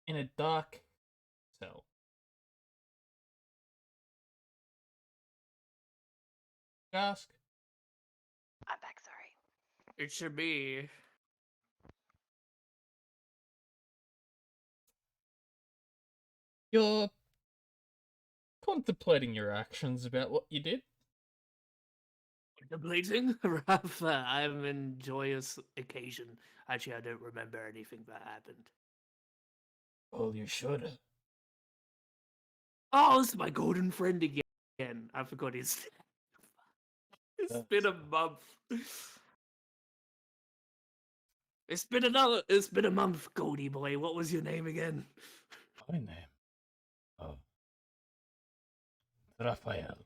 in a dark cell. Jask, I'm back, sorry. It should be. you're contemplating your actions about what you did. Contemplating? Rather, I'm in joyous occasion. Actually, I don't remember anything that happened. Well, you should. Oh, it's my golden friend again. I forgot his. It's been a month. It's been a month, Goldie boy. What was your name again? My name. Oh. Raphael.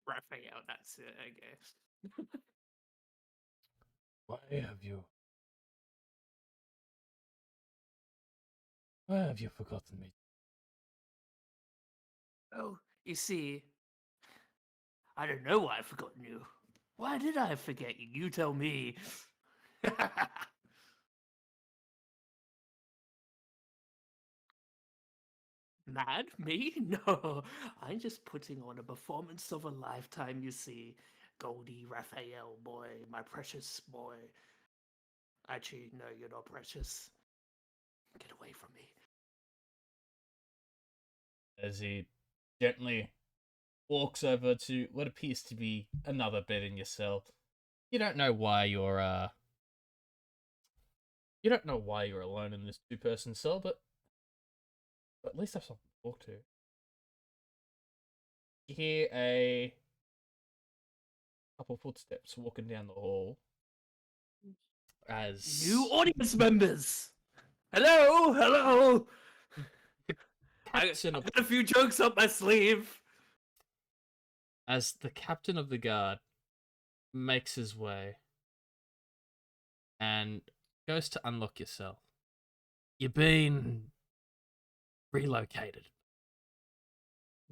Raphael, that's it, I guess. Why have you. Why have you forgotten me? Oh, you see, I don't know why I've forgotten you. Why did I forget you? You tell me. Mad? Me? No. I'm just putting on a performance of a lifetime, you see. Goldie, Raphael, boy, my precious boy. Actually, no, you're not precious. Get away from me. As he gently walks over to what appears to be another bed in your cell. You don't know why you're you don't know why you're alone in this two-person cell, but at least have something to talk to. You hear a couple footsteps walking down the hall as New audience members! Hello! Hello! I captain of got a few jokes up my sleeve. as the captain of the guard makes his way and goes to unlock your cell. You've been relocated.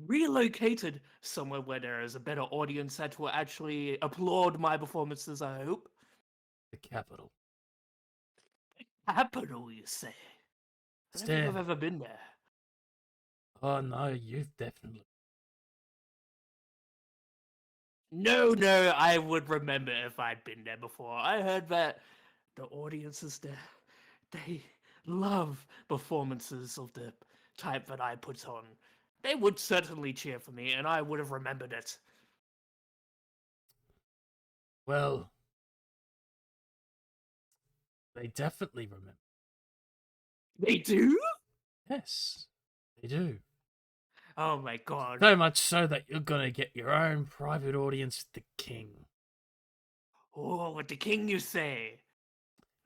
Relocated somewhere where there is a better audience that will actually applaud my performances, I hope. The capital. Capital, you say? I don't think I've ever been there. Oh no, you've definitely. No, I would remember if I'd been there before. I heard that the audiences there, they love performances of the type that I put on. They would certainly cheer for me, and I would have remembered it. Well, they definitely remember. They do? Yes, they do. Oh my god. So much so that you're gonna get your own private audience with the king. Oh, with the king, you say?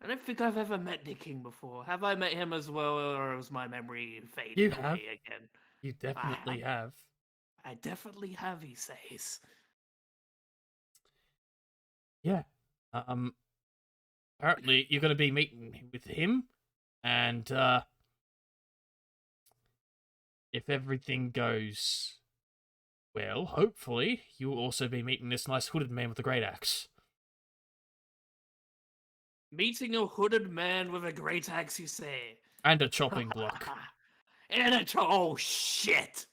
I don't think I've ever met the king before. Have I met him as well, or was my memory fading You have. away again? You definitely have. I definitely have, he says. Yeah. Apparently you're gonna be meeting with him, and if everything goes well, hopefully you'll also be meeting this nice hooded man with the great axe. Meeting a hooded man with a great axe, you say? And a chopping block. And oh shit!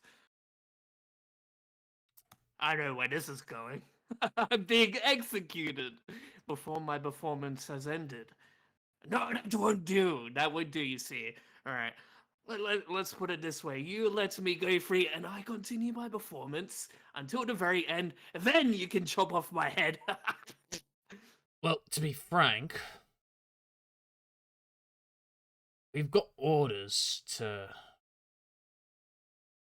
I know where this is going. I'm being executed before my performance has ended. No, that won't do. That won't do, you see. Alright. Let's put it this way. You let me go free and I continue my performance until the very end. Then you can chop off my head. Well, to be frank, we've got orders to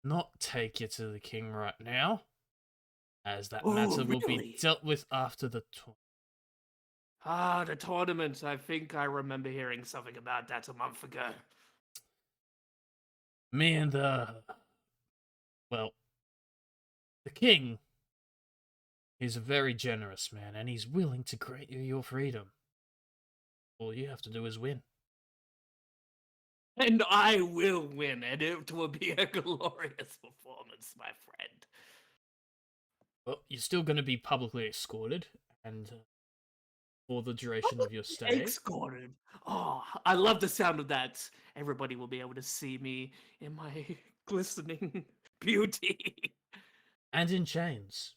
not take you to the king right now, as that matter will be dealt with after the tournament. Ah, the tournament. I think I remember hearing something about that a month ago. Me and well, the king is a very generous man, and he's willing to grant you your freedom. All you have to do is win. And I will win, and it will be a glorious performance, my friend. Well, you're still going to be publicly escorted, and for the duration of your stay. Escorted. Oh, I love the sound of that. everybody will be able to see me in my glistening beauty. And in chains.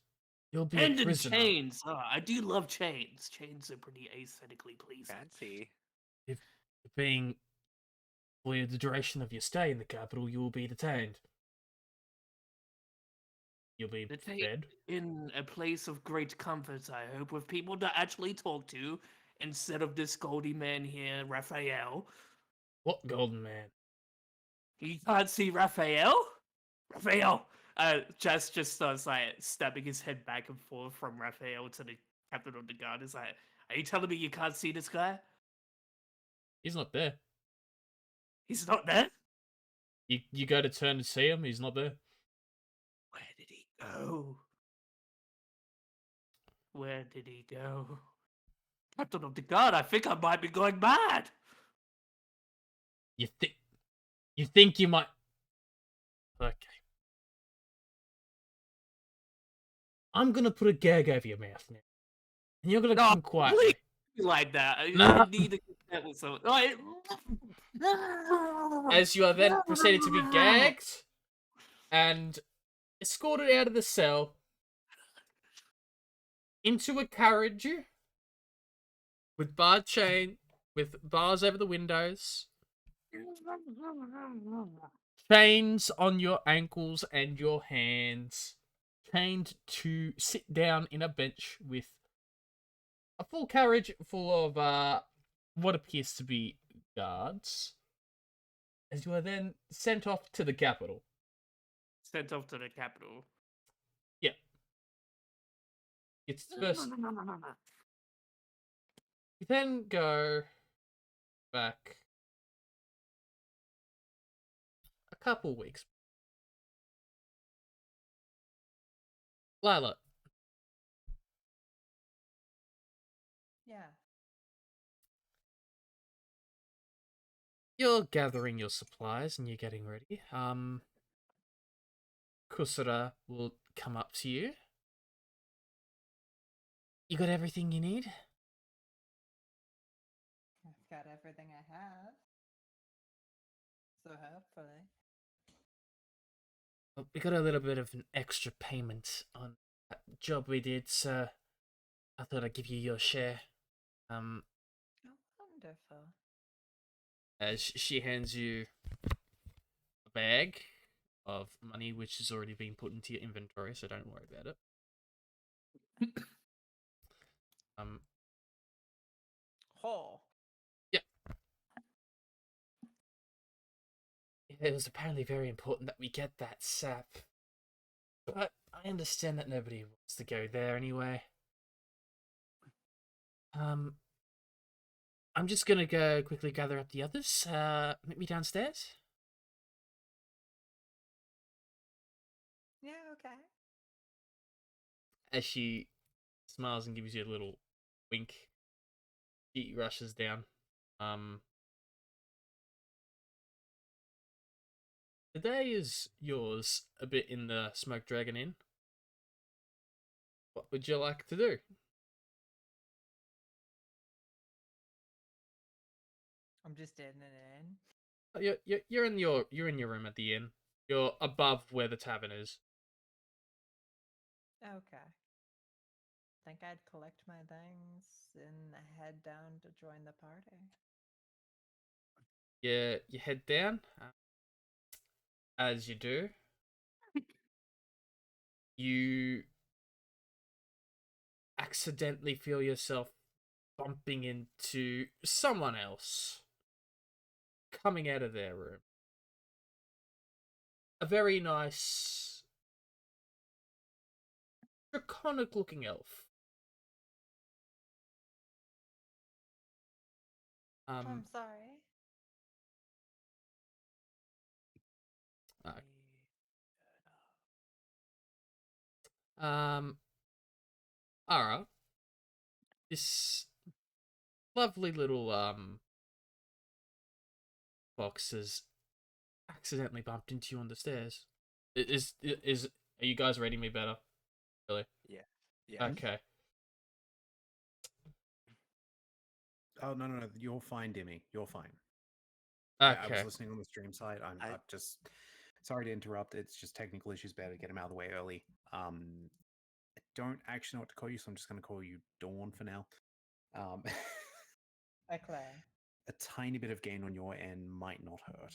You'll be And a in prisoner. chains. Oh, I do love chains. Chains are pretty aesthetically pleasing. Fancy. If being for the duration of your stay in the capital, you will be detained. You'll be Detained fed. in a place of great comfort, I hope, with people to actually talk to, instead of this Goldie man here, Raphael. What golden man? You can't see Raphael? Raphael! Jask just starts like stabbing his head back and forth from Raphael to the captain of the guard. Is like, are you telling me you can't see this guy? He's not there. He's not there? You go to turn to see him, he's not there. Where did he go? Where did he go? Captain of the guard, I think I might be going mad! You think you might. Okay. I'm gonna put a gag over your mouth now. And you're gonna No, come quietly. please like that. Nah. I need to get that with someone. As you are then proceeded to be gagged and escorted out of the cell into a carriage with barred chain, with bars over the windows, chains on your ankles and your hands, chained to sit down in a bench with a full carriage full of what appears to be guards, as you are then sent off to the capital. Sent off to the capital. Yeah. It's first. You then go back a couple weeks. Lila, Yeah. you're gathering your supplies and you're getting ready. Kusura will come up to you. You got everything you need? I've got everything I have. So hopefully. Well, we got a little bit of an extra payment on that job we did, so I thought I'd give you your share. Oh, wonderful. As she hands you a bag of money, which has already been put into your inventory, so don't worry about it. Whole. Yeah. It was apparently very important that we get that sap. But I understand that nobody wants to go there anyway. I'm just gonna go quickly gather up the others. Meet me downstairs. Yeah, okay. As she smiles and gives you a little wink, she rushes down. The day is yours, a bit in the Smoke Dragon Inn. What would you like to do? I'm just in and in. Oh, you're in your room at the inn. You're above where the tavern is. Okay. Think I'd collect my things and head down to join the party. You head down. As you do, you accidentally feel yourself bumping into someone else coming out of their room. A very nice, draconic looking elf. I'm sorry. Ara, this lovely little fox has accidentally bumped into you on the stairs. Are you guys reading me better? Really? Yeah. Yeah. Okay. Oh no, you're fine, Demi. You're fine. I was Okay. listening on the stream side. I'm I- just sorry to interrupt. It's just technical issues. Better get him out of the way early. I don't actually know what to call you, so I'm just going to call you Dawn for now. Um, Eclair. a tiny bit of gain on your end might not hurt.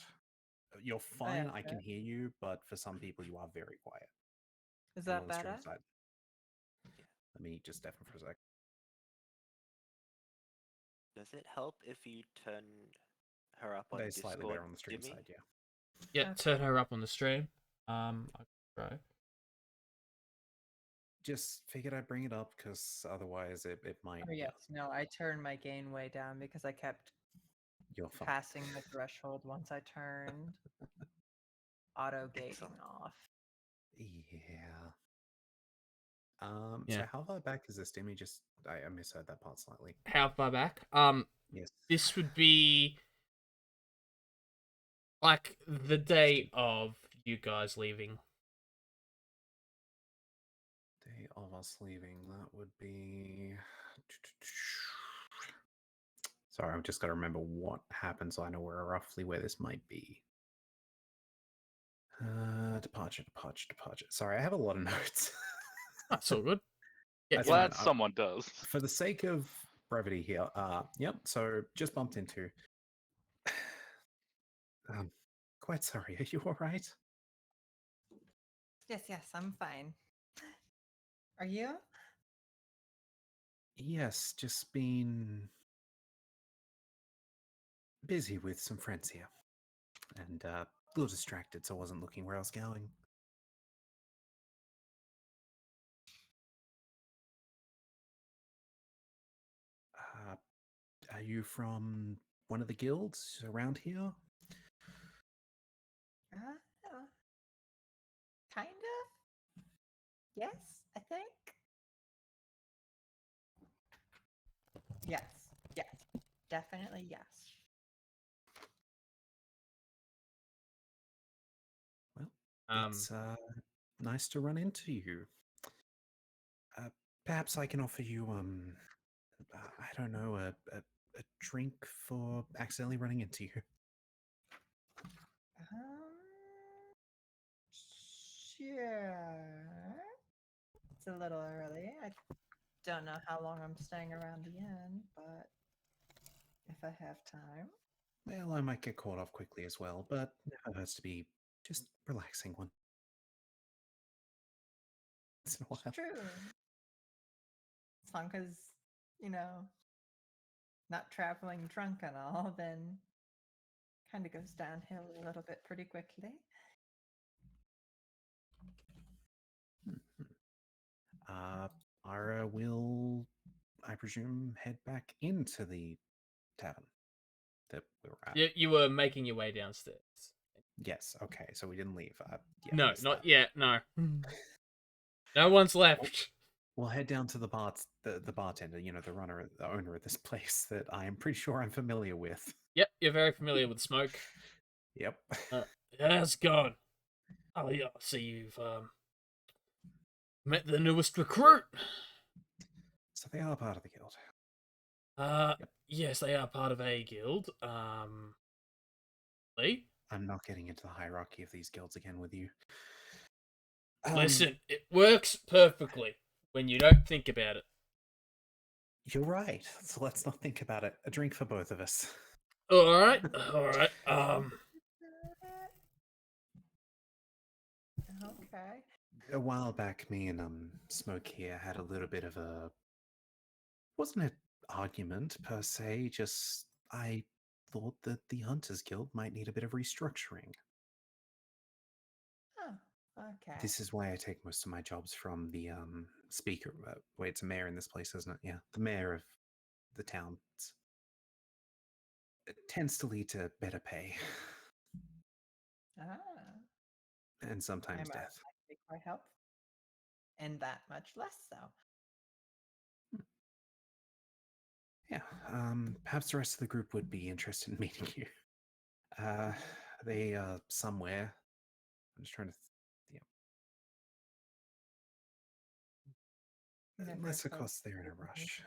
You're fine. I can okay. hear you, but for some people, you are very quiet. Is And that on the stream better? side. Let me just deafen for a sec. Does it help if you turn her up on They're Discord? slightly better on the stream Jimmy? side, yeah. Yeah, Okay. turn her up on the stream. I try. Just figured I'd bring it up because otherwise it might. Oh, yes. No, I turned my gain way down because I kept You're fine. passing the threshold once I turned. Auto gating Excellent. off. Yeah. Yeah. So how far back is this, Demi? Just I misheard that part slightly. How far back? Yes. This would be like the day of you guys leaving. Day of us leaving. That would be. Sorry, I've just got to remember what happened so I know roughly where this might be. Departure. Sorry, I have a lot of notes. That's all good. Yeah, That's yeah. fine. Glad someone does. For the sake of brevity here, yep. So just bumped into. Quite sorry. Are you all right? Yes, I'm fine. Are you? Yes, just been busy with some friends here, and a little distracted, so I wasn't looking where I was going. Are you from one of the guilds around here? Kind of. Yes, I think. Yes, definitely yes. Well, it's nice to run into you. Perhaps I can offer you I don't know, a drink for accidentally running into you. Sure. It's a little early. I don't know how long I'm staying around the inn, but if I have time. Well, I might get caught off quickly as well, but never hurts to be just relaxing once in a while. It's true. As long as, not traveling drunk and all, then kind of goes downhill a little bit pretty quickly. Ara will, I presume, head back into the tavern that we were at. You were making your way downstairs. Yes, okay, so we didn't leave. Yeah, No, missed not that. yet. No. No one's left. We'll head down to the bartender, the owner of this place that I am pretty sure I'm familiar with. Yep, you're very familiar with Smoke. Yep. How's it going? Oh, yeah, I see you've met the newest recruit. So they are part of the guild. Yep. Yes, they are part of a guild. Lee? I'm not getting into the hierarchy of these guilds again with you. Listen, it works perfectly when you don't think about it. You're right. So let's not think about it. A drink for both of us. All right. Okay. A while back, me and Smoke here had a little bit of a, wasn't an argument per se, just I thought that the Hunters Guild might need a bit of restructuring. Oh, okay. This is why I take most of my jobs from the speaker. Wait, it's a mayor in this place, isn't it? Yeah, the mayor of the town. It tends to lead to better pay Ah, and sometimes I death. might be quite helpful. And that much less so. Yeah, perhaps the rest of the group would be interested in meeting you. They somewhere. I'm just trying to. Never Unless, of close course, they're in a to the rush.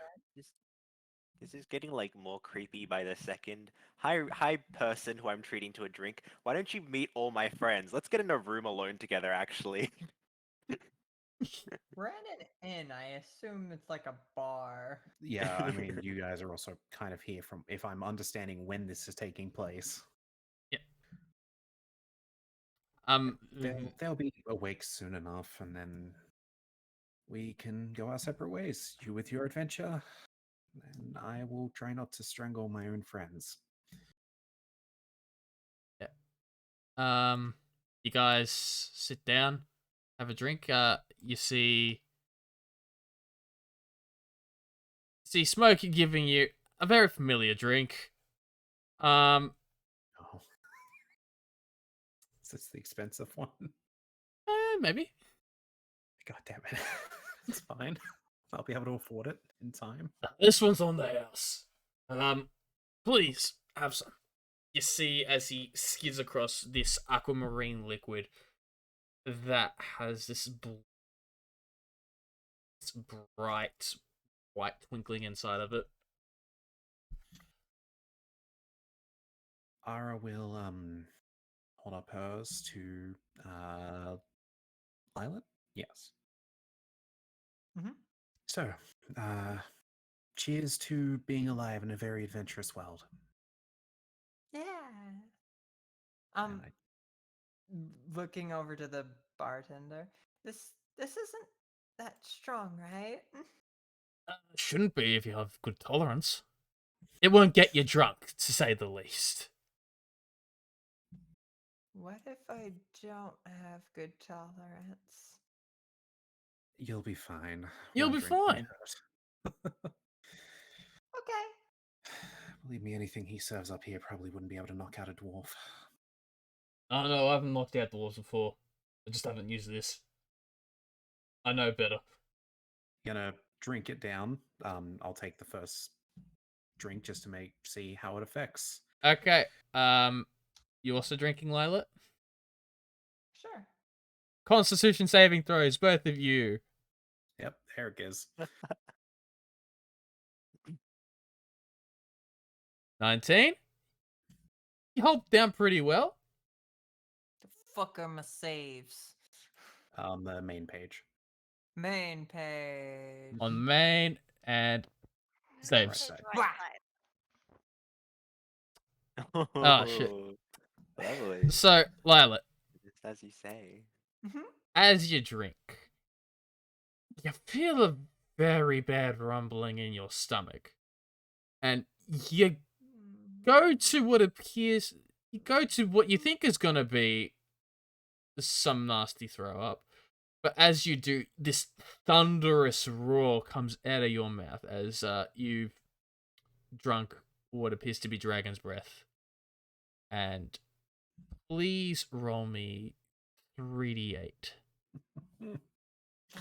This This is getting like more creepy by the second. Hi, person who I'm treating to a drink. Why don't you meet all my friends? Let's get in a room alone together, actually. We're at an inn. I assume it's like a bar. Yeah, I mean, you guys are also kind of here from, if I'm understanding when this is taking place. They'll be awake soon enough, and then we can go our separate ways. You with your adventure, and I will try not to strangle my own friends. You guys sit down, have a drink. You see Smokey giving you a very familiar drink. Oh. Is this the expensive one? Maybe. God damn it. It's fine. I'll be able to afford it in time. This one's on the house. Please have some. You see as he skids across this aquamarine liquid that has this bright white twinkling inside of it. Ara will hold up hers to Violet? Yes. Mhm. So, cheers to being alive in a very adventurous world. Yeah. And I- Looking over to the bartender. This isn't that strong, right? Shouldn't be if you have good tolerance. It won't get you drunk, to say the least. What if I don't have good tolerance? You'll be fine. You'll One be drink won't fine. hurt. Okay. Believe me, anything he serves up here probably wouldn't be able to knock out a dwarf. I don't know, I haven't knocked out dwarves before. I just haven't used this. I know better. Gonna drink it down. I'll take the first drink just to see how it affects. Okay, you also drinking, Lilat? Sure. Constitution saving throws, both of you. Yep, there it is. 19? You hold down pretty well. The fuck are my saves? On the main page. Main page. On main and saves. Right side. Wah! Oh, shit. Lovely. So, Lilat, Just as you say. Mhm. as you drink, you feel a very bad rumbling in your stomach. And you go to what you think is going to be some nasty throw up. But as you do, this thunderous roar comes out of your mouth as you've drunk what appears to be dragon's breath. And please roll me 3d8.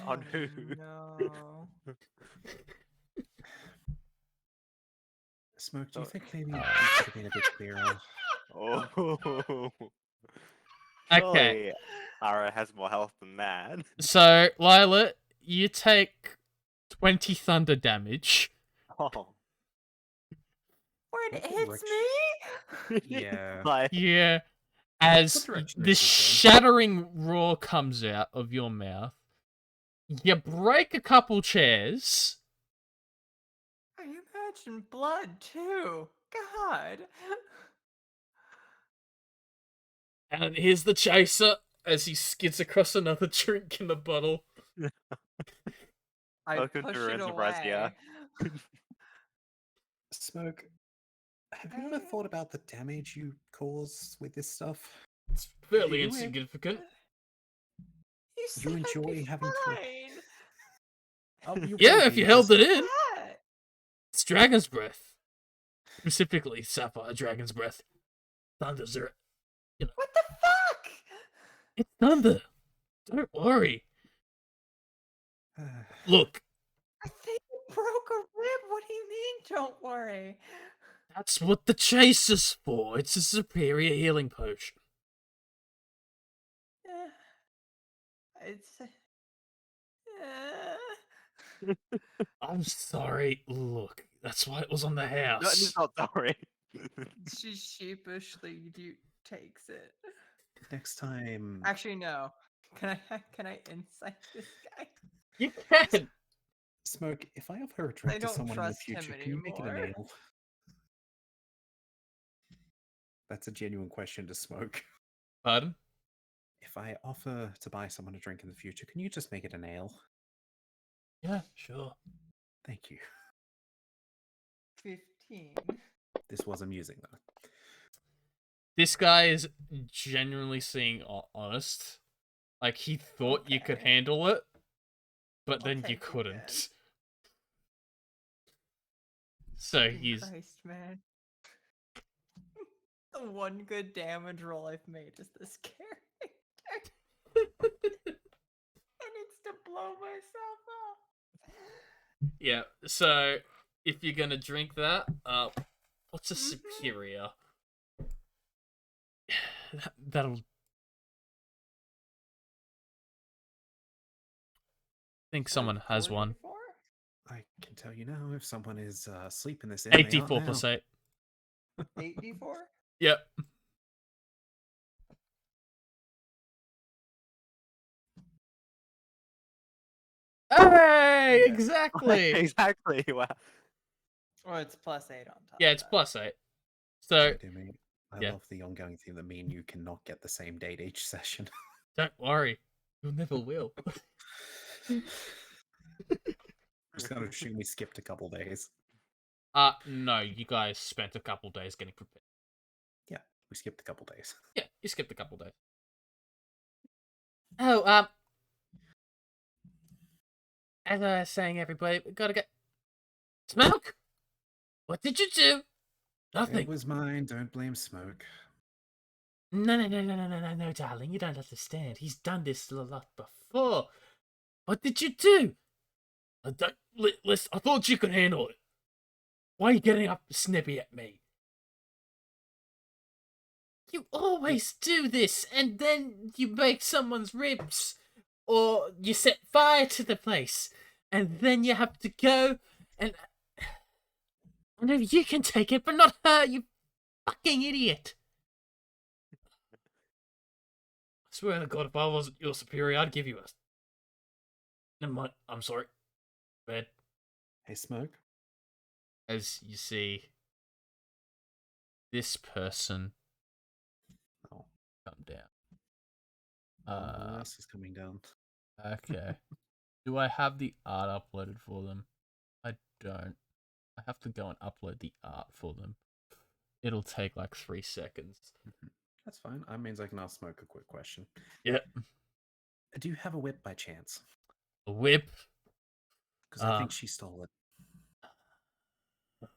On who? No. Smoke, do you Oh. think maybe you could have been a bit clearer? Oh. Okay. Surely Ara has more health than that. So, Lilat, you take 20 thunder damage. Oh. When What it hits direction- me? Yeah. Like, Yeah. As What direction this is this shattering roar comes out of your mouth, you break a couple chairs. I imagine blood too. God. And here's the chaser as he skids across another drink in the bottle. I Welcome to push it Ruins of away. Rozia. Smoke, have you ever thought about the damage you cause with this stuff? It's fairly You- insignificant. You said I'd enjoy be having to- fine. Oh, you Yeah, will if be, you held just- it in. What? It's dragon's breath. Specifically, sapphire dragon's breath. Thunder's are. What the fuck? It's thunder. Don't worry. Look, I think you broke a rib. What do you mean, don't worry? that's what the chaser's for. It's a superior healing potion. It's. I'm sorry. Look, That's why it was on the No, house. he's not sorry. She sheepishly takes it. Next time, Actually, no. Can I insight this guy? You can. Smoke, if I offer a drink to don't someone in the trust him future, can you make it an anymore. ale? That's a genuine question to Smoke. Pardon? If I offer to buy someone a drink in the future, can you just make it an ale? Yeah, sure. Thank you. 15. This was amusing, though. This guy is genuinely seeing honest. Like, he thought you could Okay. handle it, but I'll then you take it couldn't. then. So Fucking he's... Christ, man. The one good damage roll I've made is this character. And it's to blow myself up. Yeah, so if you're gonna drink that, what's a Mhm. superior? That'll... I think someone has one. 4d4? I can tell you now if someone is asleep in this inn, they aren't 8d4 now. plus 8. 8d4? Yep. Hey, Okay. exactly. Exactly. Wow. Or it's plus 8 on top. Yeah, of it's that. plus 8. So Actually, do me. I yeah. love the ongoing theme that me and you cannot get the same date each session. don't worry, you never will. Just gonna assume we skipped a couple days. No, you guys spent a couple days getting prepared. Yeah, we skipped a couple days. Yeah, you skipped a couple days. Oh, as I was saying, everybody, we gotta get Smoke. What did you do? Nothing. It was mine. Don't blame Smoke. No, darling, you don't understand. He's done this a lot before. What did you do? Listen, I thought you could handle it. Why are you getting up snippy at me? You always do this, and then you break someone's ribs, or you set fire to the place, and then you have to go and... I know you can take it, but not her, you fucking idiot. I swear to God, if I wasn't your superior, I'd give you a... Never mind, I'm sorry. Bad. Hey, Smoke. As you see, this person Oh, come down. who else is coming down? Okay. Do I have the art uploaded for them? I don't. I have to go and upload the art for them. It'll take like 3 seconds. That's fine. That means I can ask Smoke a quick question. Yep. Do you have a whip by chance? A whip? Because I think she stole it.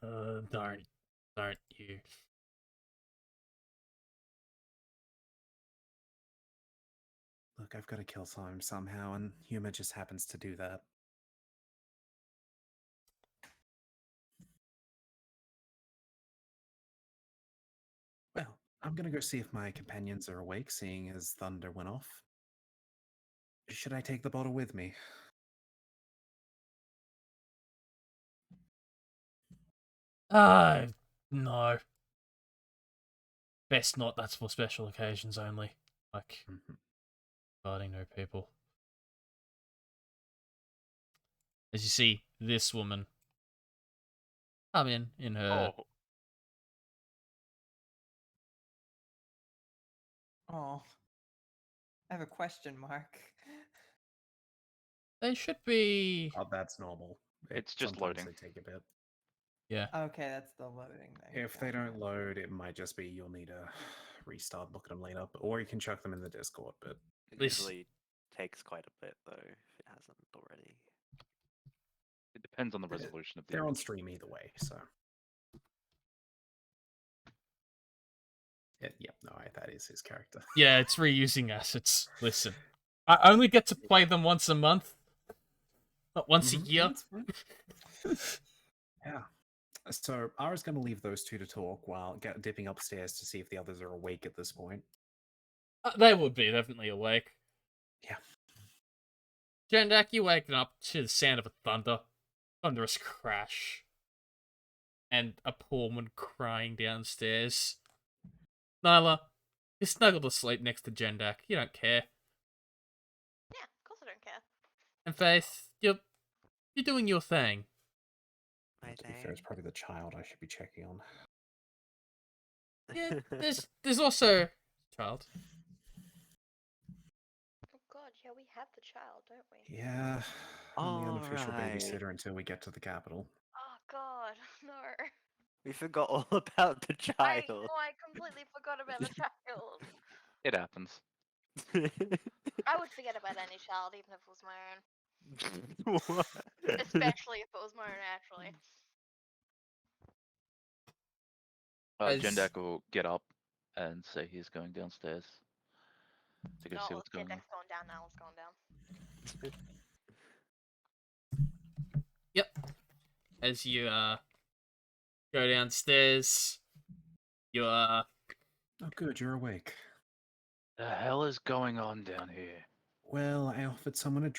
Don't you. Look, I've got to kill time somehow, and Humor just happens to do that. Well, I'm gonna go see if my companions are awake, seeing as thunder went off. Should I take the bottle with me? No. Best not, that's for special occasions only. Like, inviting no people. As you see, this woman come in her... Oh, Oh. I have a question mark. They should be... Oh, that's normal. It's just Sometimes loading. they take a bit. Yeah. Okay, that's the loading thing. If they Gotcha. don't load, it might just be you'll need to restart, look at them later, or you can chuck them in the Discord. But it This- usually takes quite a bit though, if it hasn't already. It depends on the Yeah, resolution of the they're on image. stream either way, so. Yeah, no, that is his character. Yeah, it's reusing assets. Listen, I only get to play them once a month. Not once a year. That's fine. Yeah. So Ara's going to leave those two to talk while dipping upstairs to see if the others are awake at this point. They would be definitely awake. Yeah. Jendak, you waking up to the sound of a thunderous crash. and a poor woman crying downstairs. Nyla, you're snuggled asleep next to Jendak. You don't care. Yeah, of course I don't care. And Faith, you're doing your thing. I To be fair, it's probably the child I should be checking on. Yeah, there's also child. Oh god, yeah, we have the child, don't we? Yeah, I'm the unofficial Alright. babysitter until we get to the capital. Oh god, no. We forgot all about the I child. completely forgot about the child. It happens. I would forget about any child, even if it was my own. What? Especially if it was my own, actually. As- Jendak will get up and say he's going downstairs to go see Oh, what's going on. Jendek's going down, Alan's going down. Yep. As you go downstairs, you Oh, good, you're awake. The hell is going on down here? Well, I offered someone a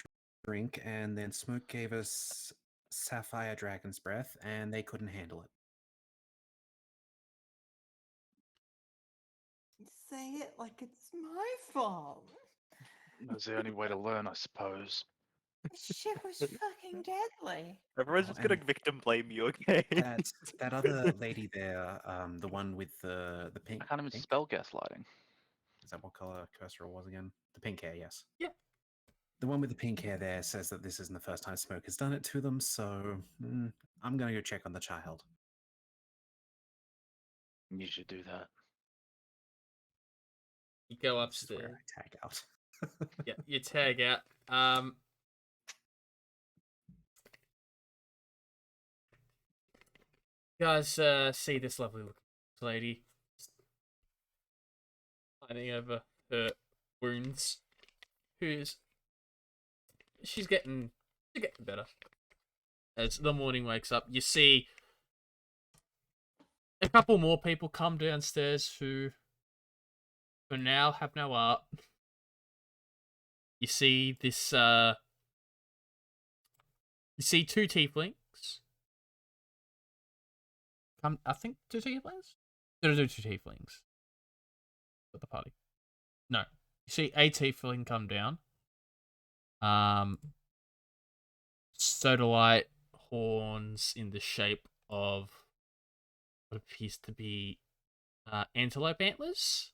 drink, and then Smoke gave us Sapphire Dragon's Breath, and they couldn't handle it. Say it like it's my fault. That's the only way to learn, I suppose. Shit was fucking deadly. Everyone's Oh, just gonna and victim blame you, okay? that other lady there, the one with the pink. I can't even pink? spell gaslighting. Is that what color Cursor was again? The pink hair, yes. Yeah. The one with the pink hair there says that this isn't the first time Smoke has done it to them, so I'm going to go check on the child. You should do that. you go This is where upstairs. I tag out. Yeah, you tag out. You guys see this lovely lady hiding over her wounds. She's getting better. As the morning wakes up, you see a couple more people come downstairs who for now have no art. You see this you see two tieflings. I think two tieflings? No, two tieflings. At the party. No. You see a tiefling come down. Sodalite horns in the shape of what appears to be antelope antlers.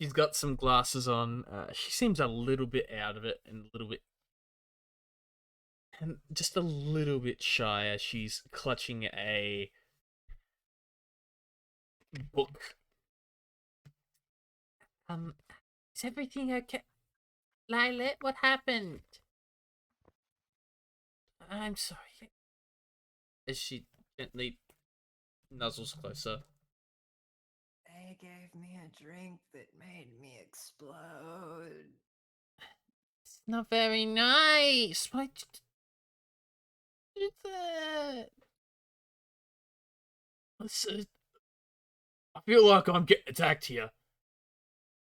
She's got some glasses on. She seems a little bit out of it and just a little bit shy as she's clutching a book. Is everything okay? Lilet, what happened? I'm sorry. As she gently nuzzles closer. They gave me a drink that made me explode. It's not very nice. Why did that? Listen, I feel like I'm getting attacked here.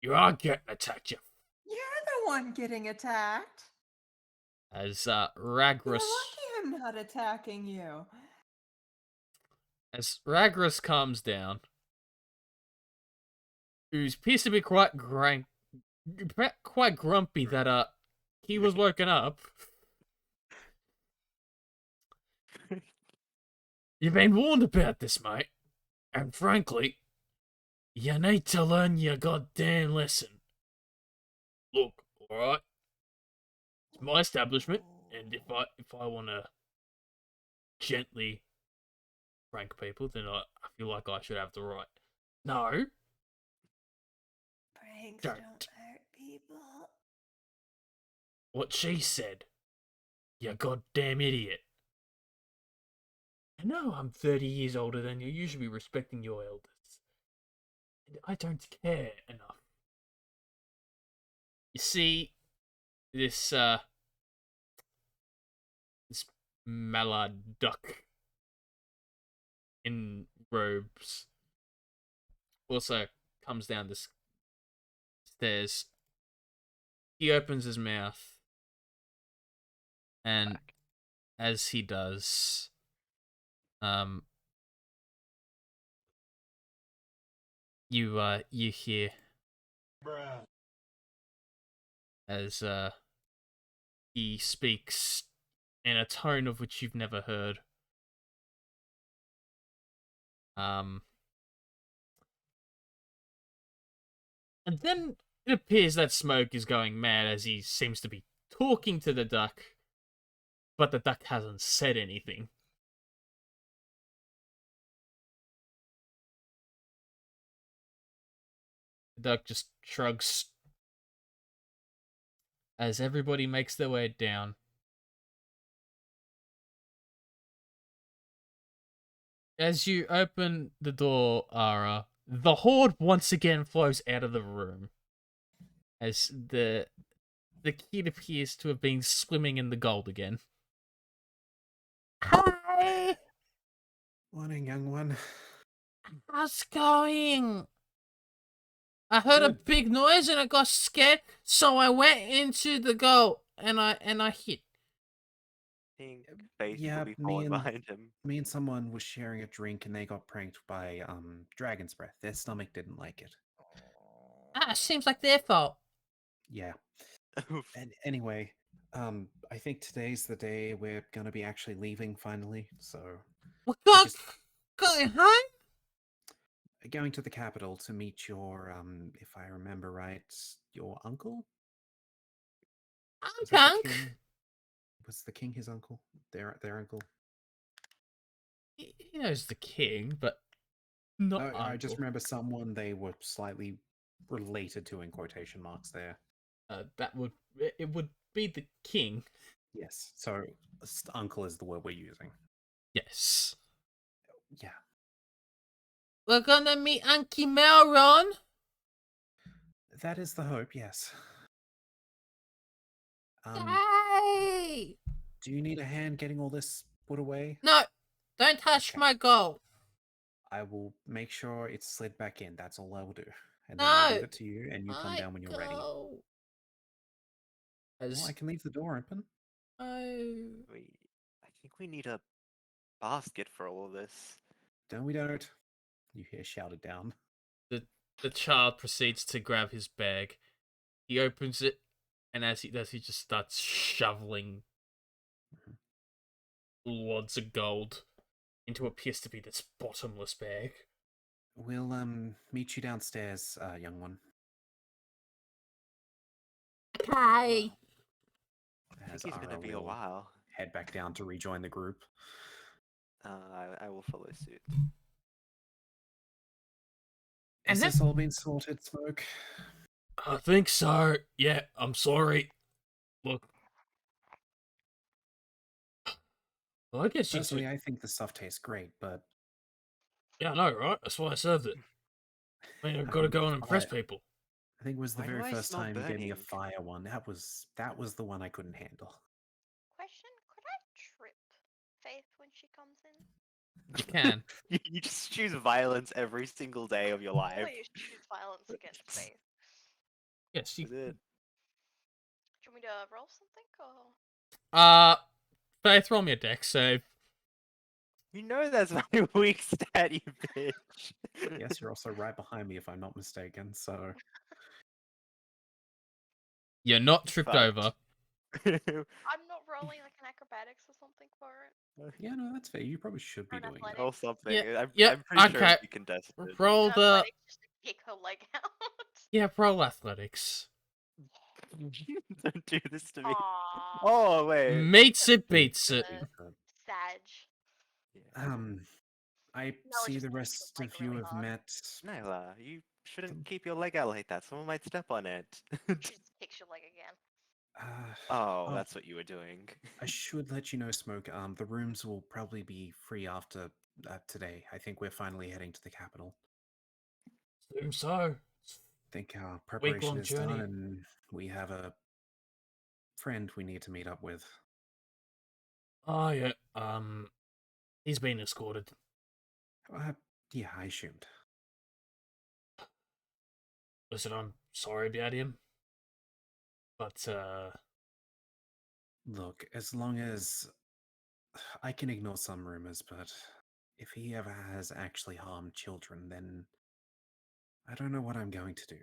You are getting attacked, you. You're the one getting attacked. As You're Ragras, lucky I'm not attacking you. as Ragras calms down, who's appears to be quite grumpy that he was woken up. You've been warned about this, mate. And frankly, you need to learn your goddamn lesson. Look, alright? It's my establishment, and if I wanna gently prank people, then I feel like I should have the right. No. Pranks Don't. don't hurt people. What she said. You goddamn idiot. I know I'm 30 years older than you. You should be respecting your elders. And I don't care enough. You see, this mallard duck in robes also comes down the stairs. He opens his mouth, and as he does, Um, you hear as he speaks in a tone of which you've never heard. And then it appears that Smoke is going mad as he seems to be talking to the duck, but the duck hasn't said anything. The duck just shrugs as everybody makes their way down. As you open the door, Ara, the Hoard once again flows out of the room. As the kid appears to have been swimming in the gold again. Hi! Morning, young one. How's it going? I heard a Good. big noise and I got scared, so I went into the goal and I hit. Think Faith Yeah, will be me falling and behind him. me and someone was sharing a drink and they got pranked by dragon's breath. Their stomach didn't like it. Ah, seems like their fault. Yeah. Oof. And anyway, I think today's the day we're gonna be actually leaving finally. So We're I just going home? going to the capital to meet your if I remember right, your uncle. Was that the Gunk. king? Was the king his uncle? Their uncle? He knows the king, but not No, I just uncle. remember someone they were slightly related to in quotation marks there. It would be the king. Yes. So uncle is the word we're using. Yes. Yeah. We're gonna meet Unky Melron. That is the hope, yes. Yay! Do you need a hand getting all this put away? No, don't touch Okay. my gold. I will make sure it's slid back in. That's all I will do. And then I'll leave it to you and you come down when you're ready. Well, I can leave the door open. I think we need a basket for all of this. No, we don't. You hear shouted down. The child proceeds to grab his bag. He opens it, and as he does, he just starts shoveling loads of gold into what appears to be this bottomless bag. We'll meet you downstairs, young one. Hi. I think As he's going to Ara be a will while. head back down to rejoin the group. I will follow suit. Has this all been sorted, Smoke? I think so. Yeah, I'm sorry. Look. Well, I guess you Personally, two... I think the stuff tastes great, but... Yeah, I know, right? That's why I served it. I mean, I've got to go and impress people. I think it was the Why do very I first smell time you gave me a burning? fire one. That was the one I couldn't handle. Question: could I trip Faith when she comes in? You can. You just choose violence every single day of your life. Always choose violence against Faith. Yes, you... Is it? Do you want me to roll something or? Faith, roll me a dex save. You know that's my weak stat, you bitch. Yes, you're also right behind me if I'm not mistaken, so... You're not tripped Fucked. over. I'm not rolling like an acrobatics or something for it. Yeah, no, that's fair. You probably should be Or an doing that. Or something. Yeah, I'm pretty sure okay. it'd be contested. Roll An the... athletics just to kick her leg out. Yeah, roll athletics. Don't do this to me. Aww. Oh, wait. Meets it, beats it. Sag. I No, see just the kick her rest leg of you really have hard. met. Nyla, you shouldn't keep your leg out like that. Someone might step on it. She just kicks your leg again. Oh, that's what you were doing. I should let you know, Smoke. The rooms will probably be free after today. I think we're finally heading to the capital. Assume so. I think our preparation Week-long is done, journey. and we have a friend we need to meet up with. Oh, yeah. He's been escorted. Yeah, I assumed. Listen, I'm sorry about him. But, Look, as long as I can ignore some rumors, but if he ever has actually harmed children, then I don't know what I'm going to do.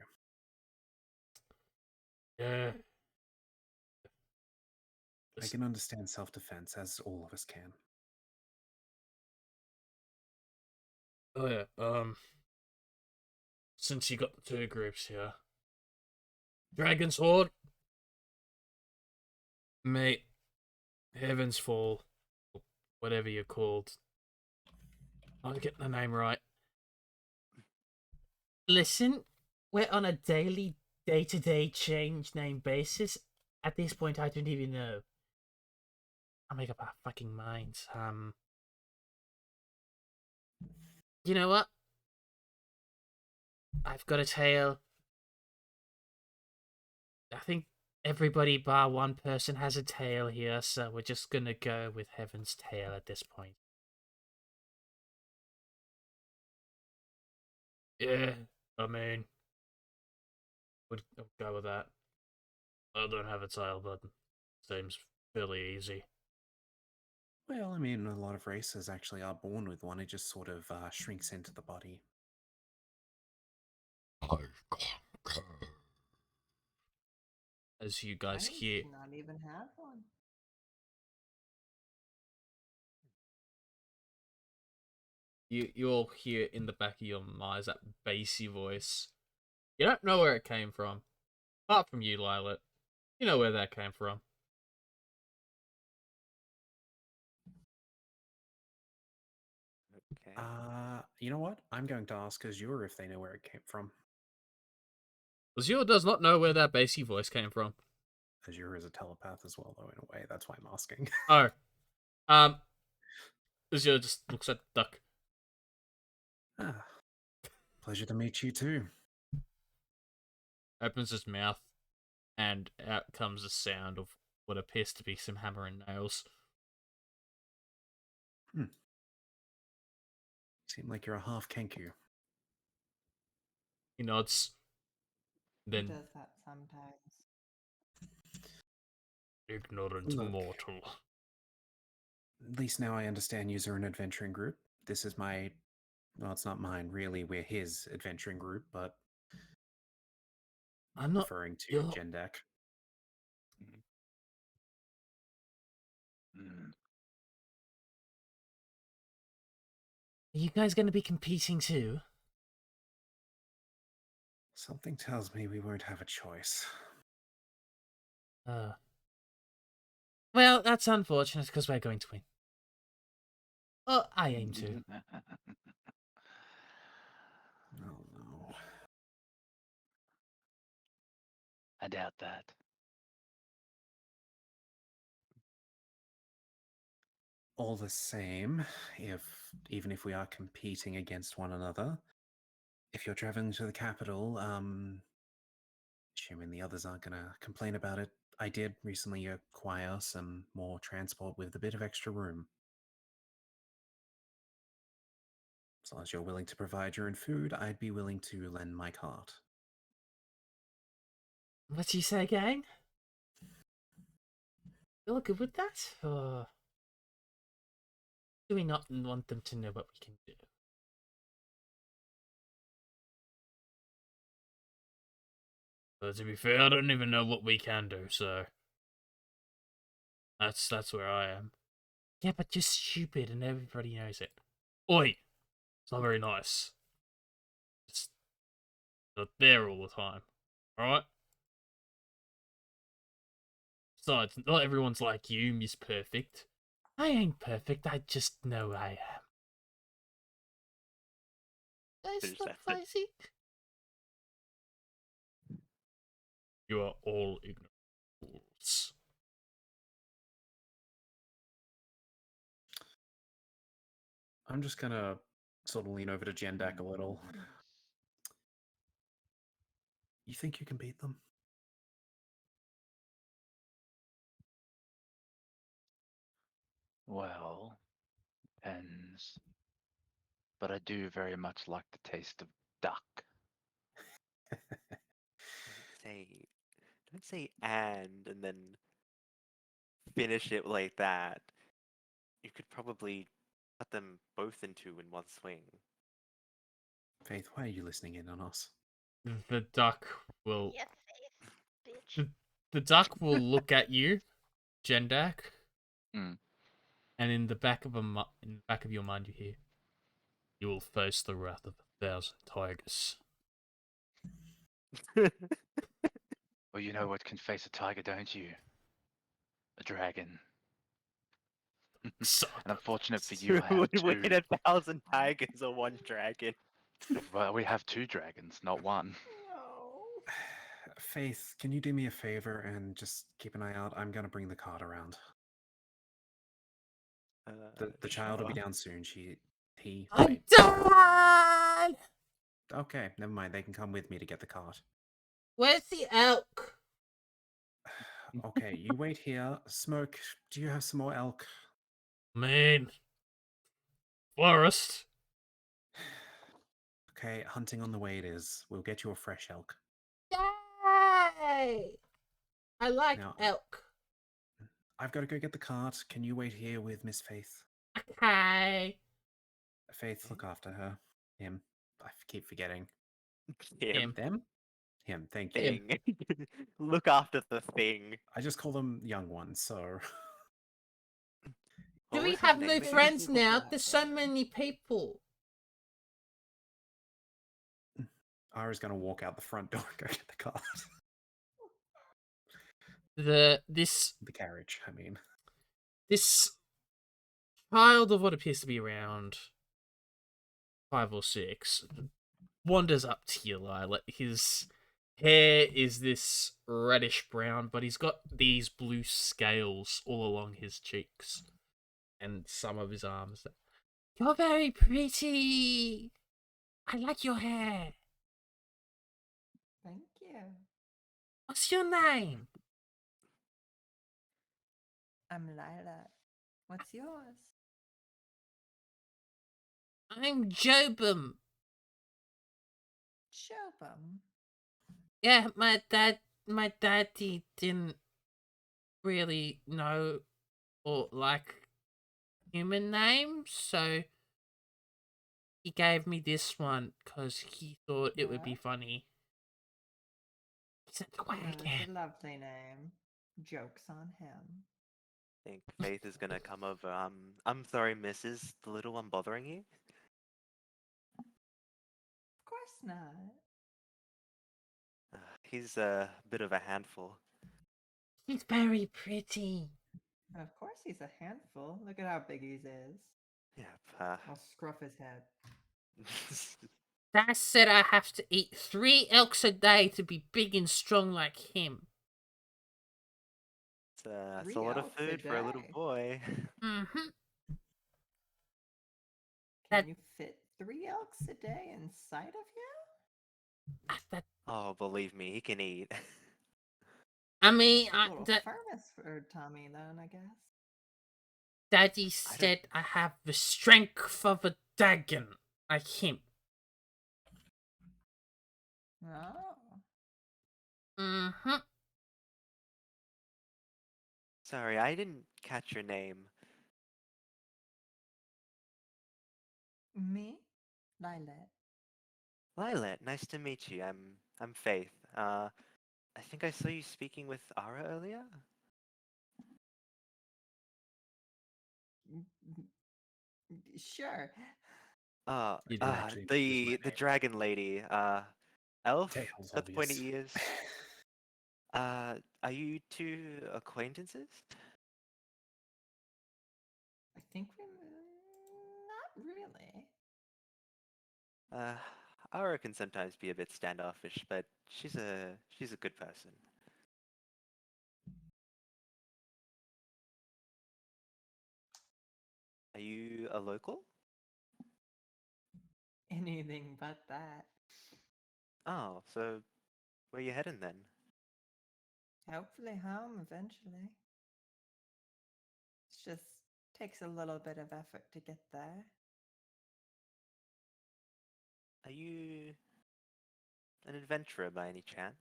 Yeah. I can understand self-defense, as all of us can. Oh yeah. Since you got the two groups here, Dragon's Hoard, mate, Heaven's Fall, whatever you're called. I'll get the name right. Listen, we're on a daily, day-to-day change name basis. At this point, I don't even know. I'll make up our fucking minds. You know what? I've got a tail. I think everybody bar one person has a tail here, so we're just gonna go with Heaven's Tail at this point. Yeah, I mean, we'll go with that. I don't have a tail, but seems fairly easy. Well, I mean, a lot of races actually are born with one. It just sort of shrinks into the body. As you guys I hear, do not even have one. you all hear in the back of your minds that bassy voice. You don't know where it came from. Apart from you, Lilet. You know where that came from. Okay. You know what? I'm going to ask Azure if they know where it came from. Azure does not know where that bassy voice came from. Azure is a telepath as well, though, in a way. That's why I'm asking. Oh. Azure just looks at the duck. Ah, pleasure to meet you too. Opens his mouth, and out comes the sound of what appears to be some hammer and nails. Seem like you're a half Kenku. He nods. He Then does that sometimes. ignorant Look. mortal. At least now I understand you're an adventuring group. This is my... Well, it's not mine, really. We're his adventuring group, but... I'm not. referring to You're. Jendek. Mm. Are you guys going to be competing too? Something tells me we won't have a choice. Well, that's unfortunate because we're going to win. Oh, I aim to. Oh no. I doubt that. All the same, even if we are competing against one another, if you're traveling to the capital, assuming the others aren't gonna complain about it, I did recently acquire some more transport with a bit of extra room. As long as you're willing to provide your own food, I'd be willing to lend my cart. What do you say, gang? You're good with that? Or do we not want them to know what we can do? But to be fair, I don't even know what we can do, so that's where I am. Yeah, but you're stupid and everybody knows it. Oi! It's not very nice. It's not there all the time. Alright? Besides, not everyone's like you, Miss Perfect. I ain't perfect, I just know I am. I Finish stop that fighting. You are all ignorant fools. I'm just gonna sort of lean over to Jendek a little. You think you can beat them? Well, depends. But I do very much like the taste of duck. Say, don't say and then finish it like that. You could probably cut them both in two in one swing. Faith, why are you listening in on us? The duck will. Yes, face, bitch. The duck will look at you, Jendak, Mm. and in the back of your mind, you hear, "You will face the wrath of 1,000 tigers." Well, you know what can face a tiger, don't you? A dragon. Suck. And unfortunate for you, I have We win two. 1,000 tigers or one dragon. Well, we have two dragons, not one. No. Faith, can you do me a favor and just keep an eye out? I'm gonna bring the cart around. The child will be Sure. down soon. He. I'm Wait. done! Okay, never mind. They can come with me to get the cart. Where's the elk? Okay, you wait here. Smoke, do you have some more elk? Man. Forest. Okay, hunting on the way it is. We'll get you a fresh elk. Yay! I like Now- elk. I've got to go get the cart. Can you wait here with Miss Faith? Okay. Faith, look after her. Him. I keep forgetting. Him. Them? Him, thank you. Him. Thing. Look after the thing. I just call them young ones, so. Do What we was his have no name again? friends now? There's so many people. Ara's gonna walk out the front door and go get the cart. This The carriage, I mean. child of what appears to be around 5 or 6 wanders up to you, Lila. His hair is this reddish brown, but he's got these blue scales all along his cheeks and some of his arms. You're very pretty. I like your hair. Thank you. What's your name? I'm Lila. What's yours? I'm Jobum. Shobum. Yeah, my daddy didn't really know or like human names, so he gave me this one because he thought it would be Yeah. funny. He's a Oh, it's dragon. a lovely name. Joke's on him. I think Faith is gonna come over. I'm sorry, miss. Is the little one bothering you? Of course not. He's a bit of a handful. He's very pretty. Of course he's a handful. Look at how big he is. Yep. I'll scruff his head. Dad said I have to eat 3 elks a day to be big and strong like him. It's 3 a lot of elks a food for a little day? boy. Mm-hmm. Can That- you fit 3 elks a day inside of you? That, Oh, believe me, he can eat. I mean, A little firmest for Tommy, then, I guess. Daddy said I have the strength of a dragon like him. Oh. Mm-hmm. Sorry, I didn't catch your name. Me? Lilac. Lilat, nice to meet you. I'm Faith. I think I saw you speaking with Ara earlier. Sure. You didn't actually use my The name. dragon lady. Elf, Tails, got the pointy obvious. ears. Are you two acquaintances? I think we. Not really. Ara can sometimes be a bit standoffish, but she's a good person. Are you a local? Anything but that. Oh, so where you heading then? Hopefully home eventually. It just takes a little bit of effort to get there. Are you an adventurer by any chance?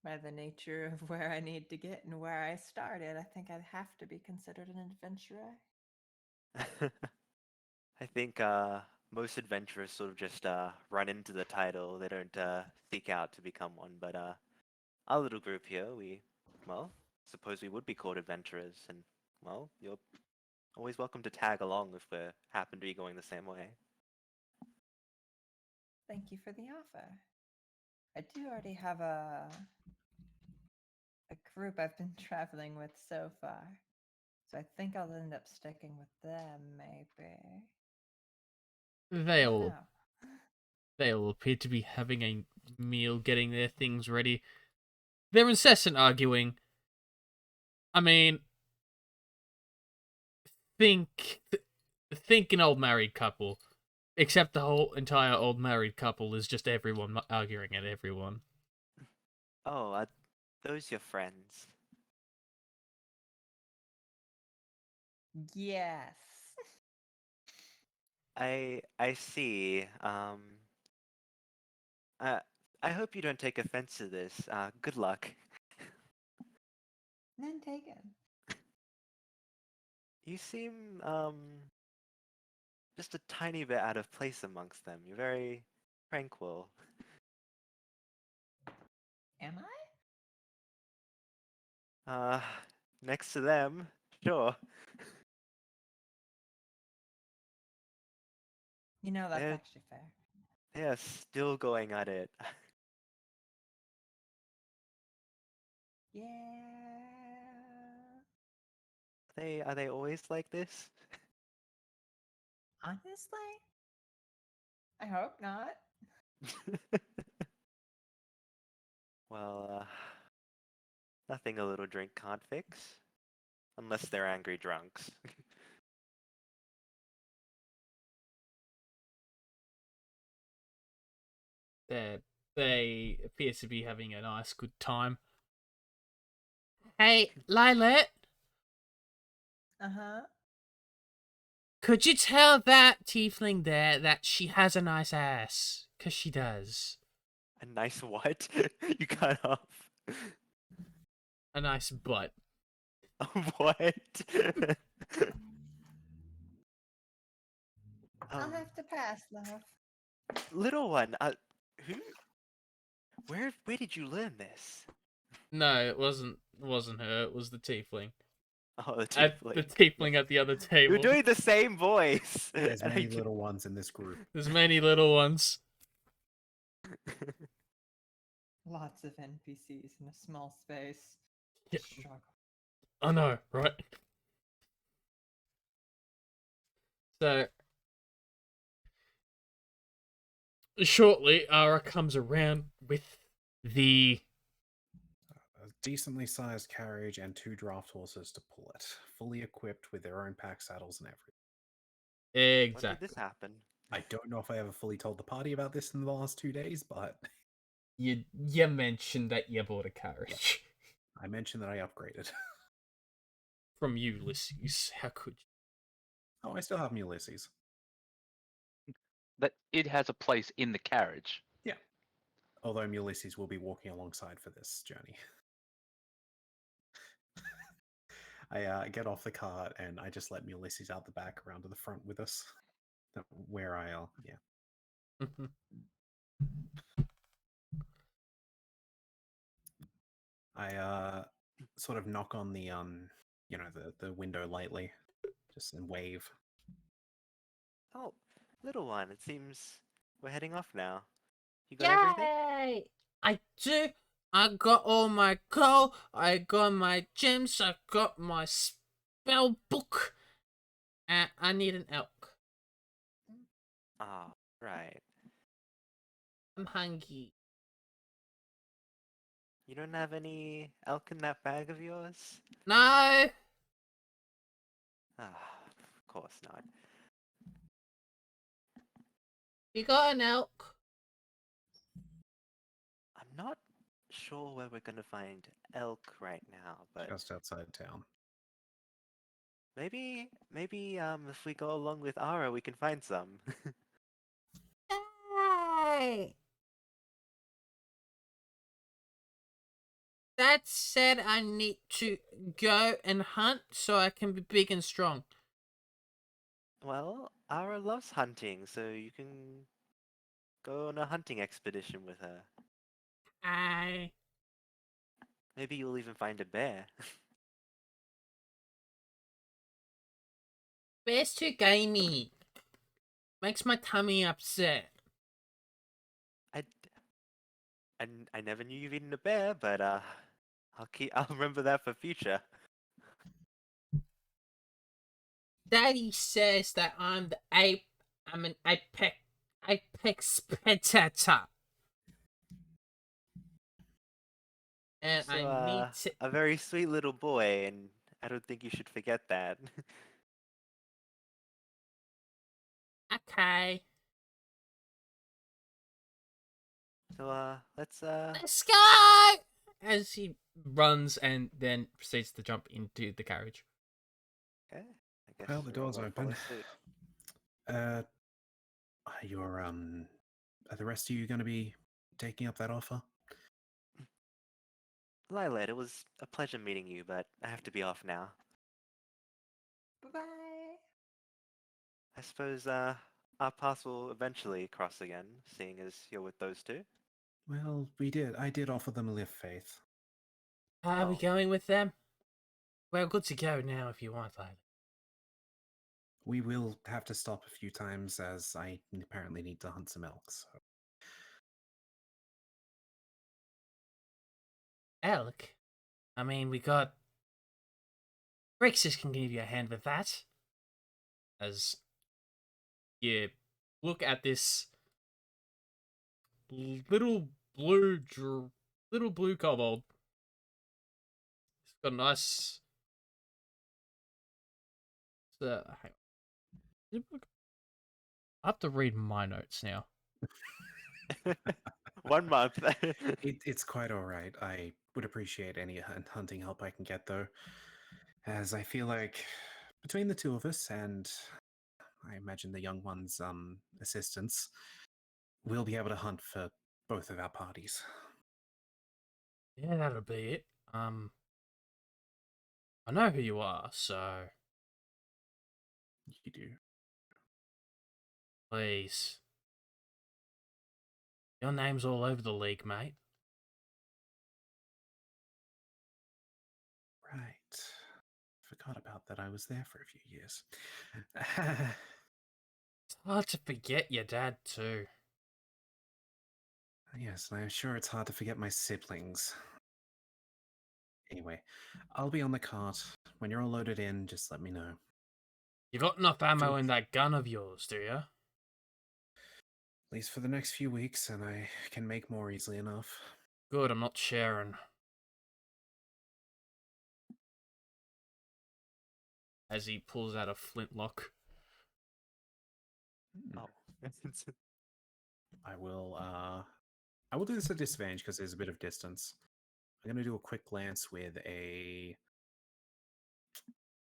By the nature of where I need to get and where I started, I think I'd have to be considered an adventurer. I think most adventurers sort of just run into the title. They don't seek out to become one. But our little group here, well, suppose we would be called adventurers, and well, you're always welcome to tag along if we happen to be going the same way. Thank you for the offer. I do already have a group I've been traveling with so far, so I think I'll end up sticking with them, maybe. They I don't all know. they all appear to be having a meal, getting their things ready. They're incessant arguing. I mean, think an old married couple, except the whole entire old married couple is just everyone arguing at everyone. Oh, are those your friends? Yes. I see. I hope you don't take offense to this. Good luck. None taken. You seem just a tiny bit out of place amongst them. You're very tranquil. Am I? Next to them, sure. You know, that's They're actually fair. they are still going at it. Yeah. Are they always like this? Honestly, I hope not. Well, nothing a little drink can't fix, unless they're angry drunks. They appear to be having a nice, good time. Hey, Lilet, Uh-huh. could you tell that tiefling there that she has a nice ass? 'Cause she does. A nice what? You cut off. A nice butt. What? I'll have to pass, love. Little one, who? Where did you learn this? No, it wasn't her. It was the tiefling. Oh, the The tiefling. tiefling at the other table. You're doing the same voice. There's and I many ju- little ones in this group. There's many little ones. Lots of NPCs in a small space. Yeah. Struggle. I know, right? So shortly, Ara comes around with the A decently sized carriage and 2 draft horses to pull it, fully equipped with their own pack saddles and everything. When did exactly. this happen? I don't know if I ever fully told the party about this in the last 2 days, but You mentioned that you bought a carriage I mentioned that I upgraded. from Ulysses. How could you? Oh, I still have Ulysses. That it has a place in the carriage. Yeah. Although Ulysses will be walking alongside for this journey. I get off the cart and I just let Ulysses out the back around to the front with us. Where I'll, yeah. I sort of knock on the the window lightly, just and wave. Oh, little one, it seems we're heading off now. You got everything? Yay! I do. I got all my gold. I got my gems. I got my spell book. And I need an elk. Ah, right. I'm hungry. You don't have any elk in that bag of yours? No. Ah, of course not. You got an elk? I'm not sure where we're gonna find elk right now, but Just outside town. maybe if we go along with Ara, we can find some. Yay! That said, I need to go and hunt so I can be big and strong. Well, Ara loves hunting, so you can go on a hunting expedition with her. Maybe you'll even find a bear. Bear's too gamey. Makes my tummy upset. I never knew you've eaten a bear, but I'll remember that for future. Daddy says that I'm the ape. I'm an apex predator. And So, I need to. a very sweet little boy, and I don't think you should forget that. Okay. So, let's Let's go! As he runs and then proceeds to jump into the carriage. Okay. I guess Well, the door's we'll follow open. suit. Are the rest of you going to be taking up that offer? Lilet, it was a pleasure meeting you, but I have to be off now. Bye bye. I suppose our paths will eventually cross again, seeing as you're with those two. Well, I did offer them a lift, Faith. Are we Oh. going with them? We're good to go now if you want, Lily. We will have to stop a few times as I apparently need to hunt some elks. So. Elk? I mean, we got. Rexus can give you a hand with that. As you look at this little blue kobold. It's got a nice. Hang on. I have to read my notes now. 1 month. It's quite all right. I would appreciate any hunting help I can get, though, as I feel like between the two of us and I imagine the young one's assistance, we'll be able to hunt for both of our parties. Yeah, that'll be it. I know who you are, so You do. please. Your name's all over the league, mate. Right. Forgot about that. I was there for a few years. It's hard to forget your dad, too. Yes, and I'm sure it's hard to forget my siblings. Anyway, I'll be on the cart. When you're all loaded in, just let me know. You got enough ammo Feel- in that gun of yours, do you? At least for the next few weeks, and I can make more easily enough. Good, I'm not sharing. As he pulls out a flintlock. Oh. I will do this at disadvantage because there's a bit of distance. I'm gonna do a quick glance with a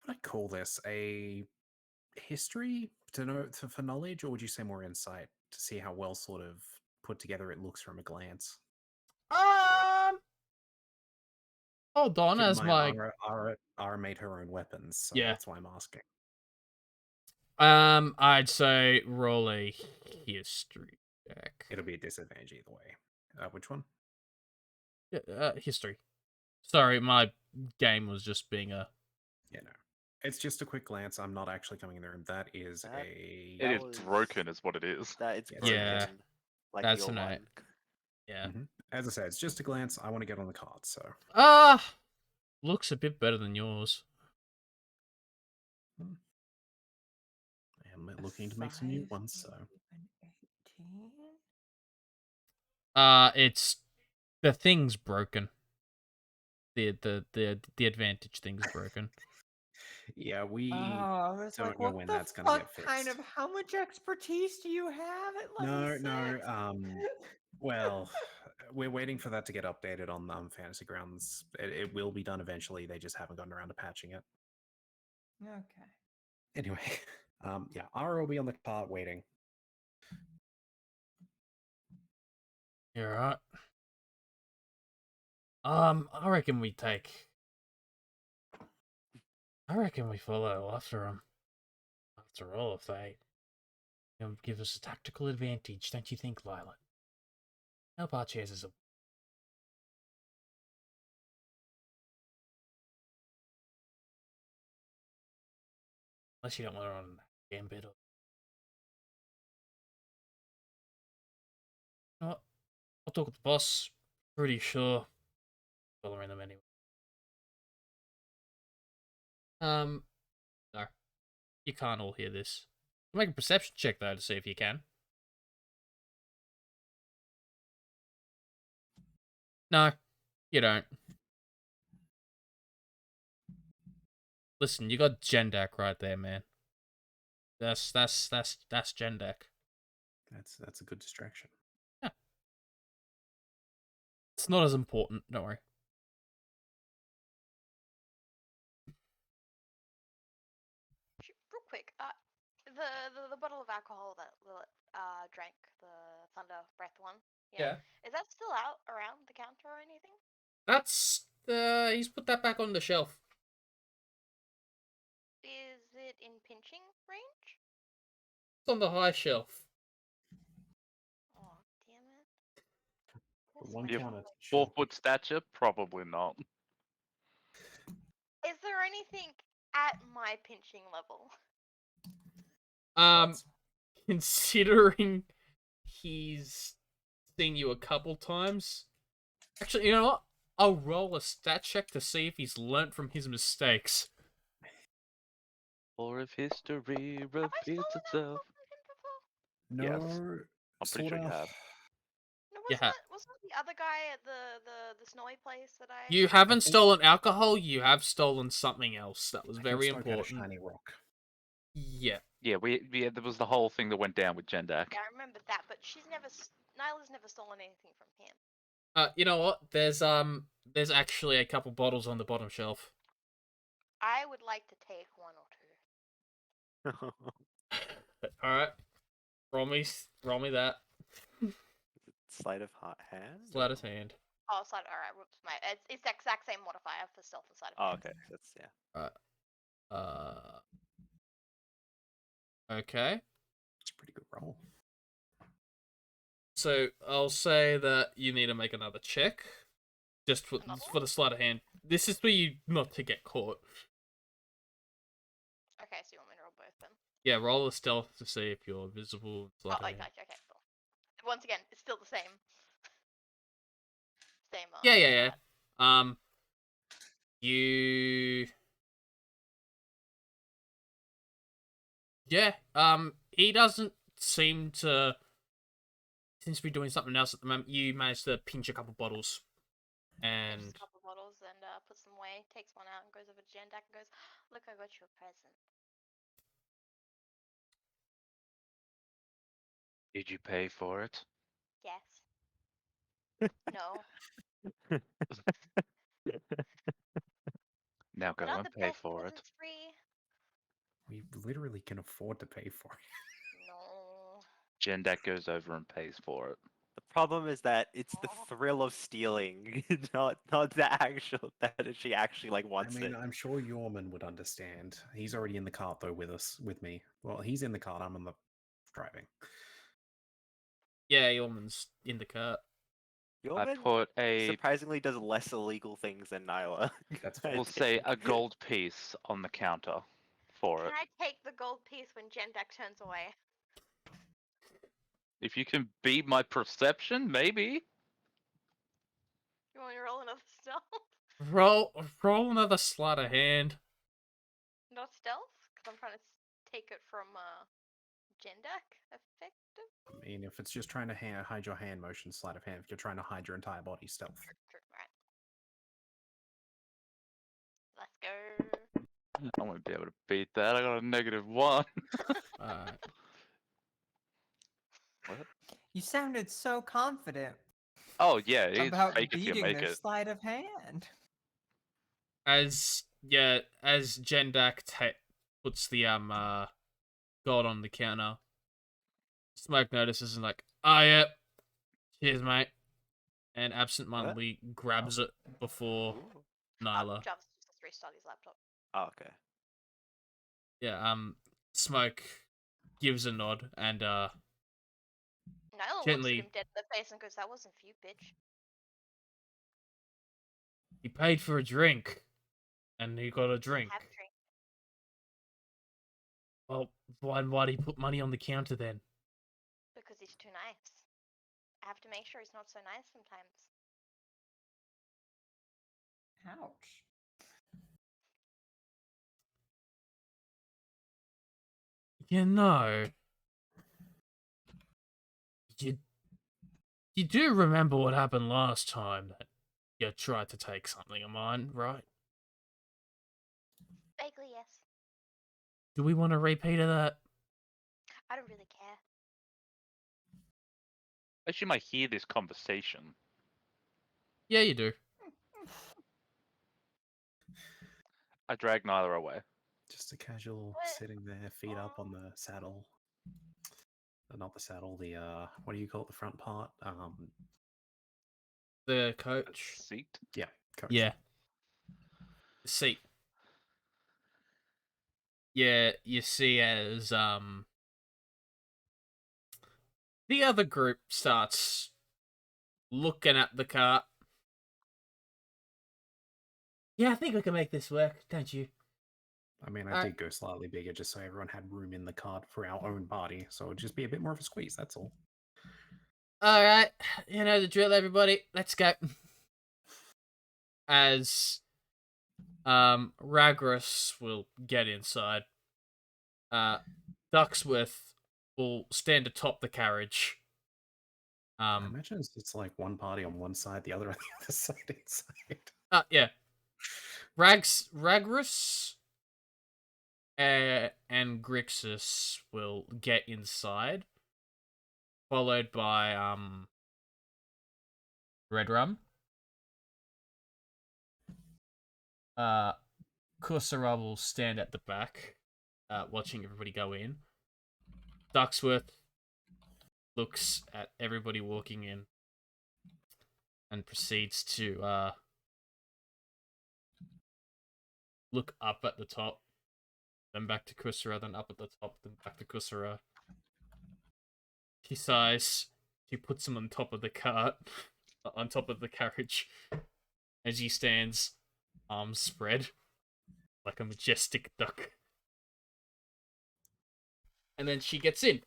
what do I call this? A history to know for knowledge, or would you say more insight to see how well sort of put together it looks from a glance? Hold on, Keep in as mind, my Ara made her own weapons, so Yeah. that's why I'm asking. I'd say roll a history check. It'll be a disadvantage either way. Which one? History. Sorry, my game was just being a. Yeah, no. It's just a quick glance. I'm not actually coming in the room. That is That- It That is was- broken, is what it is. That it's Yeah, broken. Yeah, Like that's your an one. eight. Yeah. As I said, it's just a glance. I want to get on the card, so Looks a bit better than yours. I am looking to make some new ones. So 18? It's the thing's broken. The advantage thing's broken. yeah, we Oh, I was don't like, know what when the that's gonna fuck get kind fixed. of, how much expertise do you have at level No. 6? Well, we're waiting for that to get updated on Fantasy Grounds. It will be done eventually. They just haven't gotten around to patching it. Okay. Anyway, yeah, Ara will be on the cart waiting. You're right. I reckon we follow after them. After all, if they give us a tactical advantage, don't you think, Violet? Help our chances of. Unless you don't want to run Gambit or. You know what? I'll talk with the boss. Pretty sure. Following them anyway. No. You can't all hear this. Make a perception check though to see if you can. No, you don't. Listen, you got Jendak right there, man. That's Jendak. That's a good distraction. Yeah. It's not as important, don't worry. Real quick, the bottle of alcohol that Lilith drank, the Thunder Breath one. Yeah. Is that still out around the counter or anything? That's he's put that back on the shelf. Is it in pinching range? It's on the high shelf. Oh, damn it. One Yeah. counter. 4-foot stature? Probably not. Is there anything at my pinching level? Considering he's seen you a couple times. Actually, you know what? I'll roll a stat check to see if he's learnt from his mistakes. Or if history Have I repeats stolen itself. alcohol from him before? No, Yes. I'm pretty sure you have. No, Yeah. wasn't the other guy at the snowy place that I... You haven't stolen alcohol, you have stolen something else. That was very Spoke out a important. shiny rock. Yeah. Yeah, there was the whole thing that went down with Jendak. Yeah, I remember that, but Nyla's never stolen anything from him. You know what? There's actually a couple bottles on the bottom shelf. I would like to take one or two. Alright. Roll me that. Sleight of hand. Sleight of hand. Oh, sleight. All right, whoops. It's the exact same modifier for stealth and sleight of Oh, hand. okay. That's yeah. Alright. Okay. It's a pretty good roll. So I'll say that you need to make another check. Just for Another the sleight of hand. This is for you not to get caught. Okay, so you want me to roll both then? Yeah, roll a stealth to see if you're visible. Sleight of Okay, hand. okay, cool. Once again, it's still the same. Same. Yeah. You. Yeah. He doesn't seem to. Seems to be doing something else at the moment. You managed to pinch a couple bottles, and Just a couple bottles and puts them away. Takes one out and goes over to Jendak and goes, "Look, I got you a present." Did you pay for it? Yes. No. Now go They're not and the pay best for it. presents free. We literally can afford to pay for it. No. Jendak goes over and pays for it. The problem is that it's the thrill of stealing, not the actual that she actually like I wants mean, it. I'm sure Yorman would understand. He's already in the cart though with me. Well, he's in the cart. I'm on the driving. yeah, Yeoman's in the cart. I Yeoman put a, surprisingly does less illegal things than Nyla. That's I fair. we'll think. say a gold piece on the counter for it. Can I take the gold piece when Jendak turns away? If you can beat my perception, maybe. You want me to roll another stealth? Roll another sleight of hand. Not stealth? Because I'm trying to take it from Jendak. Effective? I mean, if it's just trying to hide your hand motion, sleight of hand. If you're trying to hide your entire body, stealth. True. Right. Let's go. I won't be able to beat that. I got a -1. Alright. What? You sounded so confident Oh yeah, it's about fake if you beating make their it. sleight of hand. As Jendak puts the gold on the counter, Smoke notices and like, oh yeah, cheers mate. and absentmindedly grabs it before Ooh. Nyla. Jarvis just has restarted his laptop. Oh, okay. Yeah, Smoke gives a nod and Nyla looks at gently, him dead in the face and goes, "That wasn't for you, bitch." he paid for a drink, and he got a drink. Have a drink. Well, why'd he put money on the counter then? Because he's too nice. I have to make sure he's not so nice sometimes. Ouch. You know, you do remember what happened last time that you tried to take something of mine, right? Vaguely, yes. Do we want a repeat of that? I don't really care. As you might hear this conversation. Yeah, you do. I drag Nyla away. Just a casual What? sitting there, feet up on the saddle. Not the saddle, the what do you call it, the front part? The coach. Seat. Yeah, coach. Yeah. Seat. Yeah, you see as the other group starts looking at the cart. Yeah, I think we can make this work, don't you? I mean, I Alright. did go slightly bigger just so everyone had room in the cart for our own party, so it'd just be a bit more of a squeeze, that's all. Alright, you know the drill, everybody. Let's go. As Ragras will get inside. Ducksworth will stand atop the carriage. I imagine it's like one party on one side, the other on the other side inside. Yeah. Ragras and Grixis will get inside, followed by Red Rum. Kusara will stand at the back, watching everybody go in. Ducksworth looks at everybody walking in and proceeds to look up at the top, then back to Kusara, then up at the top, then back to Kusara. She sighs. She puts him on top of the cart, on top of the carriage, as he stands, arms spread, like a majestic duck. And then she gets in.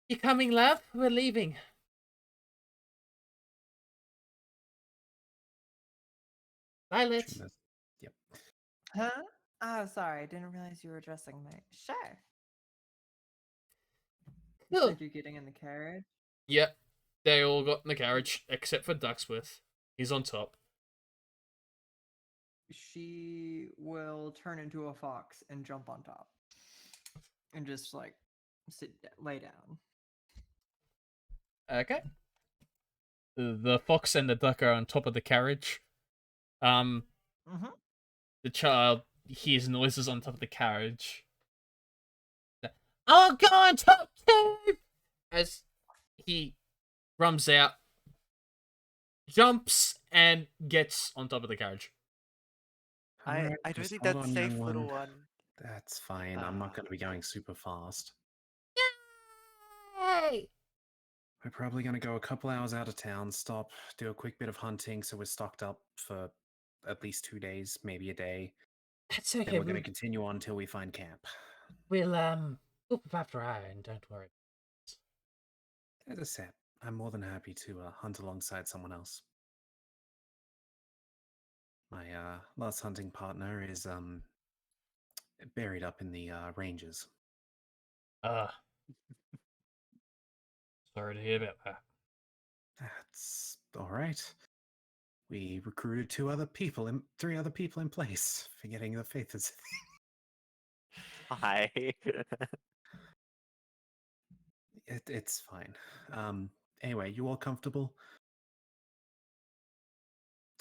You coming, love? We're leaving. Violet. Yep. Huh? Oh, sorry. I didn't realize you were addressing me. Sure. You Cool. said you're getting in the carriage? Yep. They all got in the carriage, except for Ducksworth. He's on top. She will turn into a fox and jump on top. And just, like, lay down. Okay. The fox and the duck are on top of the carriage. Mm-hmm. The child hears noises on top of the carriage. I'll go on top too! As he rums out, jumps, and gets on top of the carriage. I don't Just think hold that's on, safe, young little one. one. That's fine. I'm not going to be going super fast. Yay! We're probably going to go a couple hours out of town, stop, do a quick bit of hunting so we're stocked up for at least 2 days, maybe a day. That's Then okay. we're going to continue on till we find camp. We'll provide for Iron, don't worry. As I said, I'm more than happy to hunt alongside someone else. My last hunting partner is buried up in the ranges. Sorry to hear about that. That's all right. We recruited 3 other people in place, forgetting the faith is. Hi. It's fine. Anyway, you all comfortable?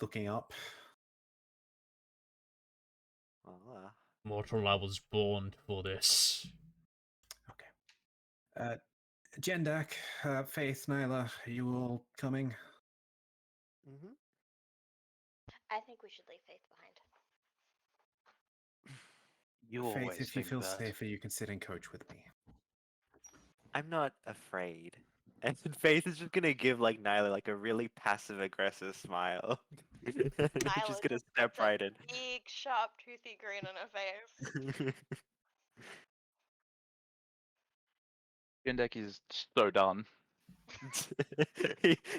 Looking up. Well, Mortal, I was born for this. Okay. Jendak, Faith, Nyla, are you all coming? Hmm. I think we should leave Faith behind. You Faith, always if you think feel that. safer, you can sit and coach with me. I'm not afraid. And Faith is just gonna give like Nyla like a really passive aggressive smile. She's Nyla gonna just step puts a right in. big, sharp, toothy grin on her face. Indek is so done.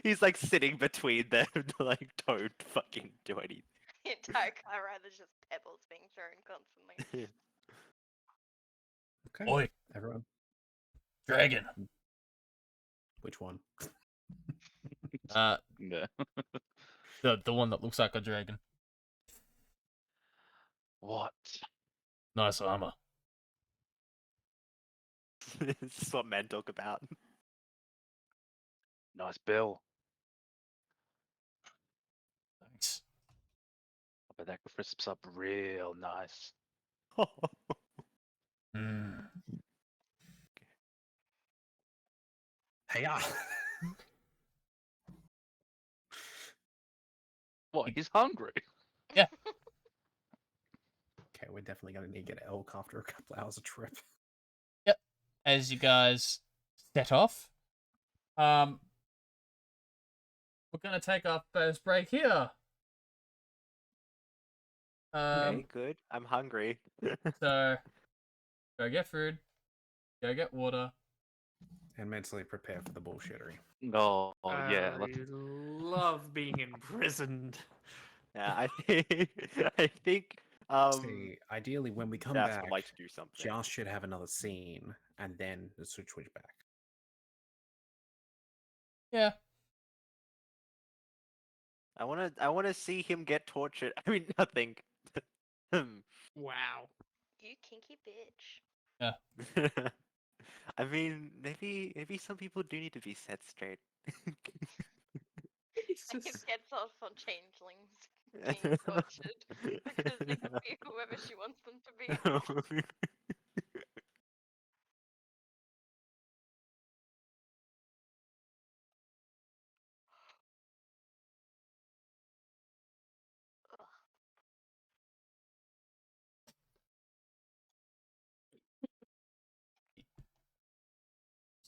He's like sitting between them, like don't fucking do anything. The entire car ride is just pebbles being thrown constantly. Okay. Oi, Everyone, dragon. which one? Uh, Yeah. the one that looks like a dragon. What? Nice armor. This is what men talk about. Nice bill. Thanks. I bet that crisps up real nice. Mm. Hey, What? He's hungry. Okay, we're definitely gonna need to get elk after a couple hours of trip. As you guys set off, we're gonna take our first break here. Okay, good. I'm hungry. So go get food, go get water. And mentally prepare for the bullshittery. Oh, yeah. I love being imprisoned. Yeah, I think See, ideally, when we come Jask back, would like to do something. Josh should have another scene, and then the switch back. Yeah. I wanna see him get tortured. I mean nothing. Wow. You kinky bitch. I mean, maybe some people do need to be set straight. And he gets off on changelings being tortured because they can be whoever she wants them to be. Ugh.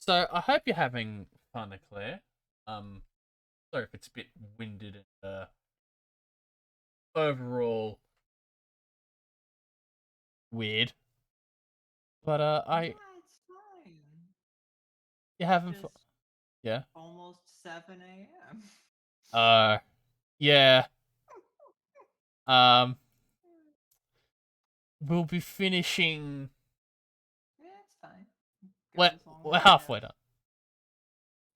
So I hope you're having fun, Eclair. Sorry if it's a bit winded and overall weird. But Yeah, it's fine. you're having fun. Just Yeah. almost 7 a.m. Yeah. We'll be finishing. Yeah, it's fine. Go We're, as long we're as I halfway have. done.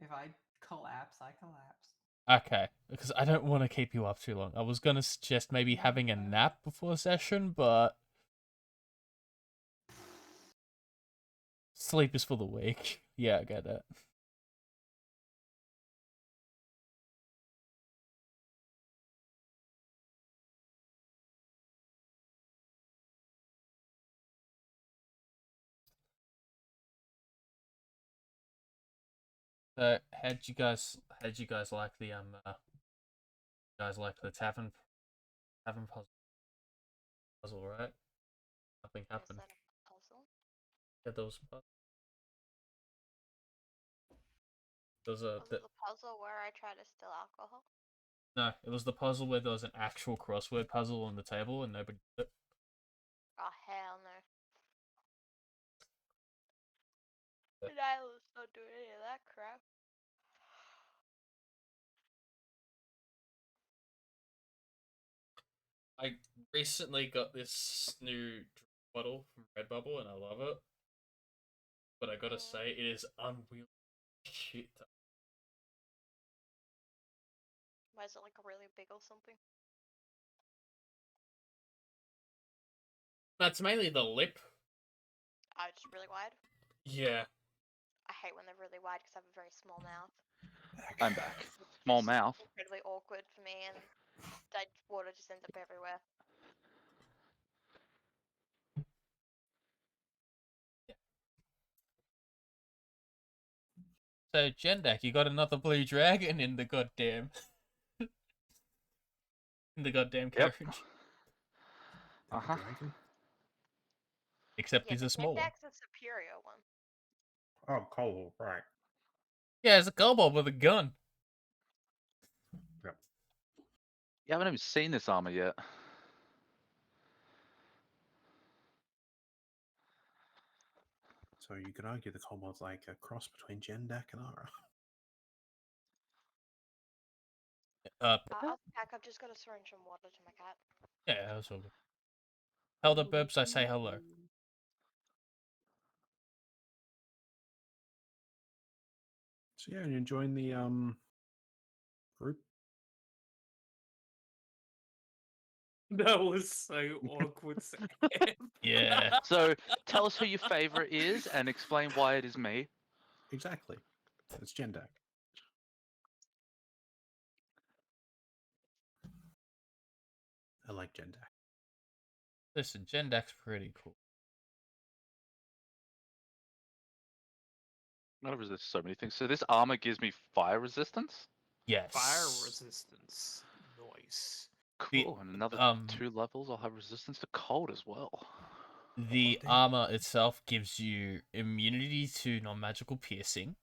If I collapse, I collapse. Okay, because I don't want to keep you up too long. I was gonna suggest maybe having a nap before session, but sleep is for the weak. Yeah, I get it. So, how'd you guys like the tavern puzzle, right? Nothing Was happened. that a puzzle? Yeah, there was Was it the puzzle where I try to steal alcohol? no, it was the puzzle where there was an actual crossword puzzle on the table and nobody did it. Oh, hell no. Yeah. Nyla's not doing any of that crap. I recently got this new drink bottle from Redbubble and I love it. But I gotta say, it is unwieldy shit. Why is it like really big or something? That's mainly the lip. Oh, just really wide? Yeah. I hate when they're really wide because I have a very small mouth. I'm back. Small mouth. Incredibly awkward for me, and that water just ends up everywhere. So, Jendak, you got another blue dragon in the goddamn. in the goddamn Yep. carriage. Uh-huh. Dragon. Except Yeah, he's a the small one. Jindak's a superior one. Oh, cool. Right. Yeah, it's a kobold with a gun. Yep. You haven't even seen this armor yet. So you could argue the kobold's like a cross between Jendak and Ara. I'll be back. I've just got a syringe and water to my cat. Yeah, that's all good. Tell the burps I say hello. So yeah, you enjoying the group? That was so awkward. Yeah. So tell us who your favorite is and explain why it is me. Exactly. It's Jendak. I like Jendak. Listen, Jendak's pretty cool. Not resist so many things. So this armor gives me fire resistance. Yes. Fire resistance. Nice. The- Cool. And another 2 levels, I'll have resistance to cold as well. The damn. armor itself gives you immunity to non-magical piercing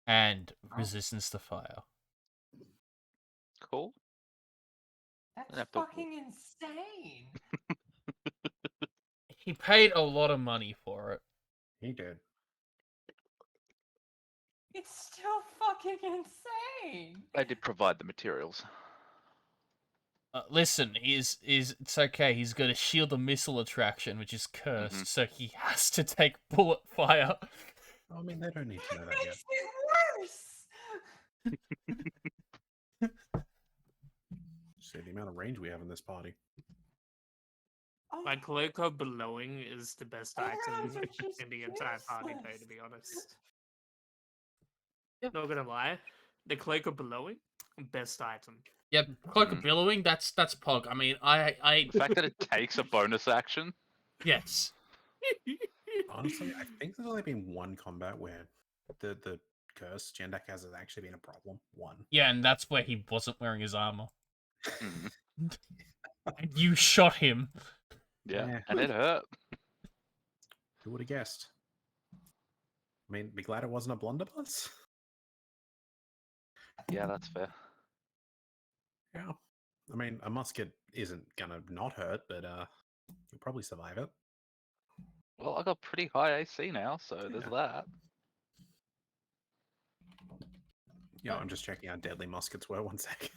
and resistance to fire. Cool. That's have to- fucking insane. He paid a lot of money for it. He did. It's still fucking insane. I did provide the materials. Listen, it's okay. He's got a shield of missile attraction, which is cursed, so he has to take bullet fire. I mean, they don't need to know that yet. Makes it worse. See the amount of range we have in this party. Oh, My cloak of bellowing is the best item arrows are just in the entire party, though, to useless. be honest. Not gonna lie, the cloak of bellowing, best item. Yep, cloak of billowing. That's Pog. I mean, I The fact that it takes a bonus action. yes. Honestly, I think there's only been one combat where the curse Jendak has actually been a problem. One. Yeah, and that's where he wasn't wearing his armor. Mhm. And you shot him. Yeah, Yeah. and it hurt. Who would have guessed? I mean, be glad it wasn't a blunderbuss. Yeah, that's fair. Yeah. I mean, a musket isn't gonna not hurt, but you'll probably survive it. Well, I got pretty high AC now, so there's that. Yeah, I'm just checking how deadly muskets were. One sec.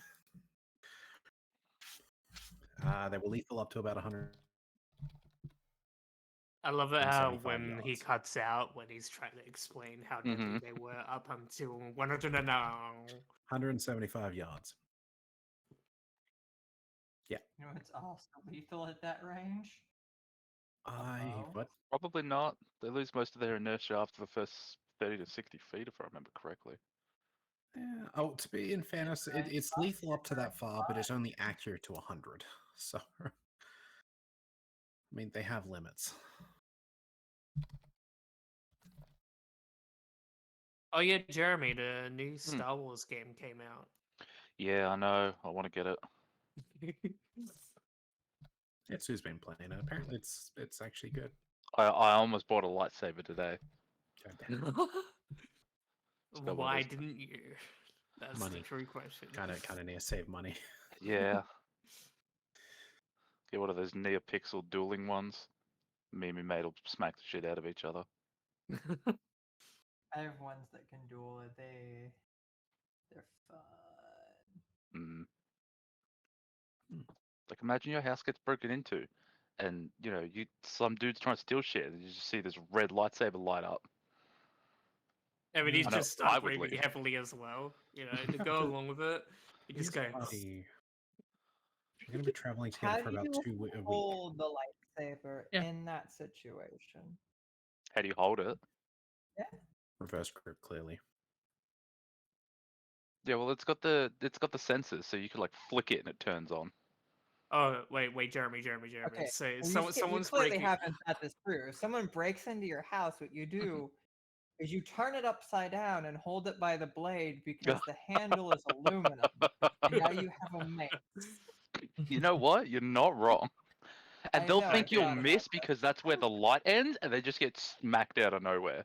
They were lethal up to about 100. I love it how 175 when he yards. cuts out when he's trying to explain how deadly they were up until 100 and 175 yards. You know it's also lethal at that range? Uh-oh. What? Probably not. They lose most of their inertia after the first 30 to 60 feet, if I remember correctly. Yeah. Oh, to be in fairness, it's lethal up to that far, but it's only accurate to 100. So, I mean, they have limits. Oh yeah, Jeremy, the new Star Wars game came out. Yeah, I know. I want to get it. It's who's been playing it. Apparently, it's actually good. I almost bought a lightsaber today. God damn. got one of Why those- didn't you? That's Money. the true question. Kind of need to save money. Yeah. Get one of those NeoPixel dueling ones. Me and my mate will smack the shit out of each other. I have ones that can duel. They're fun. Mm. Like, imagine your house gets broken into, and some dude's trying to steal shit, and you just see this red lightsaber light up. I mean, he's I know, just I would upgrading leave. heavily as well. You know, to go along with it. You just go. We're going to be traveling How together for do about you 2 weeks. A week. hold the lightsaber Yeah. in that situation? How do you hold it? Reverse grip, clearly. Yeah, well, it's got the sensors, so you can like flick it and it turns on. Oh wait, Jeremy. Okay. So well, you someone's clearly breaking. haven't thought this through. If someone breaks into your house, what you do is you turn it upside down and hold it by the blade because the handle is aluminum. And now you have a mace. You know what? You're not wrong. And I they'll know, think I you'll thought about miss that. because that's where the light ends, and they just get smacked out of nowhere.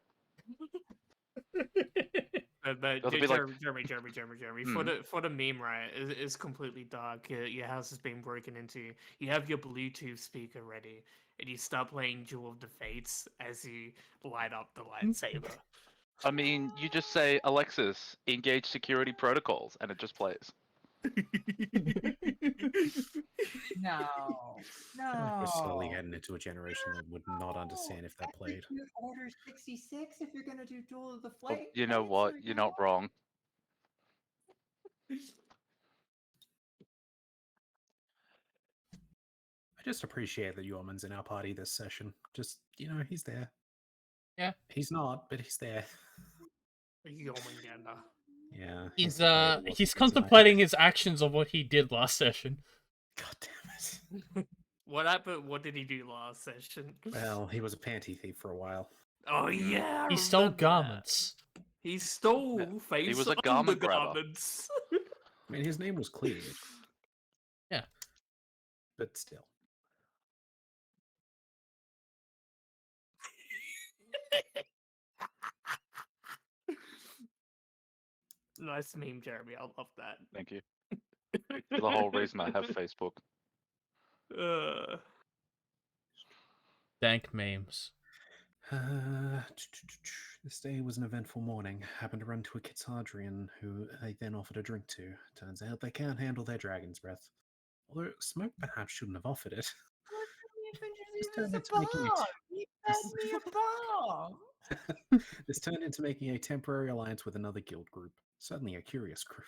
But They'll be like, Jeremy. Hmm. For the meme, right? It's completely dark. Your house has been broken into. You have your Bluetooth speaker ready, and you start playing Jewel of the Fates as you light up the lightsaber. I mean, you just say, Alexis, engage security protocols, and it just plays. No. We're slowly No. heading into a generation that would not understand if that played. Execute Order 66 if you're gonna do Duel of the But Flame. you know what? You're not wrong. I just appreciate that Yorman's in our party this session. Just, he's there. Yeah. He's not, but he's there. Jormungandr. Yeah. He's maybe wasn't he's here tonight. contemplating his actions of what he did last session. God damn it. What happened? What did he do last session? Well, he was a panty thief for a while. Oh yeah, I He stole remember that. garments. He stole Yeah, face he was a garment grabber. undergarments. I mean, his name was clear. Yeah. But still. Nice meme, Jeremy. I love that. Thank you. You're the whole reason I have Facebook. Dank memes. This day was an eventful morning. Happened to run to a Kitsadrian who they then offered a drink to. Turns out they can't handle their dragon's breath. Although Smoke perhaps shouldn't have offered it. This turned into making This turned into making a temporary alliance with another guild group. Certainly a curious group.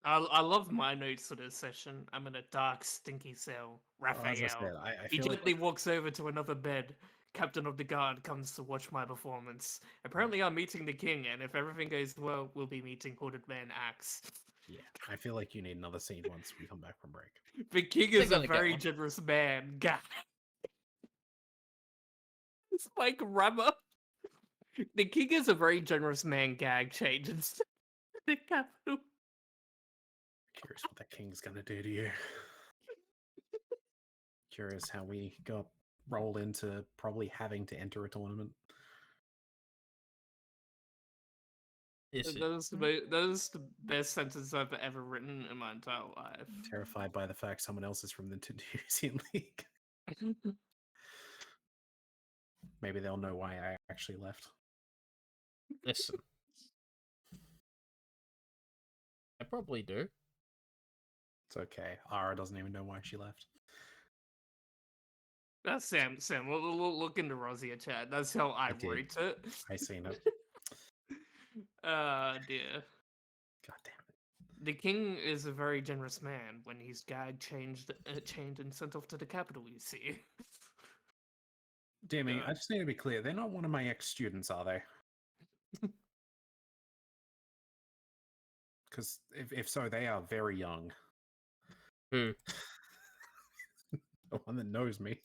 I love my notes for this session. I'm in a dark, stinky cell. Raphael. As I said, I He feel gently like walks over to another bed. Captain of the guard comes to watch my performance. Apparently, I'm meeting the king, and if everything goes well, we'll be meeting Hoarded Man Axe. I feel like you need another scene once we come back from break. The king They're is a gonna get very one. generous man. God. It's like Rammer. The king is a very generous man. Gag changes. The capital. Curious what that king's gonna do to you. Curious how we got rolled into probably having to enter a tournament. Those the best sentence I've ever written in my entire life. Terrified by the fact someone else is from the Tunisian League. Maybe they'll know why I actually left. Listen. I probably do. It's okay. Ara doesn't even know why she left. That's Sam. We'll look into Rozia chat. That's how I did. wrote it. I seen it. Dear. God damn it. The king is a very generous man. When he's gagged, chained, and sent off to the capital, you see. Dear me, I just need to be clear. They're not one of my ex-students, are they? Because if so, they are very young. Who? The one that knows me.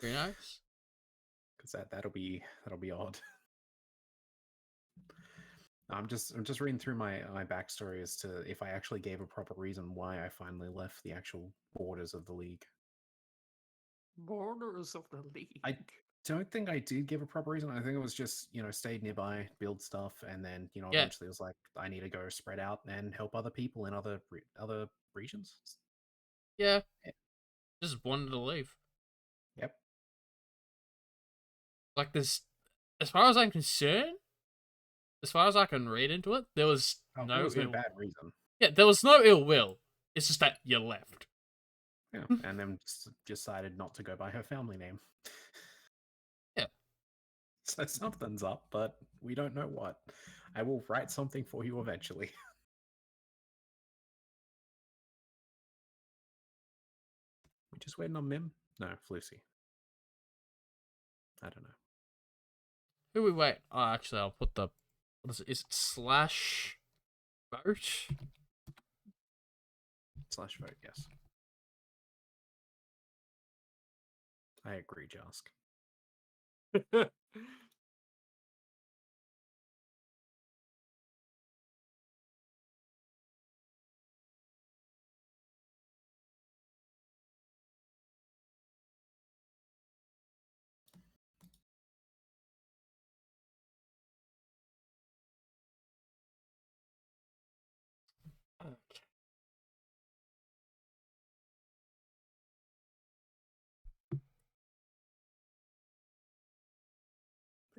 Very nice. Because that'll be odd. I'm just reading through my backstory as to if I actually gave a proper reason why I finally left the actual borders of the league. Borders of the league. I don't think I did give a proper reason. I think it was just, stayed nearby, build stuff, and then, eventually it was like, I need to go spread out and help other people in other regions. Yeah. Just wanted to leave. Yep. Like this, as far as I'm concerned, as far as I can read into it, there was There was no bad reason. Yeah, there was no ill will. It's just that you left. Yeah, and then decided not to go by her family name. Yeah. So something's up, but we don't know what. I will write something for you eventually. We just waiting on Mim? No, Lucy. I don't know. Who we wait? Oh, actually, I'll put the. What is it? Is it slash vote? Slash vote, yes. I agree, Jask.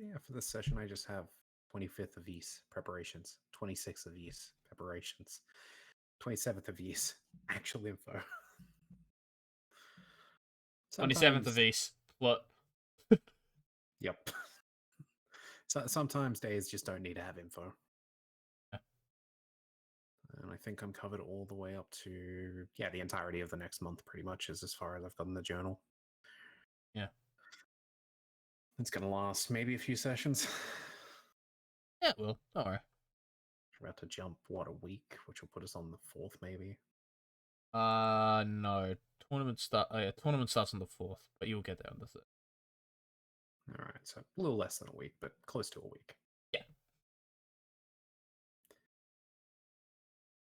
Yeah, for this session, I just have 25th of Ys preparations, 26th of Ys preparations, 27th of Ys actual info. 27th of Sometimes- East. What? Yep. So sometimes days just don't need to have info. Yeah. And I think I'm covered all the way up to the entirety of the next month, pretty much, is as far as I've got in the journal. Yeah. It's gonna last maybe a few sessions. Yeah, well, don't worry. We're about to jump a week, which will put us on the 4th, maybe. No. Tournament starts on the 4th, but you'll get there on the 3rd. All right, so a little less than a week, but close to a week. Yeah.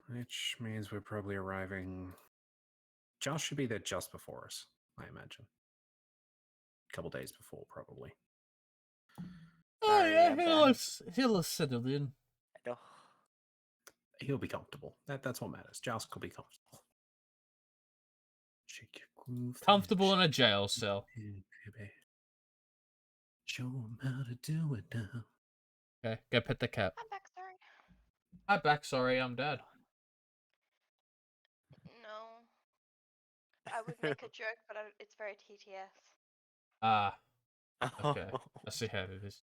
Which means we're probably arriving. Josh should be there just before us, I imagine. A couple days before, probably. Oh Sorry, yeah, I'm back. he'll have settled in. Oh, He'll be comfortable. That's what matters. Jask will be comfortable. Shake your groove. Comfortable in a jail cell. Baby. Show him how to do it now. Okay, go pet the cat. I'm back, sorry. I'm back, sorry, I'm dead. No. I would make a joke, but it's very TTS. Ah, okay. I see how it is.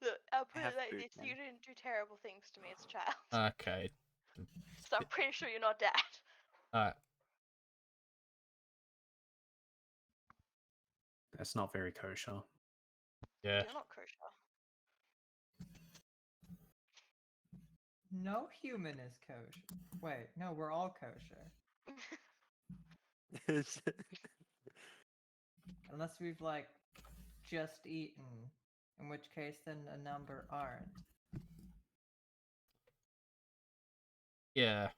Look, I'll put have it like food, this: man. you didn't do terrible things to me as a child, Okay. so I'm pretty sure you're not dead. Alright. That's not very kosher. Yeah. You're not kosher. No human is kosher. Wait, no, we're all kosher. Unless we've, like, just eaten. In which case, then a number aren't. Yeah.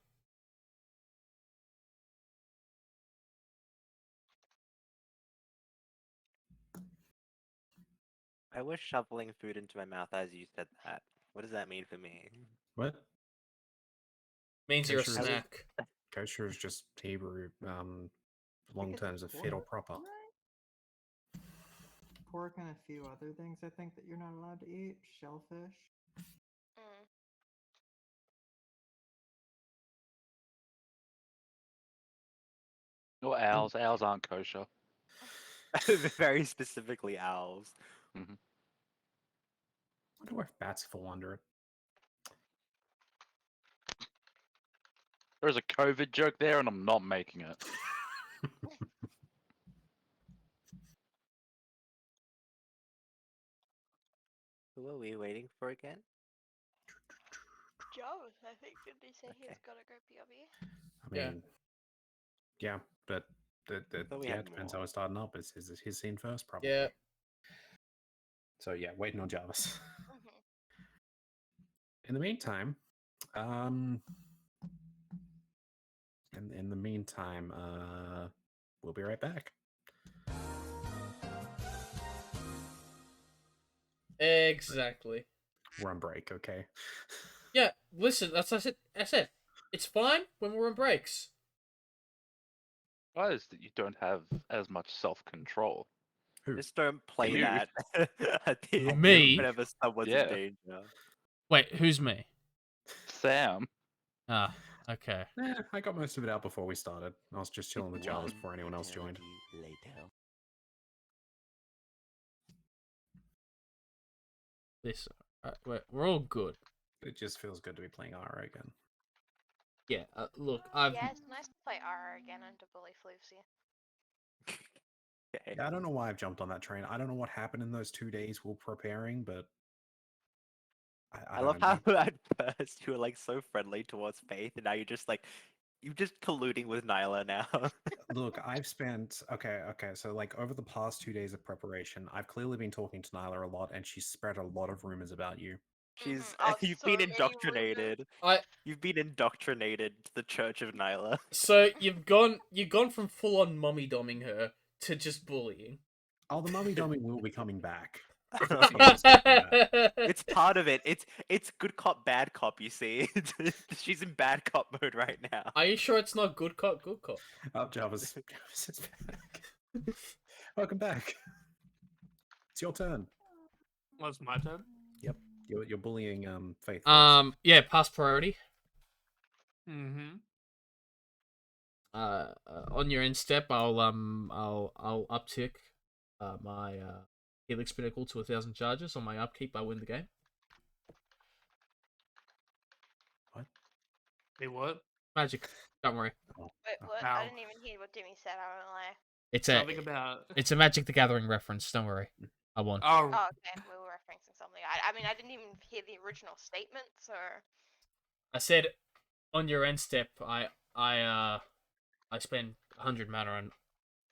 I was shoveling food into my mouth as you said that. What does that mean for me? What? Means you're a Kosher is- snack. Kosher is just Hebrew, long it's terms of fit or pork, proper. right? Pork and a few other things I think that you're not allowed to eat. Shellfish. Mm. Or owls. Owls aren't kosher. Very specifically owls. I wonder where bats fall under it. There's a COVID joke there, and I'm not making it. Who are we waiting for again? Joe, I think, did he say he's Okay. gotta go POV? I Yeah. mean, yeah, but thought we yeah, had it depends more. how it's starting up. Is his scene first? Probably. Yeah. So yeah, waiting on Jarvis. Mm-hmm. In the meantime, in the meantime, we'll be right back. Exactly. We're on break, okay? Yeah, listen, that's what I said. It's fine when we're on breaks. Guys, that you don't have as much self-control. Who? Just don't play You. that. I think Me? whenever someone's Yeah. in danger. Wait, who's me? Sam. Ah, okay. I got most of it out before we started. I was just chilling with Jarvis before anyone else joined. This. We're all good. It just feels good to be playing RA again. Yeah, look, I've. Yeah, it's nice to play R again under Bully Floofsy. Okay. Yeah, I don't know why I've jumped on that train. I don't know what happened in those 2 days we're preparing, but I I don't love know, how at first you were like so friendly towards Faith, and now you're just colluding with Nyla now. Look, I've spent okay. So like over the past 2 days of preparation, I've clearly been talking to Nyla a lot, and she's spread a lot of rumors about you. She's Oh, you've so been many rumors. indoctrinated. I. You've been indoctrinated to the Church of Nyla. So you've gone from full on mummy doming her to just bullying. Oh, the mummy dummy will be coming back. It's part of it. It's good cop, bad cop. You see, she's in bad cop mode right now. Are you sure it's not good cop, good cop? Oh, Jarvis is back. Welcome back. It's your turn. Well, it's my turn. Yep. You're bullying Faith. first. Yeah, pass priority. Mm-hmm. On your end step, I'll uptick my Helix Pinnacle to 1,000 charges. On my upkeep, I win the game. Hey, what? Magic. Don't worry. Oh, Wait, oh. what? Ow. I didn't even hear what Dimmy said. I won't lie. Something about. It's a Magic the Gathering reference. Don't worry. I won. Oh, Oh, okay. We were referencing something. I mean, I didn't even hear the original statements or. I said on your end step, I spend 100 mana and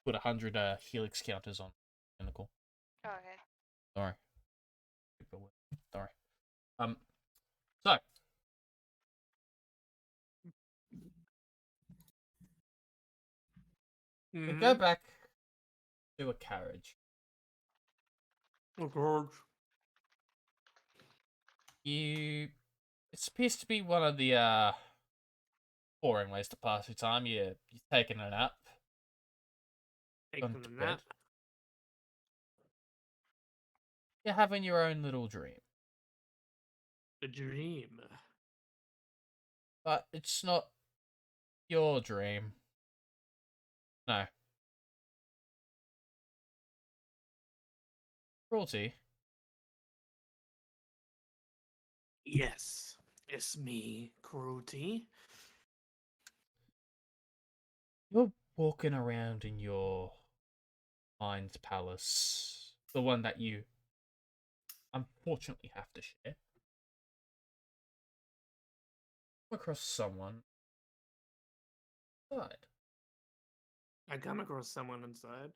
put 100 Helix counters on Pinnacle. Oh, okay. Don't worry. Don't worry. So we mhm. go back to a carriage. Oh, God. It appears to be one of the boring ways to pass your time. You're taking a nap. Taking Gone to a bed. nap. You're having your own little dream. A dream. But it's not your dream. No. Cruelty. Yes, it's me, Cruelty. You're walking around in your mind's palace. The one that you unfortunately have to share. Come across someone inside. I come across someone inside.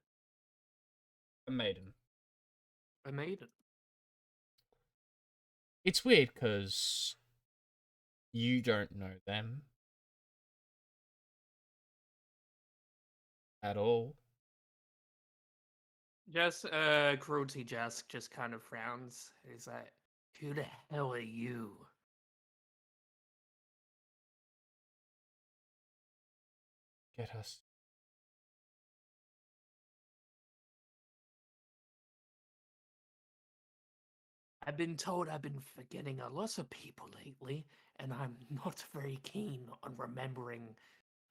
A maiden. I made it. It's weird because you don't know them at all. Just, Cruelty Jask just kind of frowns. He's like, who the hell are you? Get us. I've been told I've been forgetting a lot of people lately, and I'm not very keen on remembering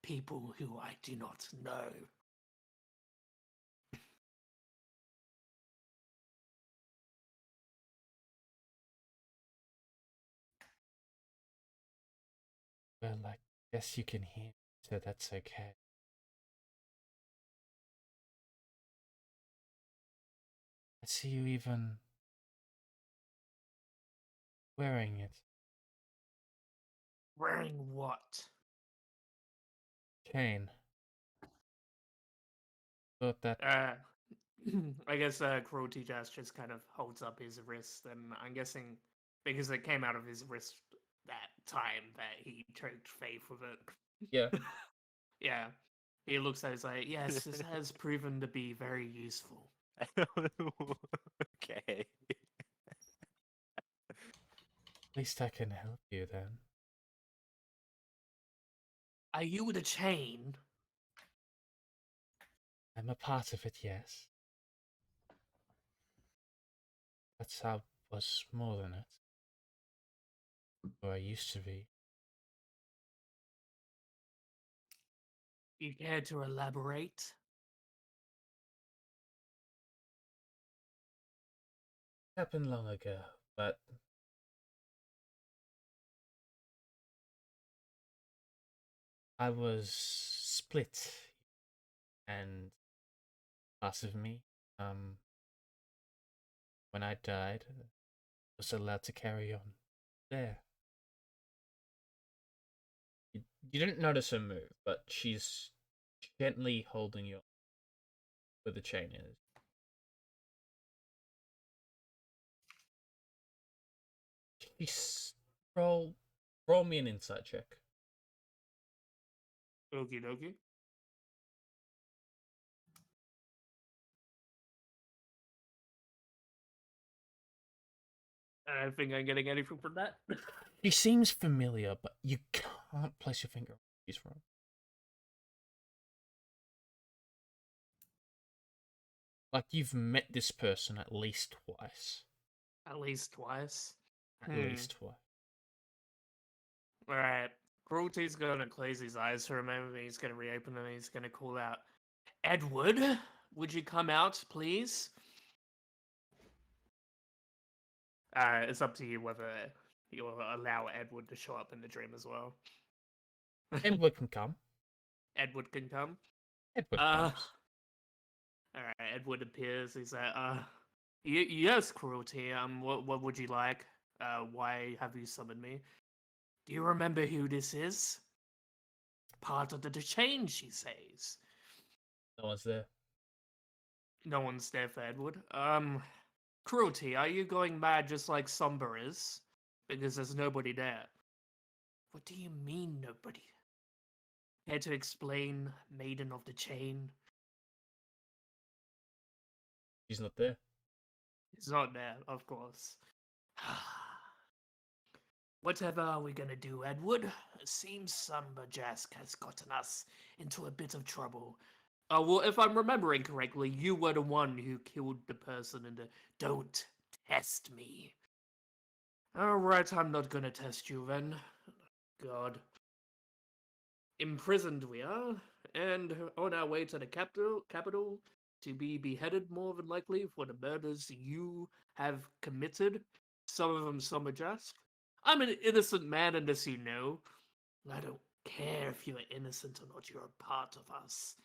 people who I do not know. Well, I guess you can hear me, so that's okay. I see you even wearing it. Wearing what? Chain. Thought that. I guess Cruelty just kind of holds up his wrist, and I'm guessing because it came out of his wrist that time that he choked Faith with it. Yeah. Yeah. He looks at it, he's like, yes, this has proven to be very useful. Okay. At least I can help you then. Are you the chain? I'm a part of it, yes. But I was more than it. Or I used to be. You care to elaborate? Happened long ago, but I was split, and part of me, when I died, was allowed to carry on there. You didn't notice her move, but she's gently holding you where the chain is. She's roll me an insight check. Okie dokie. I don't think I'm getting anything from that. She seems familiar, but you can't place your finger on where she's from. Like, you've met this person at least twice. At least twice. At least twice. Alright. Cruelty's gonna close his eyes for a moment, and he's gonna reopen them, and he's gonna call out, Edward, would you come out, please? It's up to you whether you'll allow Edward to show up in the dream as well. Edward can come. Edward can come. Edward comes. Alright, Edward appears. He's like, yes, Cruelty. What would you like? Why have you summoned me? Do you remember who this is? Part of the chain, she says. No one's there. No one's there for Edward. Cruelty, are you going mad just like Somber is? Because there's nobody there. What do you mean, nobody? Care to explain, Maiden of the Chain? He's not there. He's not there, of course. Whatever are we gonna do, Edward? It seems Somber Jask has gotten us into a bit of trouble. Well, if I'm remembering correctly, you were the one who killed the person in the... Don't test me. Alright, I'm not gonna test you then. God. Imprisoned we are, and on our way to the capital to be beheaded more than likely for the murders you have committed. Some of them Summer Jask. I'm an innocent man in this, you know. I don't care if you're innocent or not, you're a part of us.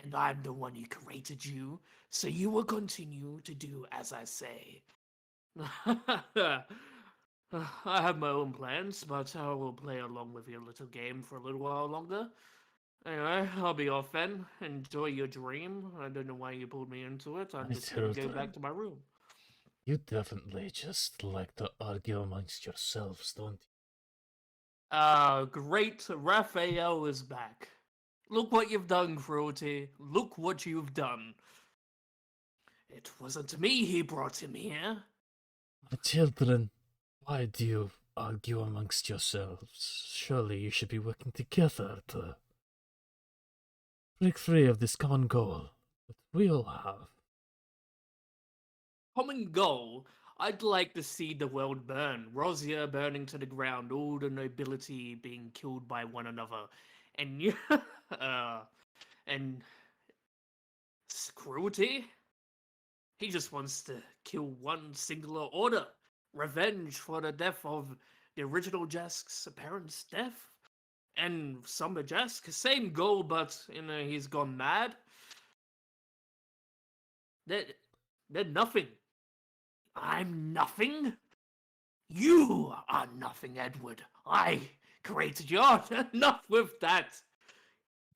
And I'm the one who created you, so you will continue to do as I say. I have my own plans, but I will play along with your little game for a little while longer. Anyway, I'll be off then. Enjoy your dream. I don't know why you pulled me into it. I'm just gonna go back to my room. You definitely just like to argue amongst yourselves, don't you? Great. Raphael is back. Look what you've done, Cruelty. Look what you've done. It wasn't me he brought him here. My children, why do you argue amongst yourselves? Surely you should be working together to break free of this common goal that we all have. Common goal? I'd like to see the world burn. Rozia burning to the ground, all the nobility being killed by one another. And you... and... Cruelty? He just wants to kill one singular order. Revenge for the death of the original Jask's parents' death. And Summer Jask, same goal, but, he's gone mad. They're nothing. I'm nothing? You are nothing, Edward. I created you. Enough with that.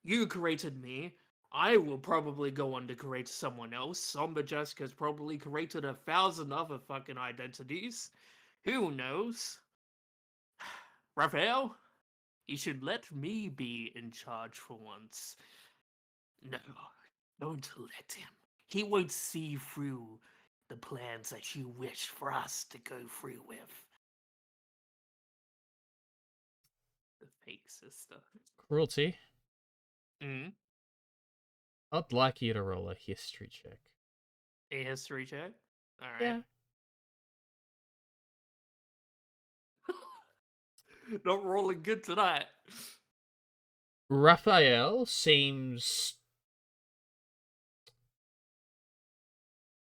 You created me. I will probably go on to create someone else. Somber Jask has probably created 1,000 other fucking identities. Who knows? Raphael, you should let me be in charge for once. No, don't let him. He won't see through the plans that you wish for us to go through with. The fake sister. Cruelty, Mm? I'd like you to roll a history check. A history check? Alright. Yeah. Not rolling good tonight. Raphael seems...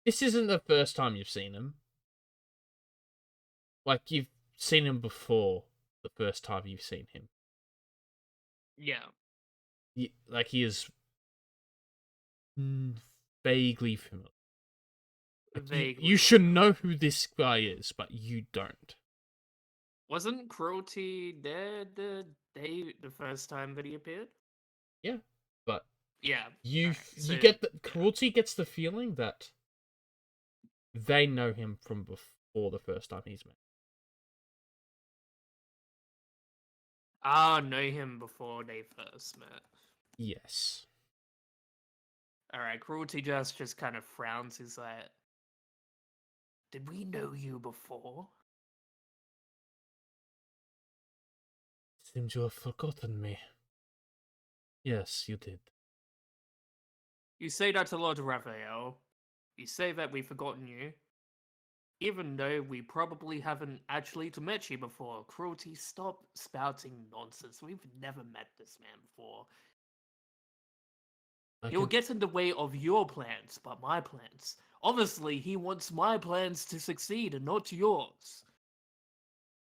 This isn't the first time you've seen him. Like, you've seen him before the first time you've seen him. Yeah. Like, he is vaguely familiar. Like, Vaguely. you should know who this guy is, but you don't. Wasn't Cruelty dead the first time that he appeared? Yeah, but Yeah. you so- get the Cruelty gets the feeling that they know him from before the first time he's met. Know him before they first met. Yes. Alright, Cruelty just kind of frowns. He's like, did we know you before? Seems you have forgotten me. Yes, you did. You say that a lot, Raphael. You say that we've forgotten you, even though we probably haven't actually met you before. Cruelty, stop spouting nonsense. We've never met this man before. I He'll could, get in the way of your plans, but my plans. Obviously, he wants my plans to succeed and not yours.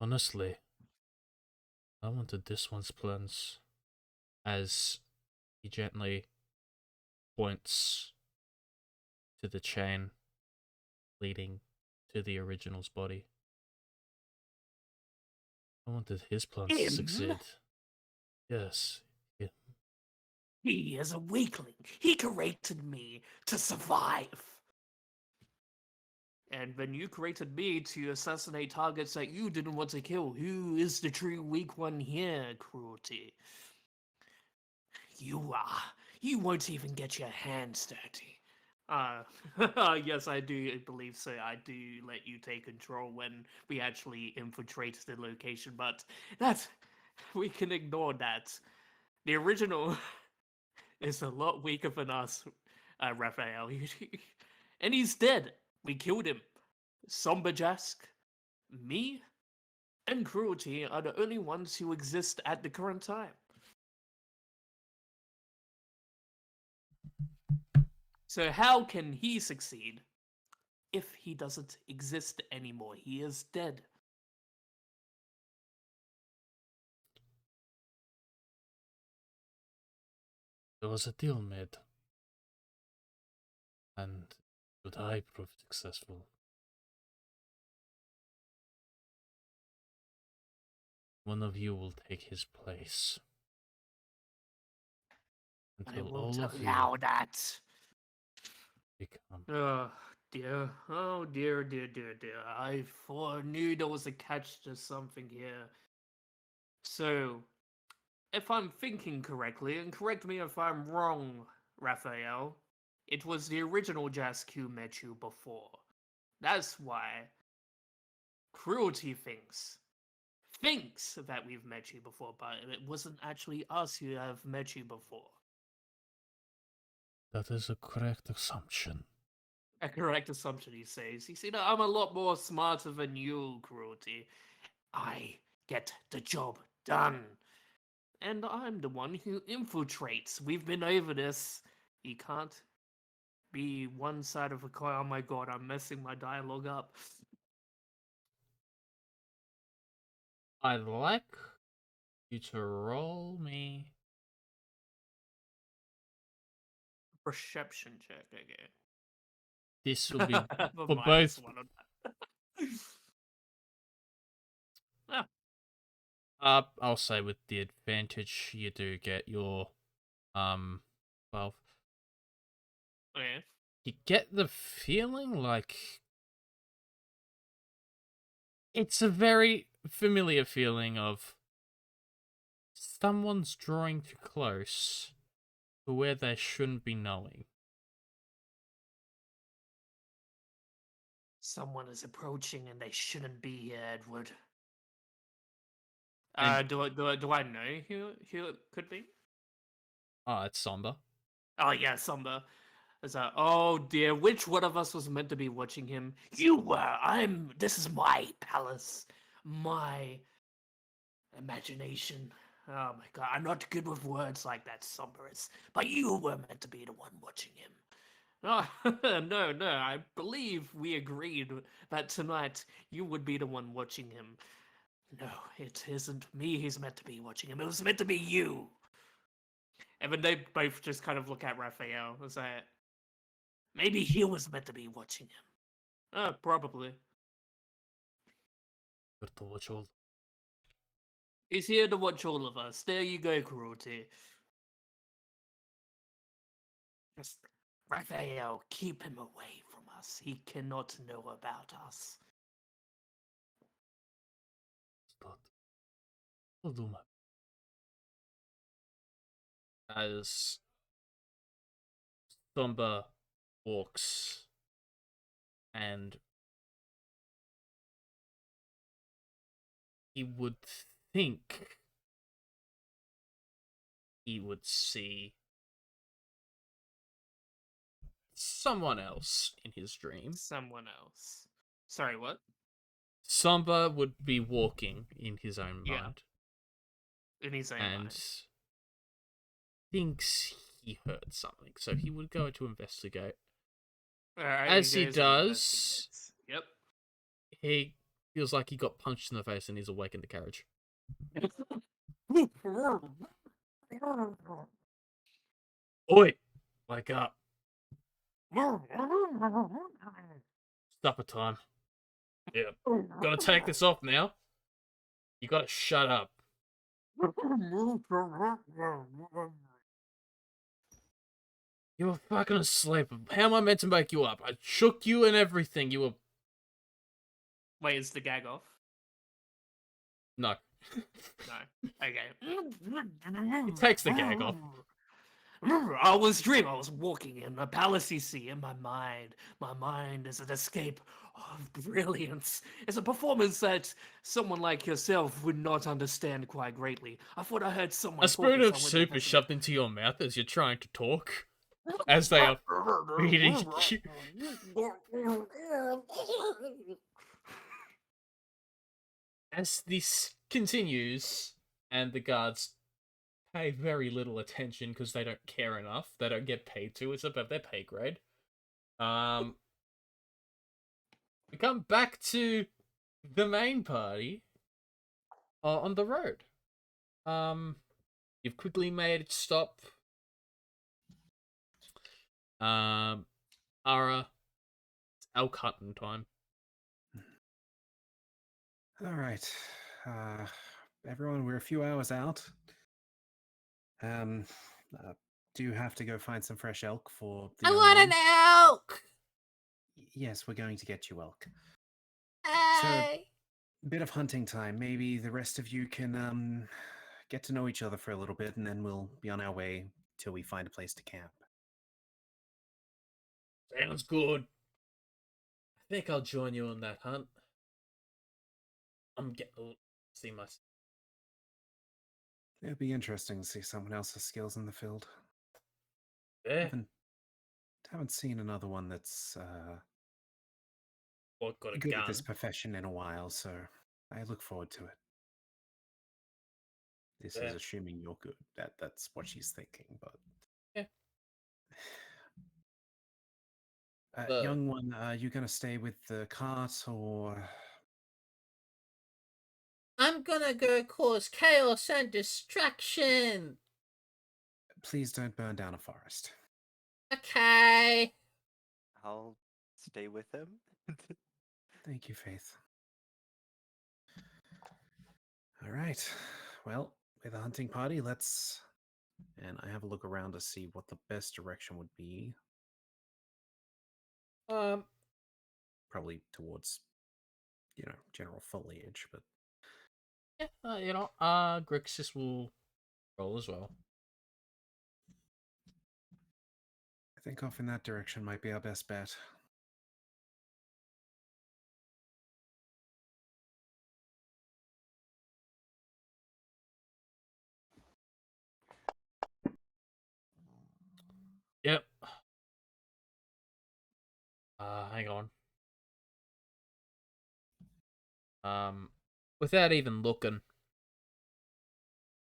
honestly, I wanted this one's plans. As he gently points to the chain leading to the original's body. I wanted his plans to Him? succeed. Yes. Yeah. He is a weakling. He created me to survive. And when you created me to assassinate targets that you didn't want to kill, who is the true weak one here, Cruelty? You are. You won't even get your hands dirty. Yes, I do believe so. I do let you take control when we actually infiltrate the location, but we can ignore that. The original is a lot weaker than us, Raphael. And he's dead. We killed him. Somber Jask, me, and Cruelty are the only ones who exist at the current time. So how can he succeed if he doesn't exist anymore? He is dead. There was a deal made. And should I prove successful, one of you will take his place. I Until won't all of you allow that. become. Oh dear. Oh dear, dear, dear, dear. I knew there was a catch to something here. So, if I'm thinking correctly, and correct me if I'm wrong, Raphael, it was the original Jask who met you before. That's why Cruelty thinks that we've met you before, but it wasn't actually us who have met you before. That is a correct assumption. A correct assumption, he says. You see, I'm a lot more smarter than you, Cruelty. I get the job done. And I'm the one who infiltrates. We've been over this. You can't be one side of a coin. Oh my god, I'm messing my dialogue up. I'd like you to roll me. Perception check again. This will be The for minus both. one on that. Ah, I'll say with the advantage you do get your 12. okay. You get the feeling like it's a very familiar feeling of someone's drawing too close to where they shouldn't be knowing. Someone is approaching and they shouldn't be here, Edward. And- Do I know who it could be? Oh, it's somber. Oh yeah, Samba. Is that? Oh dear, which one of us was meant to be watching him? You were. This is my palace, my imagination. Oh my god, I'm not good with words like that, Sombrous. But you were meant to be the one watching him. Oh, no, I believe we agreed that tonight you would be the one watching him. No, it isn't me who's meant to be watching him. It was meant to be you. And then they both just kind of look at Raphael and say, maybe he was meant to be watching him. Probably. Good to watch all. He's here to watch all of us. There you go, Cruelty. Just, Raphael, keep him away from us. He cannot know about us. Start. I'll do my. As Somber walks and he would think he would see someone else in his dream. Someone else. Sorry, what? Samba would be walking in his own Yeah. mind In his own and mind. thinks he heard something, so he would go to investigate. Alright, As he goes and does, investigates. Yep. he feels like he got punched in the face and he's awake in the carriage. Oi! Wake up. Supper time. Yep. Gotta take this off now. You gotta shut up. You were fucking asleep. How am I meant to make you up? I shook you and everything. You were... Wait, is the gag off? No. No. Okay. It takes the gag off. I was dreaming. I was walking in a palace, you see, in my mind. My mind is an escape of brilliance. It's a performance that someone like yourself would not understand quite greatly. I thought I heard someone A spoon talking, of so I went soup to is shoved into your mouth as you're trying to talk. As they are feeding you. As this continues, and the guards pay very little attention because they don't care enough. They don't get paid to. It's above their pay grade. We come back to the main party on the road. You've quickly made it stop. Ara, it's elk hunting time. All right. Everyone, we're a few hours out. Do you have to go find some fresh elk for the young one? elk! Yes, we're going to get you elk. Hey! Bit of hunting time. Maybe the rest of you can get to know each other for a little bit, and then we'll be on our way till we find a place to camp. Sounds good. I think I'll join you on that hunt. I'm getting to see myself. It'd be interesting to see someone else's skills in the field. Yeah. Haven't seen another one that's What, got a good gun? at this profession in a while, so I look forward to it. This is Yeah. assuming you're good. That's what she's thinking, but Yeah. Young one, you gonna stay with the cart or? I'm gonna go cause chaos and distraction. Please don't burn down a forest. Okay. I'll stay with him. Thank you, Faith. All right. Well, with a hunting party, let's. And I have a look around to see what the best direction would be. Probably towards, general foliage, but. Yeah, Grixis will roll as well. I think off in that direction might be our best bet. Yep. Hang on. Without even looking,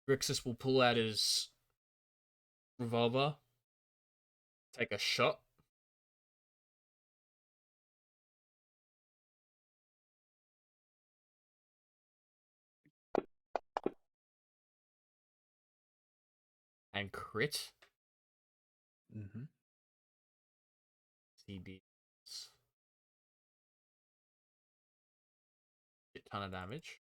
Grixis will pull out his revolver, take a shot. And crit. Mm-hmm. CB. Shit ton of damage.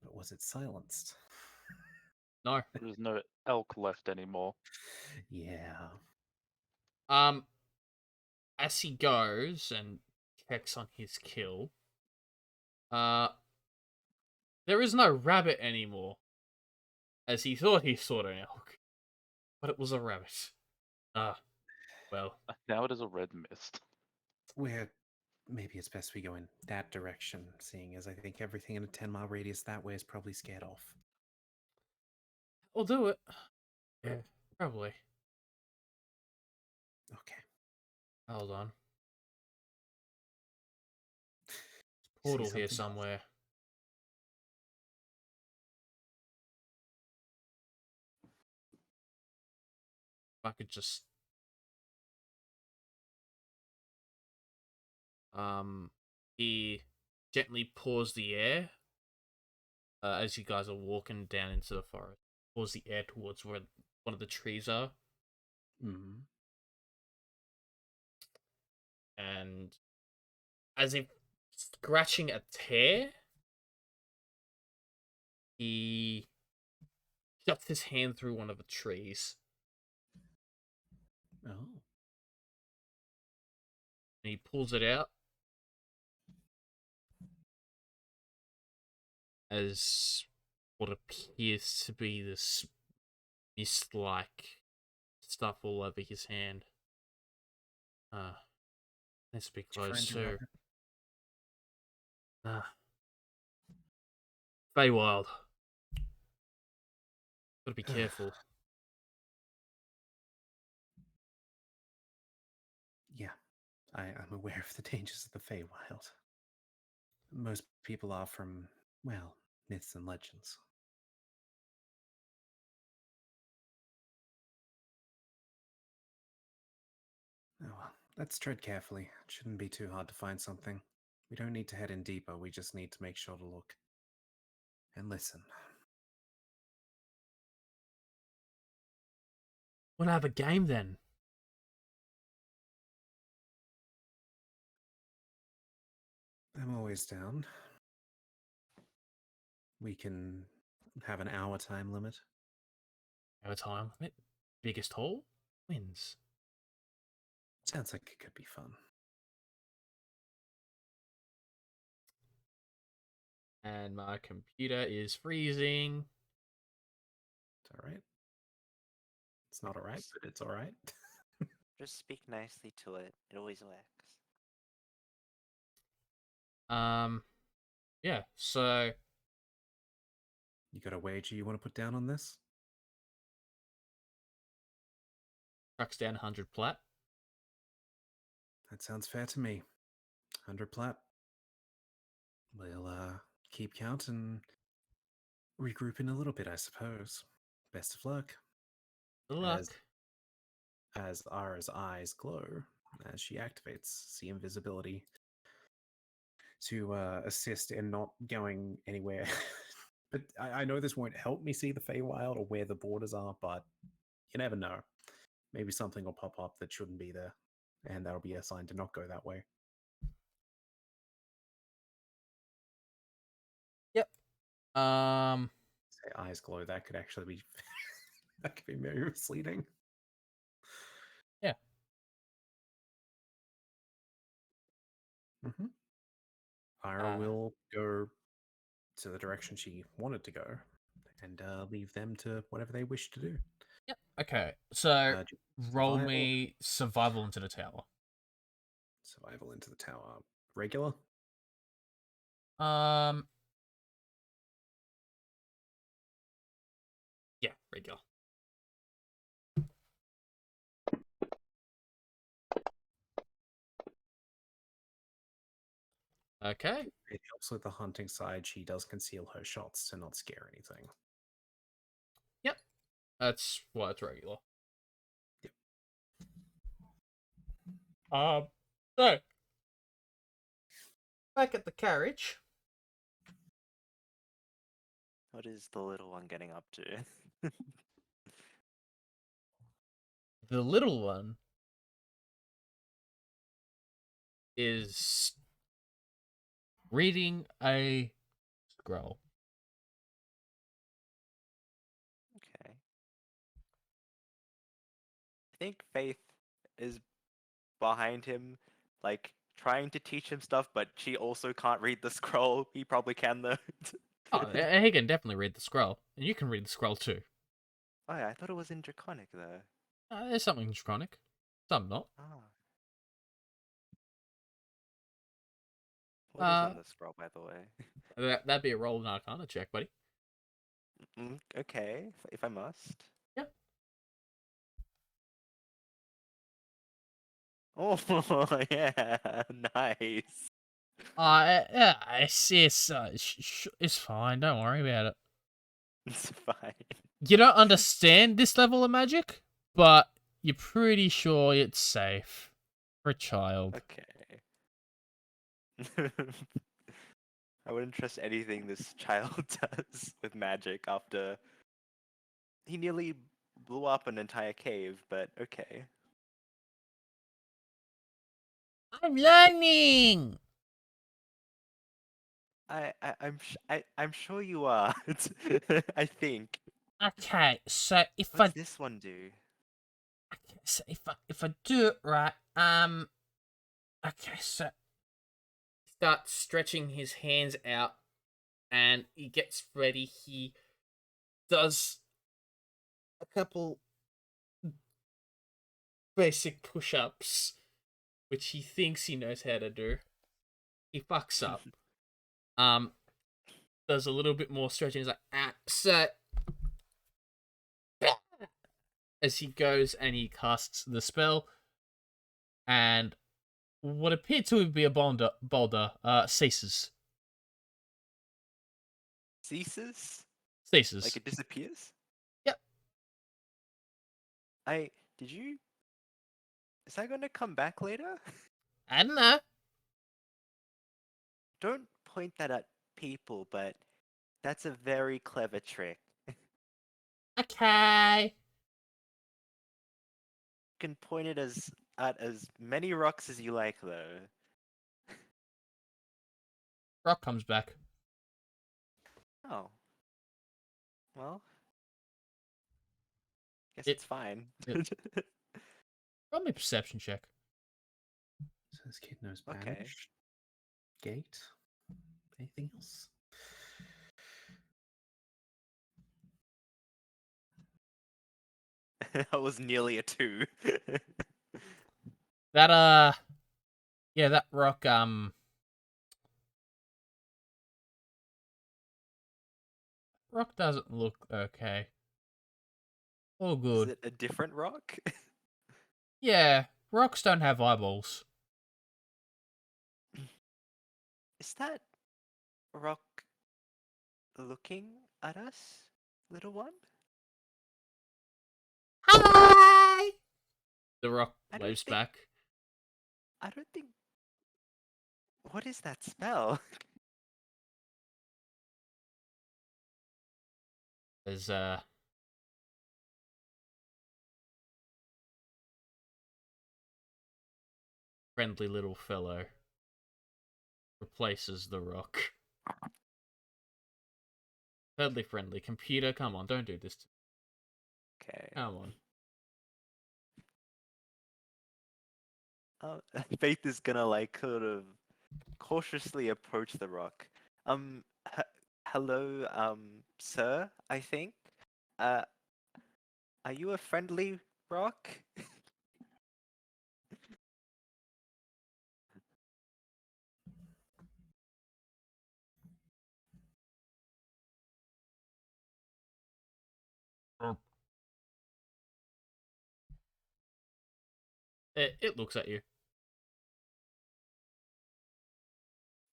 But was it silenced? No. There's no elk left anymore. Yeah. As he goes and checks on his kill, there is no rabbit anymore. As he thought he saw an elk. But it was a rabbit. Well. Now it is a red mist. Maybe it's best we go in that direction, seeing as I think everything in a 10-mile radius that way is probably scared off. We'll do it. Yeah, probably. Okay. Hold on. See Portal here something else? somewhere. If I could just he gently pours the air as you guys are walking down into the forest. Pours the air towards where one of the trees are, Mm-hmm. and as if scratching a tear, he shuts his hand through one of the trees, Oh. and he pulls it out as what appears to be this mist-like stuff all over his hand. Let's be Did your friend closer. arrive? Feywild. Gotta be careful. Yeah, I'm aware of the dangers of the Feywild. Most people are from, well, myths and legends. Oh well, let's tread carefully. It shouldn't be too hard to find something. We don't need to head in deeper, we just need to make sure to look. And listen. Wanna have a game then? I'm always down. We can have an hour time limit. Have a time limit. Biggest hole wins. Sounds like it could be fun. And my computer is freezing. It's alright. It's not alright, but it's alright. Just speak nicely to it. It always works. Yeah, so You got a wager you want to put down on this? trucks down 100 plat. That sounds fair to me. 100 plat. We'll keep count and regroup in a little bit, I suppose. Best of luck. Good luck. As Ara's eyes glow as she activates see invisibility to assist in not going anywhere. But I know this won't help me see the Feywild or where the borders are, but you never know. Maybe something will pop up that shouldn't be there, and that'll be a sign to not go that way. Yep. Say eyes glow, that could actually be that could be very misleading. Yeah. Mm-hmm. Ira will go to the direction she wanted to go and leave them to whatever they wish to do. Yep. Okay. So roll survival. me survival into the tower. Survival into the tower. Regular? Yeah, regular. Okay. It helps with the hunting side. She does conceal her shots to not scare anything. Yep. That's why it's regular. Yep. So back at the carriage. What is the little one getting up to? The little one is reading a scroll. Okay. I think Faith is behind him, like trying to teach him stuff, but she also can't read the scroll. He probably can though. Oh, he can definitely read the scroll, and you can read the scroll too. Oh yeah, I thought it was in Draconic though. There's something draconic, some not. Ah. What is on Uh, the scroll, by the way? That'd be a roll and arcana check, buddy. Okay, if I must. Yep. Oh yeah, nice. Yeah, it's fine. Don't worry about it. It's fine. You don't understand this level of magic, but you're pretty sure it's safe for a child. Okay. I wouldn't trust anything this child does with magic after he nearly blew up an entire cave, but okay. I'm learning. I'm sure you are. I think. Okay, so What's this one do? if I do it right, okay, so starts stretching his hands out, and he gets ready. He does a couple basic push-ups, which he thinks he knows how to do. He fucks up. Does a little bit more stretching. He's like, so as he goes and he casts the spell, and what appeared to be a boulder ceases. Ceases? Ceases. Like it disappears? Yep. Did you? Is that going to come back later? I don't know. Don't point that at people, but that's a very clever trick. Okay. You can point it at as many rocks as you like, though. Rock comes back. Oh. Well. Guess It- it's fine. Roll me a perception check. Says kid knows Okay. banish. Gate. Anything else? That was nearly a 2. That yeah, that rock rock doesn't look okay. All Is good. it a different rock? Yeah, rocks don't have eyeballs. Is that rock looking at us, little one? Hi. The rock I don't waves think- back. I don't think. What is that spell? There's friendly little fellow replaces the rock. Totally friendly. Computer, come on, don't do this to me. Okay. Come on. Faith is gonna like sort of cautiously approach the rock. Hello, sir. I think. Are you a friendly rock? It looks at you.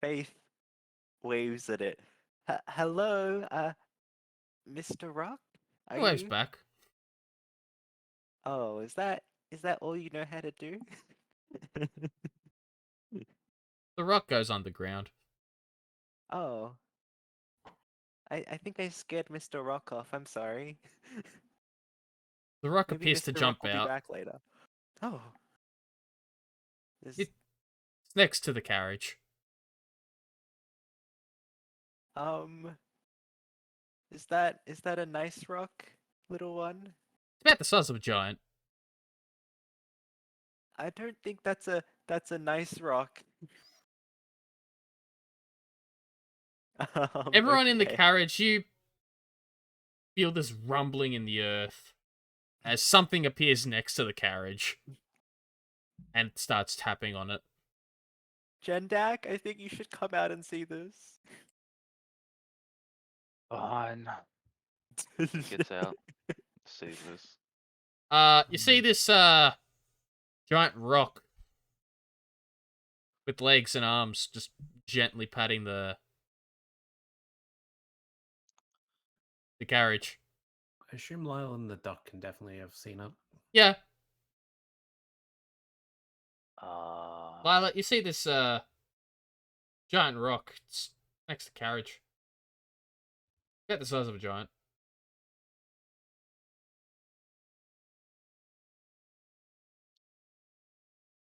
Faith waves at it. Hello, Mr. Rock. It waves back. Oh, is that all you know how to do? The rock goes underground. Oh. I think I scared Mr. Rock off. I'm sorry. The rock Maybe appears to Mr. jump Rock will be out. back later. Oh. Is, It's next to the carriage. is that a nice rock, little one? It's about the size of a giant. I don't think that's a nice rock. Everyone in the Okay. carriage, you feel this rumbling in the earth as something appears next to the carriage and starts tapping on it. Jendak, I think you should come out and see this. Fine. Gets out. Sees this. You see this giant rock with legs and arms, just gently patting the carriage. I assume Lyle and the duck can definitely have seen it. Yeah, Uh, Lila, you see this giant rock? It's next to the carriage. About the size of a giant.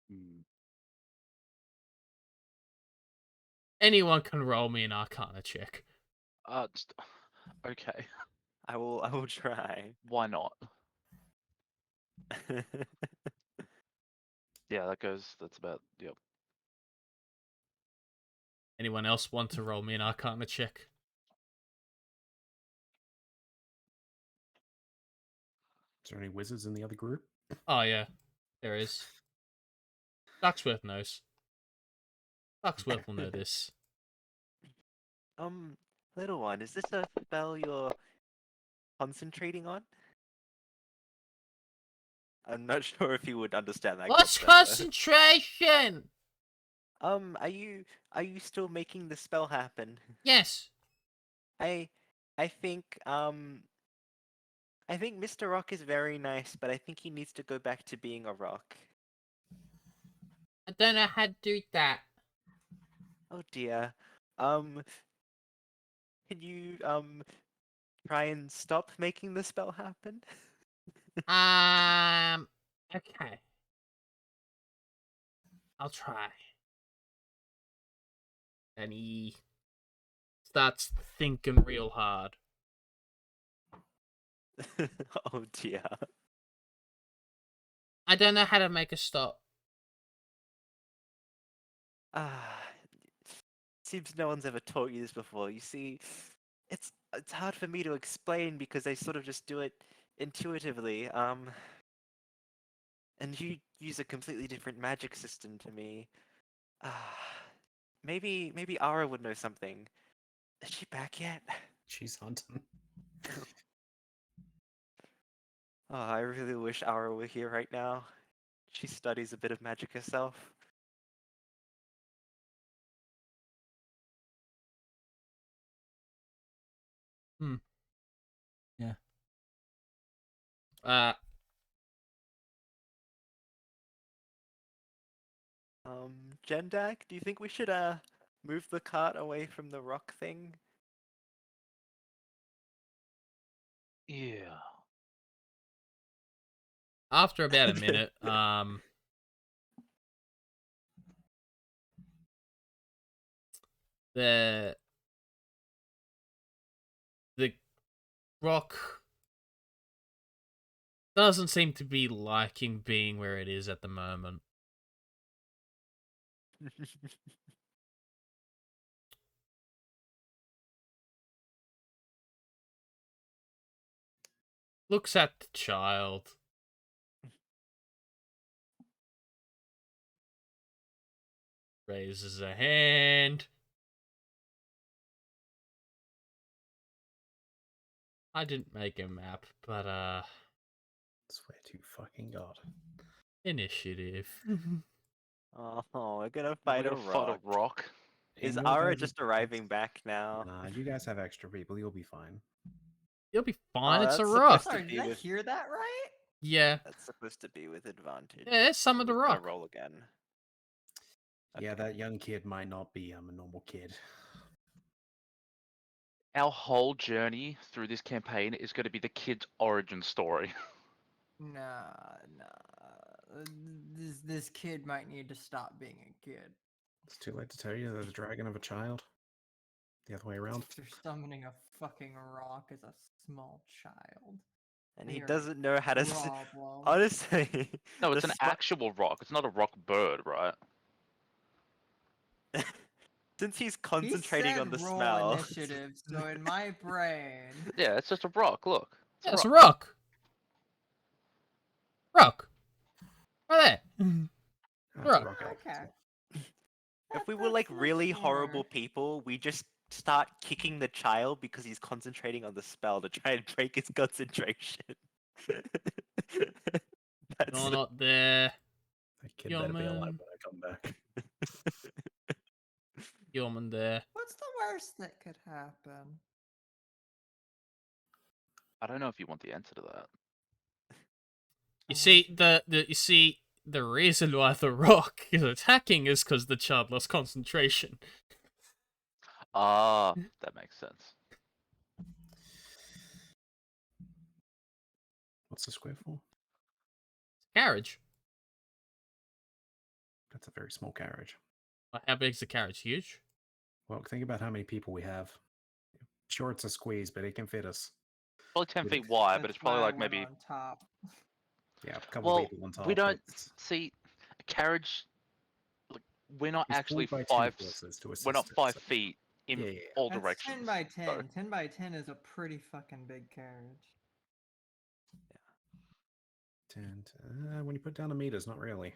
hmm. Anyone can roll me an Arcana check. Just, okay. I will try. Why not? Yeah, that goes. That's about. Yep. Anyone else want to roll me an Arcana check? Is there any wizards in the other group? Oh yeah, there is. Ducksworth knows. Ducksworth will know this. Little one, is this a spell you're concentrating on? I'm not sure if you would understand that. What's good, better. concentration? Are you still making the spell happen? Yes. I think I think Mr. Rock is very nice, but I think he needs to go back to being a rock. I don't know how to do that. Oh dear. Can you try and stop making the spell happen? Okay. I'll try. And he starts thinking real hard. Oh dear. I don't know how to make a stop. Ah, seems no one's ever taught you this before. You see, it's hard for me to explain because I sort of just do it intuitively. And you use a completely different magic system to me. Ah, maybe Ara would know something. Is she back yet? She's hunting. Oh, I really wish Ara were here right now. She studies a bit of magic herself. Yeah. Jendak, do you think we should move the cart away from the rock thing? Yeah. After about a minute, the rock doesn't seem to be liking being where it is at the moment. Looks at the child. Raises a hand. I didn't make a map, but Swear to fucking God. initiative. Oh, we're gonna We're fight gonna a fight a rock. rock. Is In your Ara guys' just defense- arriving back now? Nah, you guys have extra people. You'll be fine. You'll be fine. Oh, It's a that's rock. supposed to Sorry, be did I with hear that right? Yeah. that's supposed to be with advantage. Yeah, it's some of the Who's gonna rock. roll again. Yeah, Okay. that young kid might not be a normal kid. Our whole journey through this campaign is going to be the kid's origin story. Nah. This kid might need to stop being a kid. It's too late to tell you there's a dragon of a child. The other way around. You're summoning a fucking rock as a small child. And he You're doesn't know how to. problem. Honestly, No, the it's an sma- actual rock. It's not a rock bird, right? Since he's He concentrating said on the roll smell. initiative, so in my brain, Yeah, it's just a rock. Look. Yeah, it's a rock. Rock. Right there. That's Rock. a rock out. okay. If we were like really horrible people, we just start kicking the child because he's concentrating on the spell to try and break his concentration. That's You're not there. That kid Yo, better be alive man. when I come back. Yeoman there. What's the worst that could happen? I don't know if you want the answer to that. You see, the reason why the rock is attacking is because the child lost concentration. Ah, that makes sense. What's the square for? Carriage. That's a very small carriage. How big's the carriage? Huge? Well, think about how many people we have. Sure, it's a squeeze, but it can fit us. Probably 10 With- feet wide, but That's it's probably why I like went maybe. on top. Yeah, a couple Well, of people on top. we don't it's- see a carriage. Like, we're not It's actually pulled by two 5. horses to We're not assist it, 5 so- feet in Yeah, yeah, yeah. all That's directions. 10 by 10. so- 10 by 10 is a pretty fucking big carriage. 10, when you put down the meters, not really.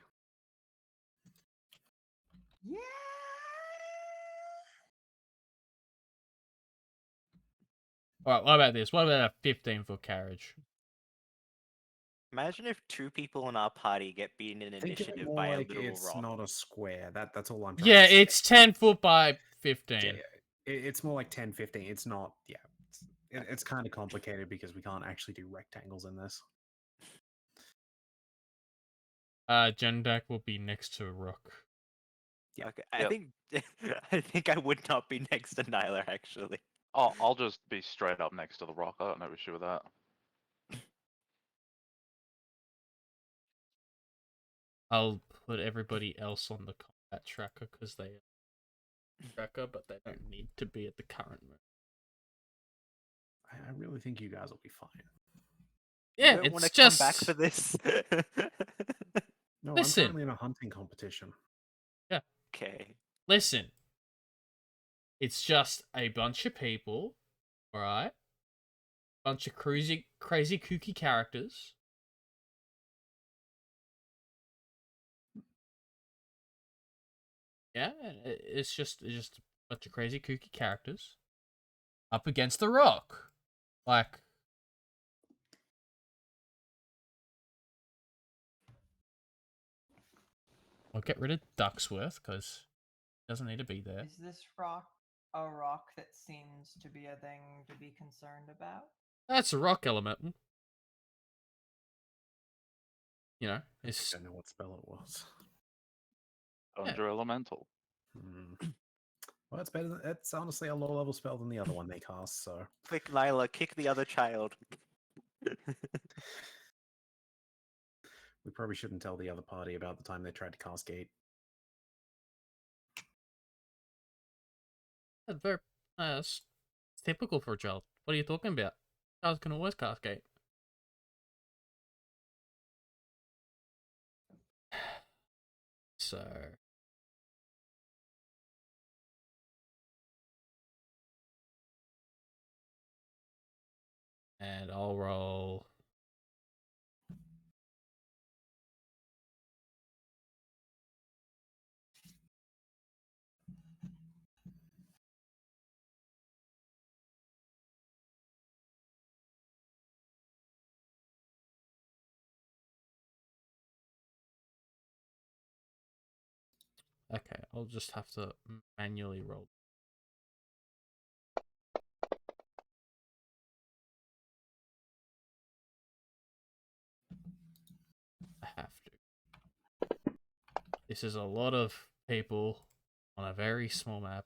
Yeah. Alright, what about this? What about a 15-foot carriage? Imagine if 2 people in our party get beaten in Think of it initiative more by a like literal it's rock. not a square. That's all I'm trying Yeah, to say. it's 10 foot by 15. Yeah, it's more like 10, 15. It's not, yeah. It's kind of complicated because we can't actually do rectangles in this. Jendak will be next to a rook. Yeah. Okay, I Yep. think I think I would not be next to Nyla actually. Oh, I'll just be straight up next to the rock. I don't have no issue with that. I'll put everybody else on the combat tracker because they are tracker, but they don't need to be at the current moment. I really think you guys will be fine. Yeah, You don't it's want to just come back for this. No, Listen. I'm currently in a hunting competition. Okay. listen. It's just a bunch of people, alright? Bunch of crazy kooky characters. Yeah, it's just a bunch of crazy kooky characters up against the rock. Like, I'll get rid of Ducksworth because he doesn't need to be there. Is this rock a rock that seems to be a thing to be concerned about? That's a rock element. You know, I it's don't know what spell it was. Yeah. Under elemental. Well, it's better. It's honestly a low level spell than the other one they cast. So Quick, Nyla, kick the other child. we probably shouldn't tell the other party about the time they tried to cast Gate. very it's typical for a child. What are you talking about? Childs can always cascade. So and I'll roll. Okay, I'll just have to manually roll. I have to. This is a lot of people on a very small map.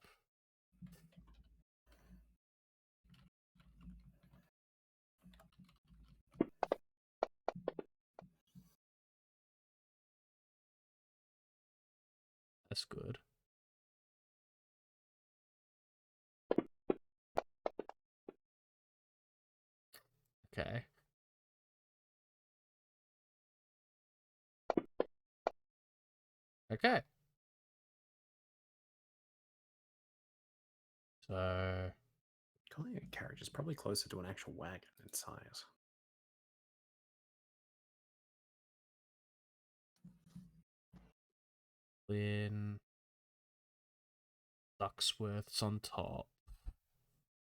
That's good. Okay. Okay. So Calling it a carriage is probably closer to an actual wagon in size. Lynn Ducksworth's on top.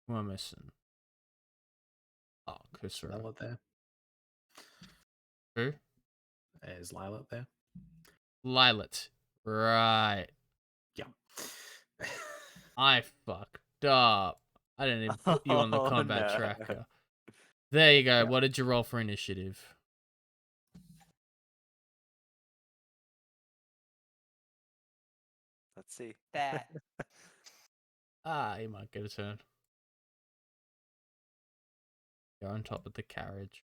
Who am I missing? Oh, Kusra. Lila there. Who? Is Lila there? Lilat. Right. I fucked up. I didn't even put you on the Oh, combat no. tracker. There you go. Yep. What did you roll for initiative? Let's see. That. Ah, you might get a turn. You're on top of the carriage.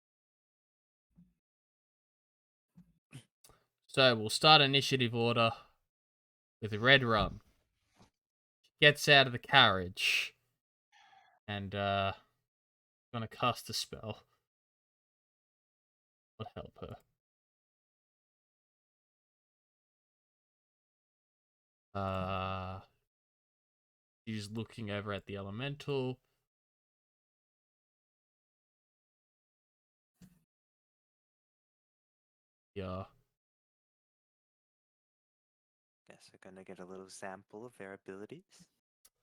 So we'll start initiative order with Red Rum. Gets out of the carriage and gonna cast a spell. Would help her. She's looking over at the elemental. Yeah. Guess we're gonna get a little sample of their abilities.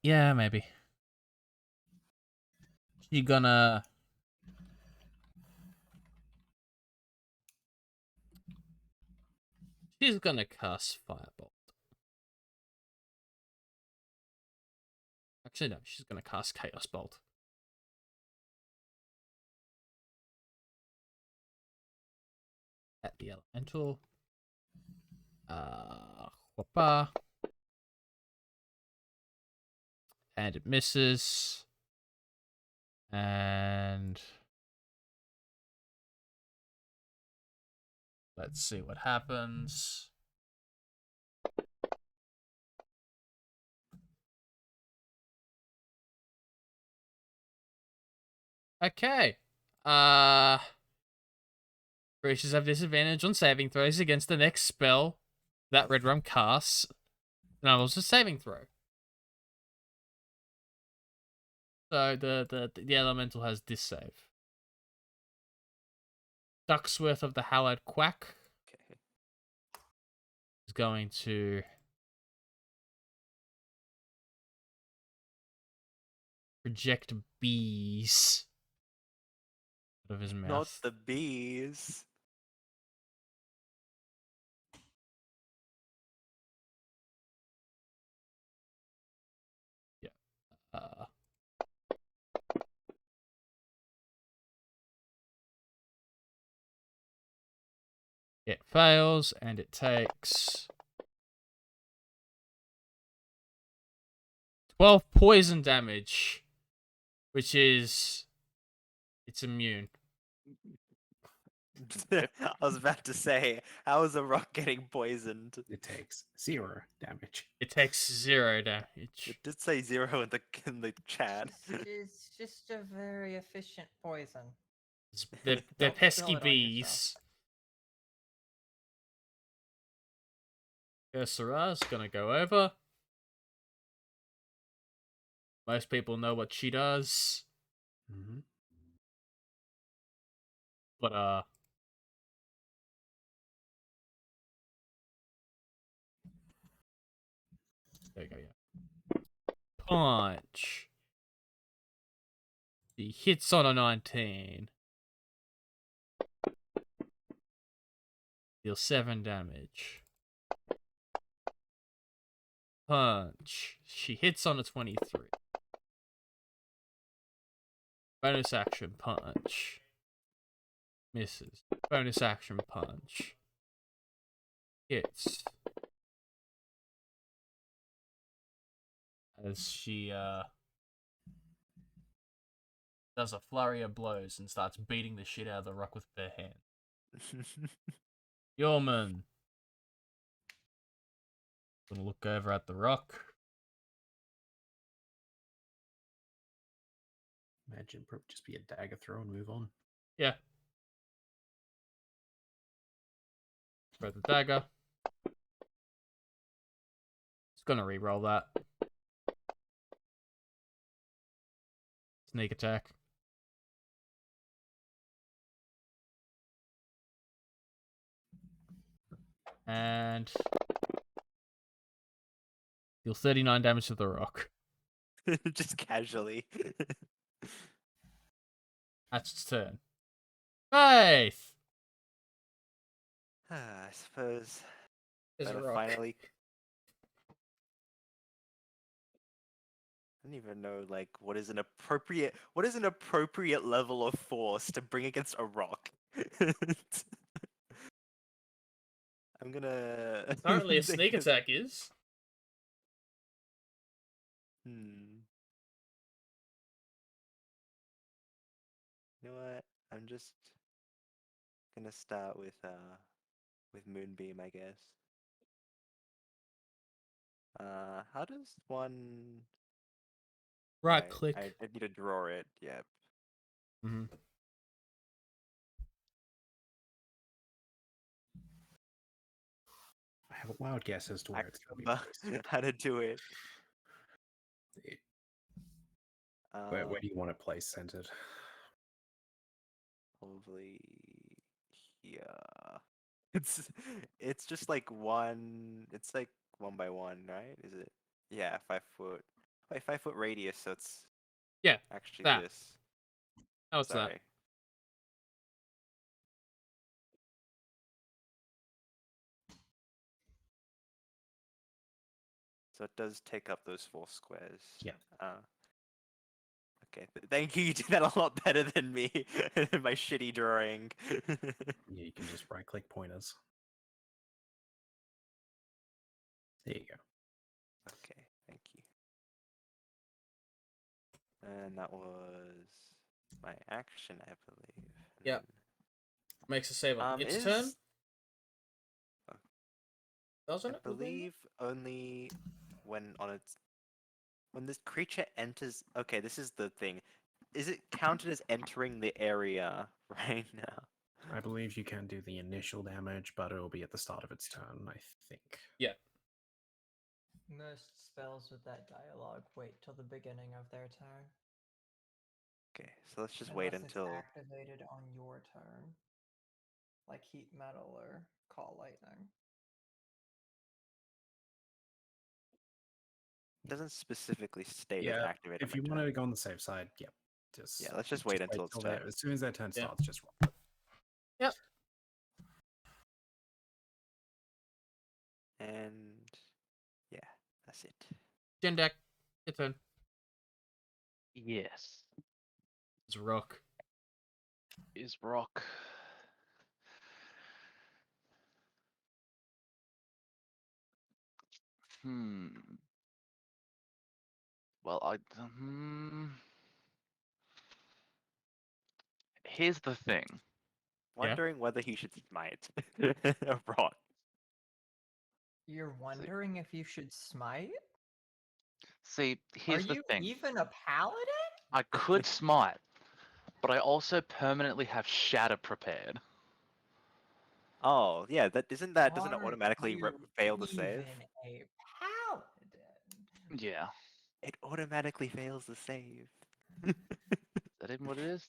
Yeah, maybe. She's gonna cast Firebolt. Actually, no, she's gonna cast Chaos Bolt. At the elemental. Whoppa. And it misses. And let's see what happens. Okay. Creatures have disadvantage on saving throws against the next spell that Red Rum casts. And I was a saving throw. So the elemental has this save. Ducksworth of the Hallowed Quack Okay. is going to project bees out of his mouth. Not the bees. Uh, it fails, and it takes 12 poison damage, which is it's immune. I was about to say, how is a rock getting poisoned? It takes 0 damage. It takes 0 damage. It did say 0 in the chat. It's just a very efficient poison. They're Don't pesky spill it on bees. Ursula's gonna go over. Most people know what she does, Mm-hmm. but there you go. Yeah. Punch. He hits on a 19. Deal 7 damage. Punch. She hits on a 23. Bonus action punch. Misses. Bonus action punch. Hits. As she does a flurry of blows and starts beating the shit out of the rock with bare hands. Yeoman. Gonna look over at the rock. Imagine probably just be a dagger throw and move on. Yeah. Throw the dagger. It's gonna re-roll that. Sneak attack. And deal 39 damage to the rock. Just casually. That's its turn. Faith! I suppose There's a gotta rock. finally don't even know like what is an appropriate level of force to bring against a rock. I'm gonna Apparently, a think sneak of- attack is. Hmm. You know what? I'm just gonna start with Moonbeam, I guess. How does one? Right click. I need to draw it. Yep. Mm-hmm. I have a wild guess as to I where it's going to be remember placed. how to do it. It- Uh, where do you want it placed centered? Probably here. It's just like one. It's like 1 by 1, right? Is it? Yeah, 5 foot. Wait, 5 foot radius. So it's Yeah, actually that. this. Oh, it's that. Sorry. So it does take up those 4 squares. Yeah. Okay. Thank you. You did that a lot better than me. My shitty drawing. Yeah, you can just right click pointers. There you go. Okay. Thank you. And that was my action, I believe. And Yep. Makes a save on its is turn. Doesn't I it? Within that? believe only when this creature enters. Okay, this is the thing. Is it counted as entering the area right now? I believe you can do the initial damage, but it'll be at the start of its turn, I think. Yeah. Most spells with that dialogue wait till the beginning of their turn. Okay, so let's just wait Unless it's until. activated on your turn. Like heat metal or call lightning. It doesn't specifically state it's Yeah, activated. if you want to go on the safe side, yep. Yeah, let's just wait until it's turn. As soon as that turn Yeah. starts, just roll it. Yep. And yeah, that's it. Jendek, your turn. Yes. It's rock. Is rock. Well, here's the thing. Wondering whether he should smite a rock. You're wondering if you should smite? See, here's Are the you thing. even a paladin? I could smite, but I also permanently have shatter prepared. Oh yeah, doesn't it Are automatically you fail the save? even a paladin? Yeah. It automatically fails the save. Is that even what it is?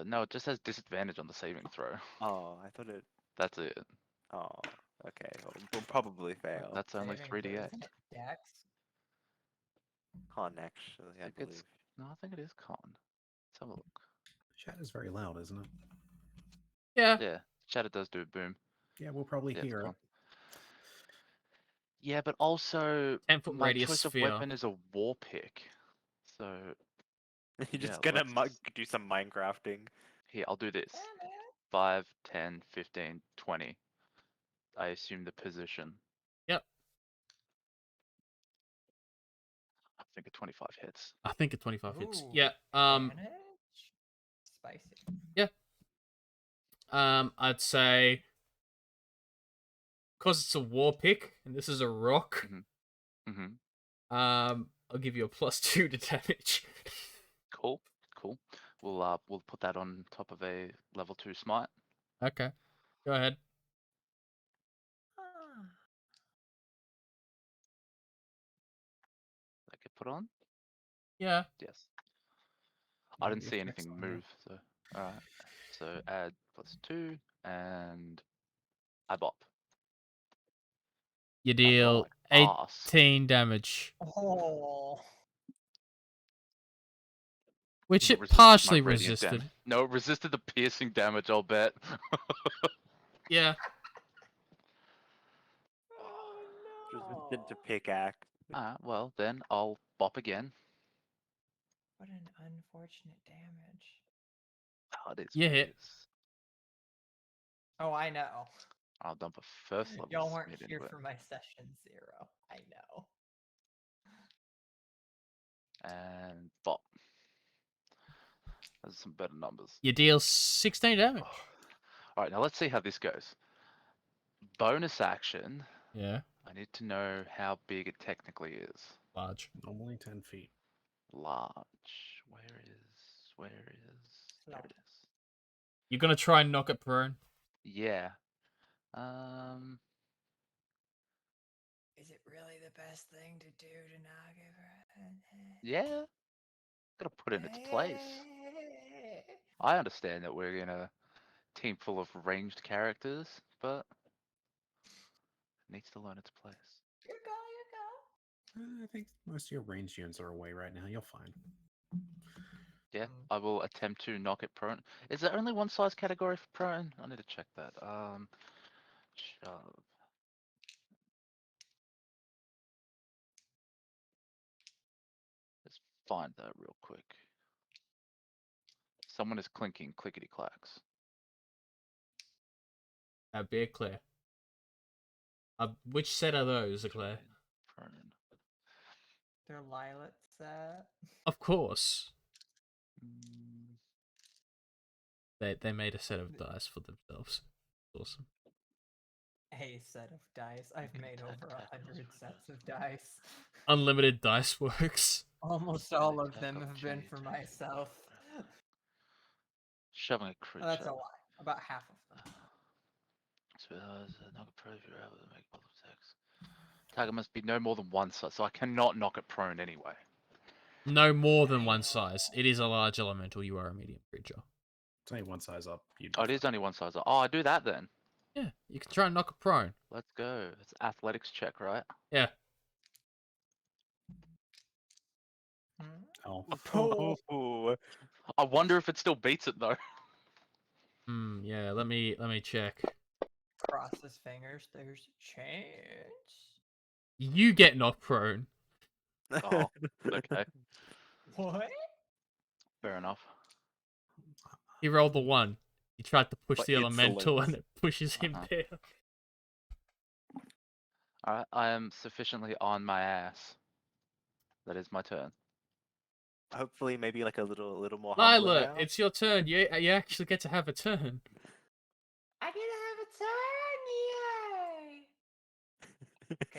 No, it just has disadvantage on the saving throw. Oh, I thought it. That's it. Oh, okay. Well, we'll probably fail. That's only Saving 3d8. throws, isn't it Dex? Con actually, I think it's believe. no, I think it is con. Let's have a look. Shatter's very loud, isn't it? Yeah. Yeah, shatter does do a boom. Yeah, we'll probably Yeah, it's hear it. con. Yeah, but also 10-foot my radius choice of sphere. weapon is a war pick. So You're just yeah, gonna let's- do some Minecrafting. here, I'll do this. Yeah, man. 5, 10, 15, 20. I assume the position. Yep. I think a 25 hits. I think a 25 hits. Ooh, Yeah. Damage? Spicy. I'd say because it's a war pick and this is a rock. Mm-hmm. I'll give you a +2 to damage. Cool. We'll put that on top of a level 2 smite. Okay. Go ahead. Ah. That get put on? Yeah. Yes. Yeah, I didn't the see effects anything on there. move, so alright. So add +2 and I bop. You I deal roll like ass. 18 damage, Oh. which Not it resisted my partially radiant resisted. No, it resisted the piercing damage, I'll bet. Yeah. Oh no. Resistant to pickaxe. Well then I'll bop again. What an unfortunate damage. Oh, it is You what it hit. is. Oh, I know. I'll dump a first level Y'all weren't smid here into it. for my session 0. I know. And bop. Those are some better numbers. You deal 16 damage. Alright, now let's see how this goes. Bonus action. Yeah, I need to know how big it technically is. large. Normally 10 feet. Large. Where is? There it is. You're gonna try and knock it prone. Yeah. Is it really the best thing to do to not give her a Yeah. Gotta put it in its place. I understand that we're in a team full of ranged characters, but it needs to learn its place. You go. I think most of your ranged units are away right now. You're fine. Yeah, I will attempt to knock it prone. Is there only one size category for prone? I need to check that. Shove. Let's find that real quick. Someone is clinking clickety clacks. Beer Claire. Which set are those, Claire? Prone. They're lilac set. Of course. Mm, They made a set of dice for themselves. Awesome. A set of dice. I've made over 100 sets of dice. Unlimited dice works. Almost all of them have been for myself. Shoving a creature. That's a lie. About half of them. So, knock it prone if you're able to make multiple attacks. Target must be no more than one size, so I cannot knock it prone anyway. No more than one size. It is a large elemental. You are a medium creature. It's only one size up. You'd be Oh, it is fine. only one size. Oh, I do that then. Yeah, you can try and knock it prone. Let's go. It's athletics check, right? Yeah. Oh. Oh. I wonder if it still beats it though. Yeah, let me check. Cross his fingers. There's a chance. You get knocked prone. Oh, okay. What? Fair enough. He rolled the 1. He tried to push But the elemental and insolence. it pushes him Uh-huh. down. Alright, I am sufficiently on my ass. That is my turn. Hopefully, maybe like a little more humbler Lila, now. it's your turn. You actually get to have a turn. I get to have a turn! Yay!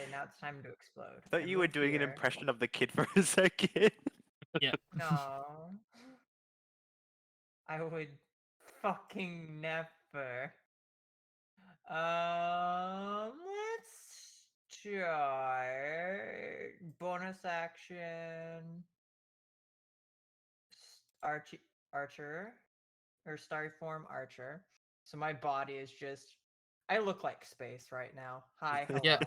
Okay, now it's time to explode. Thought I you were move doing an here. impression of the kid for a second. No. I would fucking never. Let's try bonus action. Archer or starry form archer. So my body is just. I look like space right now. Hi, hello. Yeah.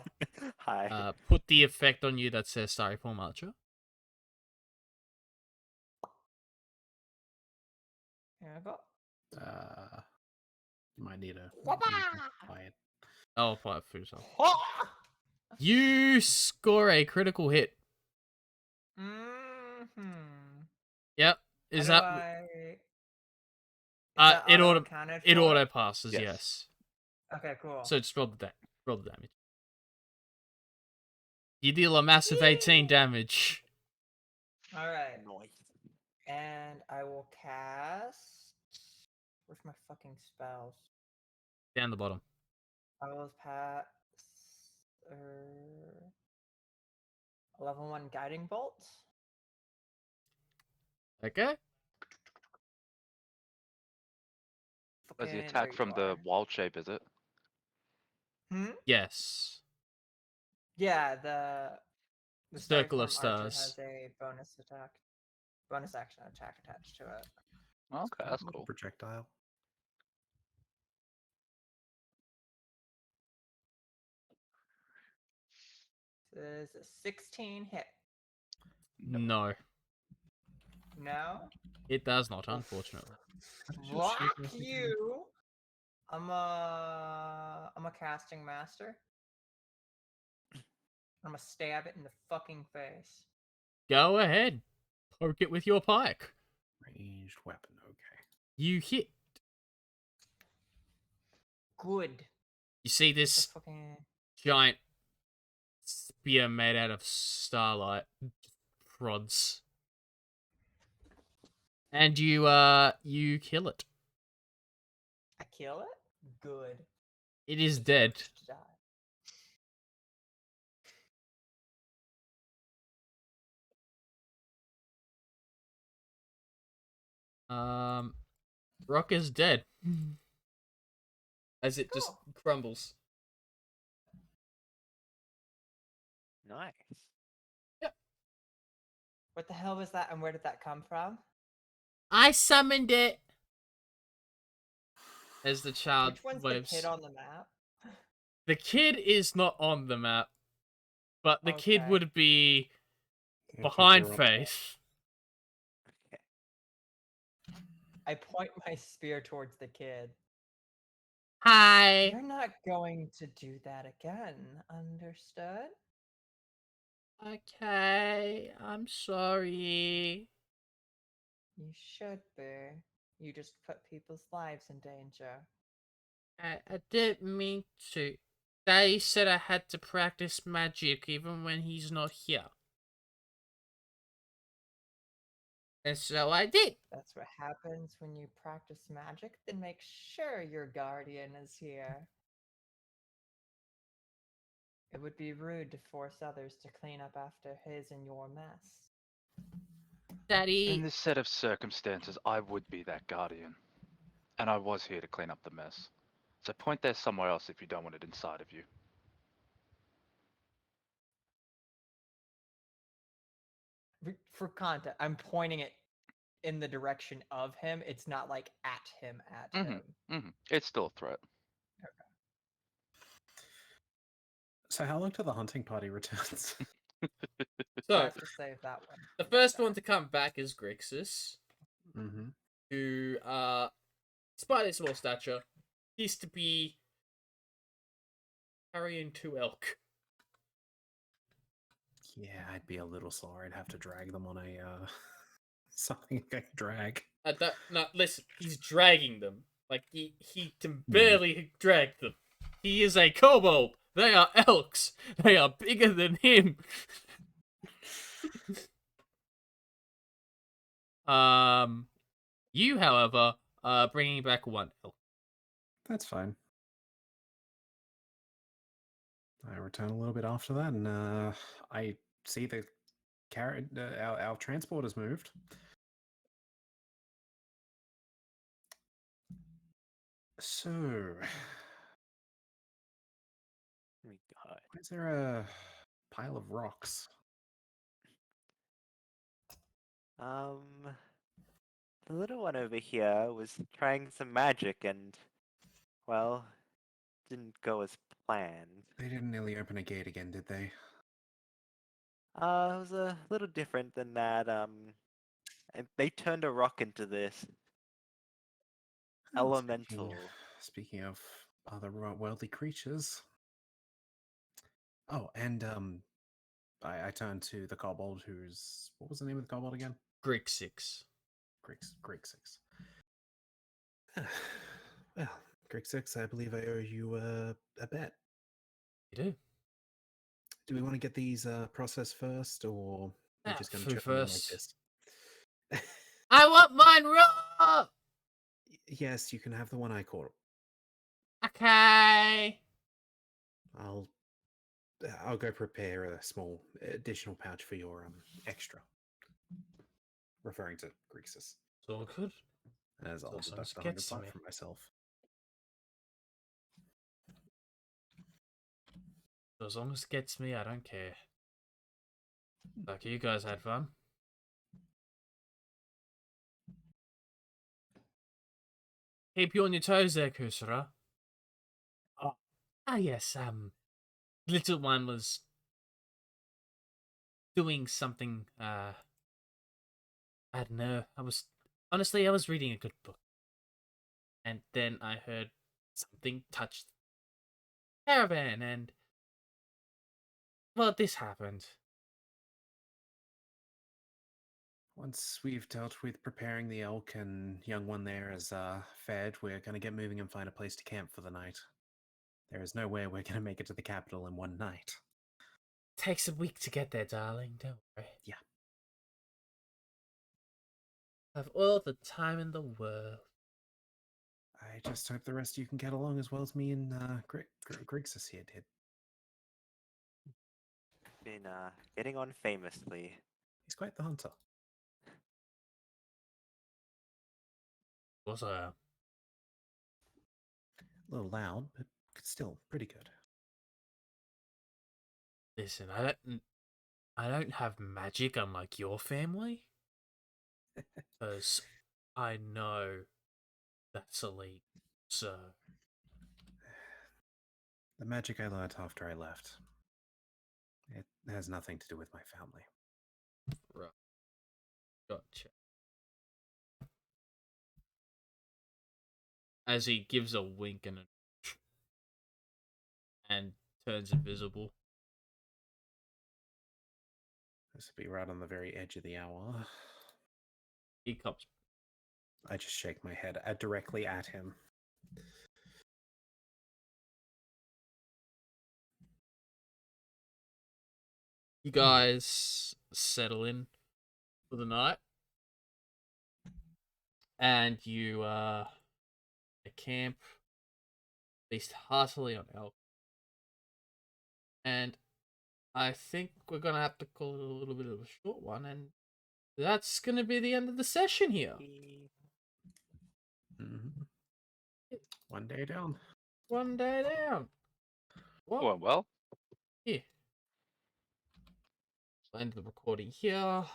Hi. Put the effect on you that says Styrofoam Archer. Here I go. You might need a quiet. Oh, apply it for yourself. You score a critical hit. Yep. Is that it auto accounted it for? auto passes, Yes. yes. Okay, cool. So just roll the damage. You deal a massive 18 damage. All right, Noise. and I will cast. Where's my fucking spells? Down the bottom. I will pass. Level 1 guiding bolt. Okay. As the Fucking- attack there from you the are. wild shape, is it? Yes. Yeah, the Circle of Starform Archer Stars. has a bonus action attack attached to it. Okay, that's Little cool. projectile. This is a 16 hit. No. No? It does not, unfortunately. Fuck you! I'm a casting master. I'm gonna stab it in the fucking face. Go ahead. poke it with your pike. Ranged weapon. Okay. You hit. Good. You see The this fucking giant spear made out of starlight prods. And you kill it. I kill it? Good. It is It dead. deserves to die. Rock is dead. As it just Cool. crumbles. Nice. What the hell was that, and where did that come from? I summoned it. As the child Which one's waves. the kid on the map? The kid is not on the map, but the kid Okay. would be If you behind drop- Faith. I point my spear towards the kid. Hi. You're not going to do that again, understood? Okay, I'm sorry. You should be. You just put people's lives in danger. I didn't mean to. Daddy said I had to practice magic even when he's not here. And so I did. That's what happens when you practice magic. Then make sure your guardian is here. It would be rude to force others to clean up after his and your mess. Daddy. In this set of circumstances, I would be that guardian. And I was here to clean up the mess. So point there somewhere else if you don't want it inside of you. For context, I'm pointing it in the direction of him. It's not like at him, him. It's still a threat. So how long till the hunting party returns? I So, have to save that one. the first one to come back is Grixis, Mm-hmm. who, despite his small stature, used to be carrying 2 elk. Yeah, I'd be a little slower. I'd have to drag them on a something I can drag. No, listen, he's dragging them. Like, he can barely drag them. He is a kobold. They are elks. They are bigger than him. You, however, are bringing back 1 elk. That's fine. I return a little bit after that, and I see the carrot. Our transport has moved. So, Oh my God. why is there a pile of rocks? The little one over here was trying some magic and, well, didn't go as planned. They didn't nearly open a gate again, did they? It was a little different than that. And they turned a rock into this Oh, elemental. Speaking of other worldly creatures. Oh, and I turned to the kobold who's what was the name of the kobold again? Grixis. Greek 6. Well, Greek 6, I believe I owe you a bet. You do? Do we want to get these processed first, or we're just going to food chip them in like first. this? I want mine raw! Yes, you can have the one I caught. Okay. I'll go prepare a small additional pouch for your extra. Referring to Grixis. It's all good. As I'll Also, deduct it 100 gets to me. from myself. As long as it gets me, I don't care. Like, you guys had fun. Keep you on your toes there, Kusara. Yes, little one was doing something, I don't know. I was reading a good book. And then I heard something touch the caravan, and, well, this happened. Once we've dealt with preparing the elk and young one there is fed, we're going to get moving and find a place to camp for the night. There is no way we're going to make it to the capital in one night. Takes a week to get there, darling. Don't worry. Yeah. Have all the time in the world. I just hope the rest of you can get along as well as me and Griggs here did. Been getting on famously. He's quite the hunter. Was A little loud, but still pretty good. Listen, I don't have magic unlike your family. Because I know that's elite. So The magic I learned after I left. It has nothing to do with my family. right. Gotcha. As he gives a wink and turns invisible. This will be right on the very edge of the hour. He comes. I just shake my head directly at him. You guys settle in for the night. And you camp, feast heartily on elk. And I think we're gonna have to call it a little bit of a short one, and that's gonna be the end of the session here. Mm-hmm. One day down. One day down. Going well. Here. I'll end the recording here.